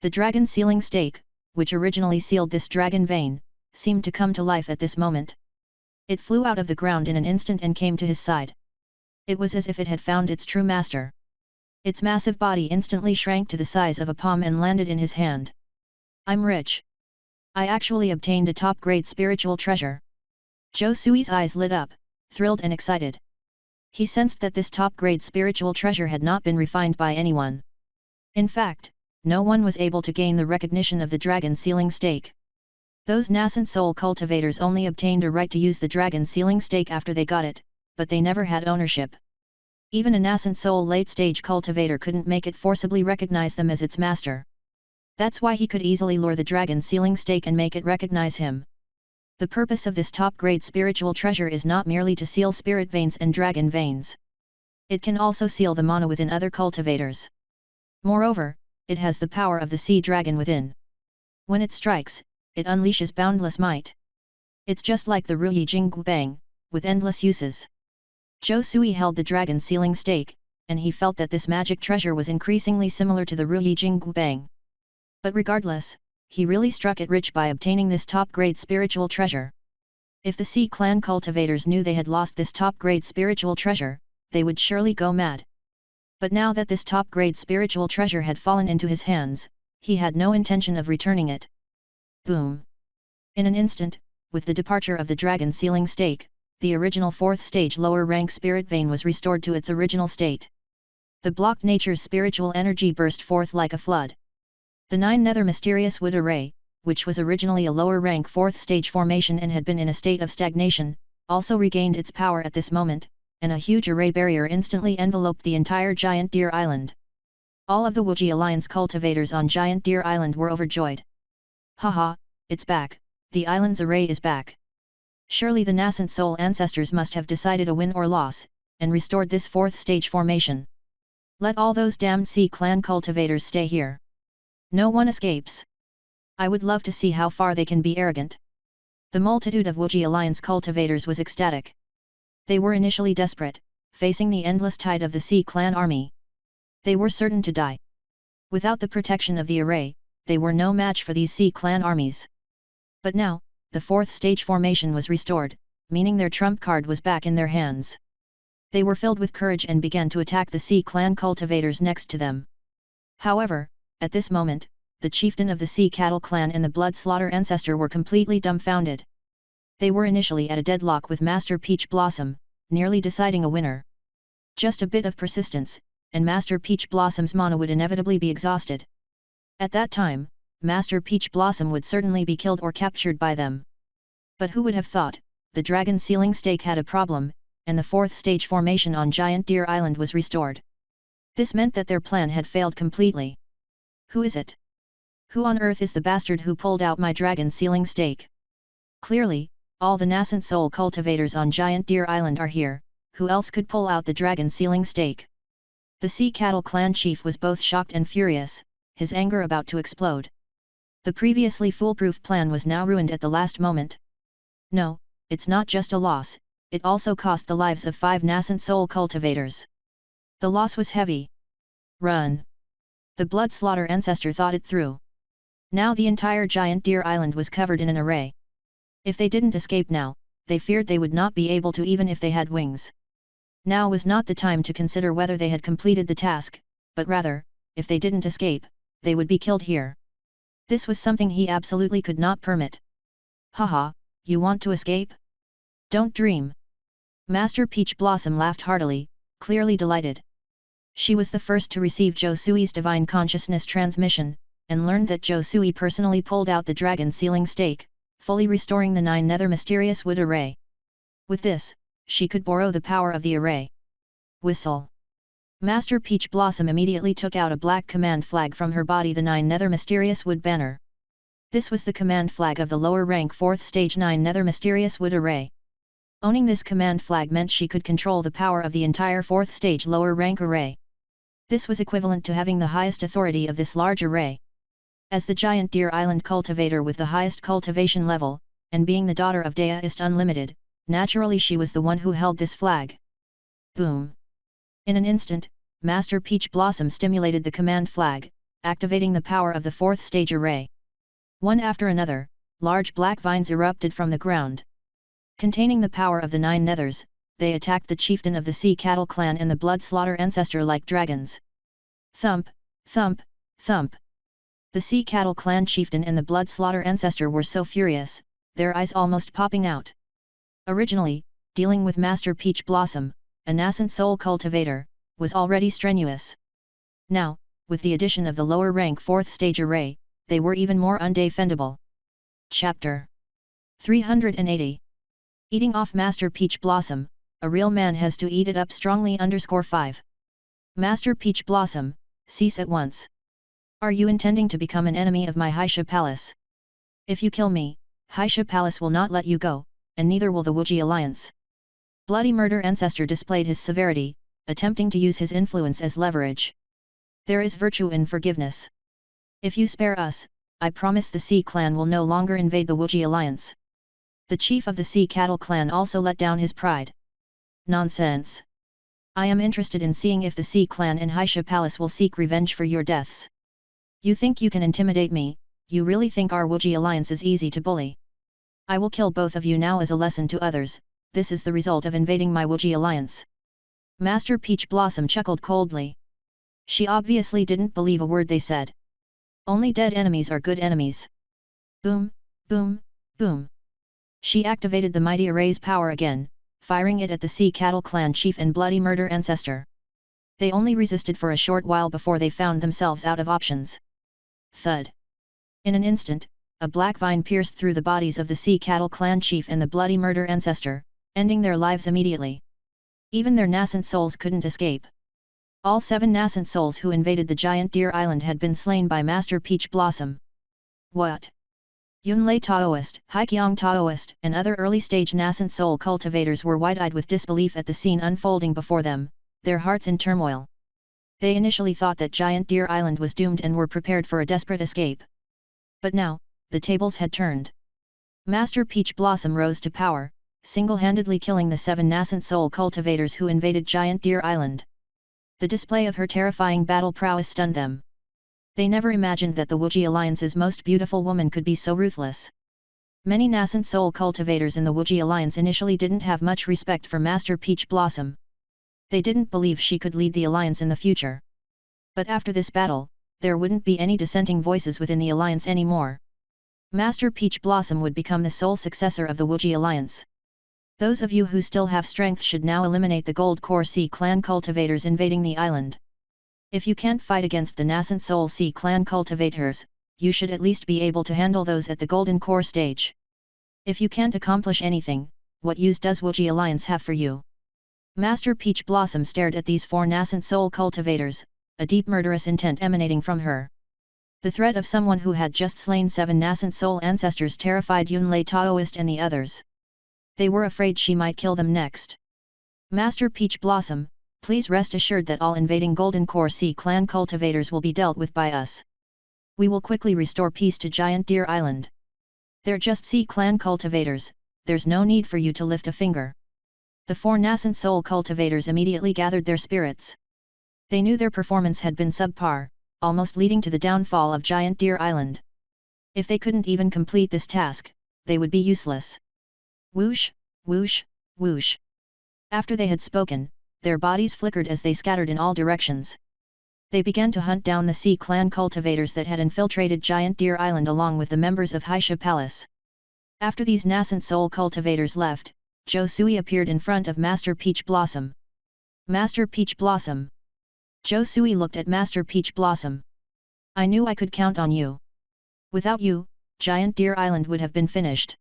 The dragon sealing stake, which originally sealed this dragon vein, seemed to come to life at this moment. It flew out of the ground in an instant and came to his side. It was as if it had found its true master. Its massive body instantly shrank to the size of a palm and landed in his hand. I'm rich. I actually obtained a top-grade spiritual treasure. Zhou Sui's eyes lit up, thrilled and excited. He sensed that this top-grade spiritual treasure had not been refined by anyone. In fact, no one was able to gain the recognition of the dragon sealing stake. Those nascent soul cultivators only obtained a right to use the dragon sealing stake after they got it, but they never had ownership. Even a nascent soul late-stage cultivator couldn't make it forcibly recognize them as its master. That's why he could easily lure the dragon sealing stake and make it recognize him. The purpose of this top-grade spiritual treasure is not merely to seal spirit veins and dragon veins. It can also seal the mana within other cultivators. Moreover, it has the power of the sea dragon within. When it strikes, it unleashes boundless might. It's just like the Ruyi Jinggu Bang, with endless uses. Zhou Sui held the dragon sealing stake, and he felt that this magic treasure was increasingly similar to the Ruyi Jinggu Bang. But regardless, he really struck it rich by obtaining this top-grade spiritual treasure. If the Sea Clan cultivators knew they had lost this top-grade spiritual treasure, they would surely go mad. But now that this top-grade spiritual treasure had fallen into his hands, he had no intention of returning it. Boom! In an instant, with the departure of the dragon sealing stake, the original 4th stage lower rank spirit vein was restored to its original state. The blocked nature's spiritual energy burst forth like a flood. The 9 nether mysterious wood array, which was originally a lower rank 4th stage formation and had been in a state of stagnation, also regained its power at this moment, and a huge array barrier instantly enveloped the entire Giant Deer Island. All of the Wuji Alliance cultivators on Giant Deer Island were overjoyed. Haha, it's back, the island's array is back. Surely the nascent soul ancestors must have decided a win or loss, and restored this 4th stage formation. Let all those damned Sea Clan cultivators stay here. No one escapes. I would love to see how far they can be arrogant. The multitude of Wuji Alliance cultivators was ecstatic. They were initially desperate, facing the endless tide of the Sea Clan army. They were certain to die. Without the protection of the array, they were no match for these Sea Clan armies. But now, the 4th stage formation was restored, meaning their trump card was back in their hands. They were filled with courage and began to attack the Sea Clan cultivators next to them. However, at this moment, the chieftain of the Sea Cattle clan and the Blood Slaughter ancestor were completely dumbfounded. They were initially at a deadlock with Master Peach Blossom, nearly deciding a winner. Just a bit of persistence, and Master Peach Blossom's mana would inevitably be exhausted. At that time, Master Peach Blossom would certainly be killed or captured by them. But who would have thought, the dragon sealing stake had a problem, and the 4th stage formation on Giant Deer Island was restored. This meant that their plan had failed completely. Who is it? Who on earth is the bastard who pulled out my dragon sealing stake? Clearly, all the nascent soul cultivators on Giant Deer Island are here, who else could pull out the dragon sealing stake? The Sea Cattle clan chief was both shocked and furious, his anger about to explode. The previously foolproof plan was now ruined at the last moment. No, it's not just a loss, it also cost the lives of 5 nascent soul cultivators. The loss was heavy. Run! The blood slaughter ancestor thought it through. Now the entire Giant Deer Island was covered in an array. If they didn't escape now, they feared they would not be able to even if they had wings. Now was not the time to consider whether they had completed the task, but rather, if they didn't escape, they would be killed here. This was something he absolutely could not permit. Haha, you want to escape? Don't dream. Master Peach Blossom laughed heartily, clearly delighted. She was the first to receive Zhou Sui's divine consciousness transmission, and learned that Zhou Sui personally pulled out the dragon sealing stake, fully restoring the 9 nether mysterious wood array. With this, she could borrow the power of the array. Whistle. Master Peach Blossom immediately took out a black command flag from her body, the 9 nether mysterious wood banner. This was the command flag of the lower rank 4th stage 9 nether mysterious wood array. Owning this command flag meant she could control the power of the entire 4th stage lower rank array. This was equivalent to having the highest authority of this large array. As the Giant Deer Island cultivator with the highest cultivation level, and being the daughter of Deist Unlimited, naturally she was the one who held this flag. Boom! In an instant, Master Peach Blossom stimulated the command flag, activating the power of the 4th stage array. One after another, large black vines erupted from the ground. Containing the power of the 9 nethers, they attacked the chieftain of the Sea Cattle clan and the blood slaughter ancestor like dragons. Thump, thump, thump. The Sea Cattle clan chieftain and the blood slaughter ancestor were so furious, their eyes almost popping out. Originally, dealing with Master Peach Blossom, a nascent soul cultivator, was already strenuous. Now, with the addition of the lower rank 4th stage array, they were even more undefendable. Chapter 380. Eating off Master Peach Blossom, a real man has to eat it up strongly. _5. Master Peach Blossom, cease at once. Are you intending to become an enemy of my Haisha Palace? If you kill me, Haisha Palace will not let you go, and neither will the Wuji Alliance. Bloody Murder Ancestor displayed his severity, attempting to use his influence as leverage. There is virtue in forgiveness. If you spare us, I promise the Sea Clan will no longer invade the Wuji Alliance. The chief of the Sea Cattle clan also let down his pride. Nonsense. I am interested in seeing if the Sea Clan and Haisha Palace will seek revenge for your deaths. You think you can intimidate me? You really think our Wuji Alliance is easy to bully? I will kill both of you now as a lesson to others. This is the result of invading my Wuji Alliance. Master Peach Blossom chuckled coldly. She obviously didn't believe a word they said. Only dead enemies are good enemies. Boom, boom, boom. She activated the mighty array's power again, firing it at the Sea Cattle clan chief and Bloody Murder ancestor. They only resisted for a short while before they found themselves out of options. Thud. In an instant, a black vine pierced through the bodies of the Sea Cattle clan chief and the Bloody Murder ancestor, ending their lives immediately. Even their nascent souls couldn't escape. All 7 nascent souls who invaded the Giant Deer Island had been slain by Master Peach Blossom. What? Yunlei Taoist, Haiqiang Taoist, and other early-stage nascent soul cultivators were wide-eyed with disbelief at the scene unfolding before them, their hearts in turmoil. They initially thought that Giant Deer Island was doomed and were prepared for a desperate escape. But now, the tables had turned. Master Peach Blossom rose to power, single-handedly killing the 7 nascent soul cultivators who invaded Giant Deer Island. The display of her terrifying battle prowess stunned them. They never imagined that the Wuji Alliance's most beautiful woman could be so ruthless. Many nascent soul cultivators in the Wuji Alliance initially didn't have much respect for Master Peach Blossom. They didn't believe she could lead the Alliance in the future. But after this battle, there wouldn't be any dissenting voices within the Alliance anymore. Master Peach Blossom would become the sole successor of the Wuji Alliance. Those of you who still have strength should now eliminate the Gold Core Sea Clan cultivators invading the island. If you can't fight against the nascent Soul Sea Clan cultivators, you should at least be able to handle those at the Golden Core stage. If you can't accomplish anything, what use does Wuji Alliance have for you? Master Peach Blossom stared at these 4 nascent soul cultivators, a deep murderous intent emanating from her. The threat of someone who had just slain 7 nascent soul ancestors terrified Yunlei Taoist and the others. They were afraid she might kill them next. Master Peach Blossom, please rest assured that all invading Golden Core Sea Clan cultivators will be dealt with by us. We will quickly restore peace to Giant Deer Island. They're just Sea Clan cultivators, there's no need for you to lift a finger. The 4 nascent soul cultivators immediately gathered their spirits. They knew their performance had been subpar, almost leading to the downfall of Giant Deer Island. If they couldn't even complete this task, they would be useless. Whoosh, whoosh, whoosh. After they had spoken, their bodies flickered as they scattered in all directions. They began to hunt down the Sea Clan cultivators that had infiltrated Giant Deer Island along with the members of Haisha Palace. After these nascent soul cultivators left, Zhou Sui appeared in front of Master Peach Blossom. Master Peach Blossom. Zhou Sui looked at Master Peach Blossom. I knew I could count on you. Without you, Giant Deer Island would have been finished.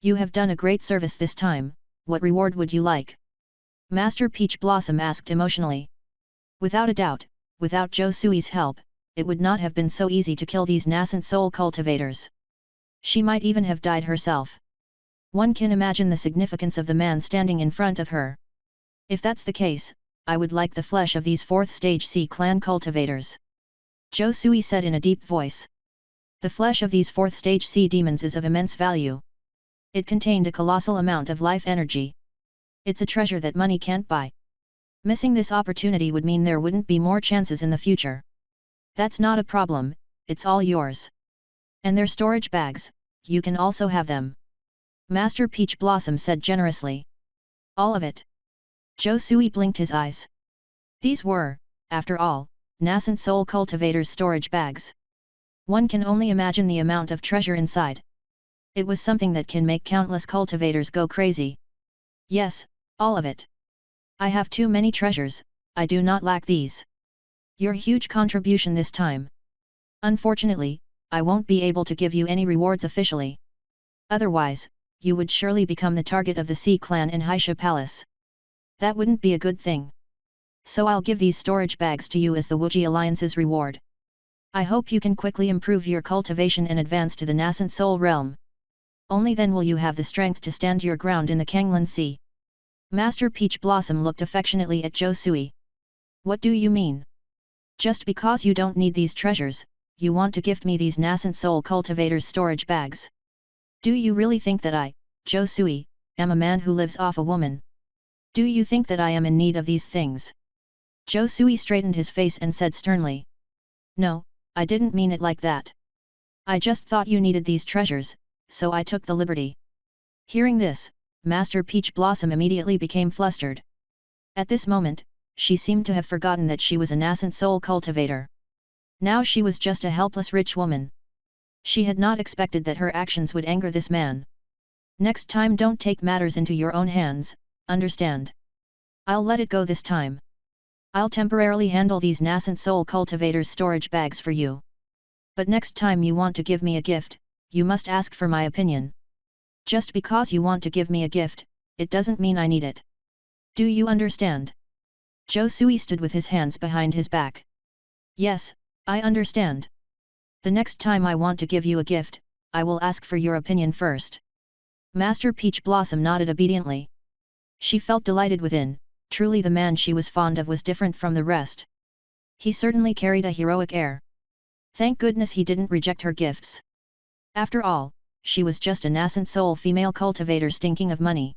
You have done a great service this time, what reward would you like? Master Peach Blossom asked emotionally. Without a doubt, without Zhou Sui's help, it would not have been so easy to kill these nascent soul cultivators. She might even have died herself. One can imagine the significance of the man standing in front of her. If that's the case, I would like the flesh of these 4th stage Sea Clan cultivators. Zhou Sui said in a deep voice. The flesh of these 4th stage sea demons is of immense value. It contained a colossal amount of life energy. It's a treasure that money can't buy. Missing this opportunity would mean there wouldn't be more chances in the future. That's not a problem, it's all yours. And their storage bags, you can also have them. Master Peach Blossom said generously. All of it. Zhou Sui blinked his eyes. These were, after all, nascent soul cultivators' storage bags. One can only imagine the amount of treasure inside. It was something that can make countless cultivators go crazy. Yes, all of it. I have too many treasures, I do not lack these. Your huge contribution this time. Unfortunately, I won't be able to give you any rewards officially. Otherwise, you would surely become the target of the Sea Clan in Haisha Palace. That wouldn't be a good thing. So I'll give these storage bags to you as the Wuji Alliance's reward. I hope you can quickly improve your cultivation and advance to the nascent soul realm. Only then will you have the strength to stand your ground in the Kanglan Sea. Master Peach Blossom looked affectionately at Zhou Sui. What do you mean? Just because you don't need these treasures, you want to gift me these nascent soul cultivators' storage bags? Do you really think that I, Zhou Sui, am a man who lives off a woman? Do you think that I am in need of these things? Zhou Sui straightened his face and said sternly. No, I didn't mean it like that. I just thought you needed these treasures, so I took the liberty. Hearing this, Master Peach Blossom immediately became flustered. At this moment, she seemed to have forgotten that she was a nascent soul cultivator. Now she was just a helpless rich woman. She had not expected that her actions would anger this man. Next time don't take matters into your own hands, understand? I'll let it go this time. I'll temporarily handle these nascent soul cultivators' storage bags for you. But next time you want to give me a gift, you must ask for my opinion. Just because you want to give me a gift, it doesn't mean I need it. Do you understand? Zhou Sui stood with his hands behind his back. Yes, I understand. The next time I want to give you a gift, I will ask for your opinion first. Master Peach Blossom nodded obediently. She felt delighted within, truly the man she was fond of was different from the rest. He certainly carried a heroic air. Thank goodness he didn't reject her gifts. After all, she was just a nascent soul female cultivator stinking of money.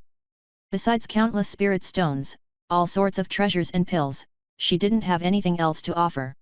Besides countless spirit stones, all sorts of treasures and pills, she didn't have anything else to offer.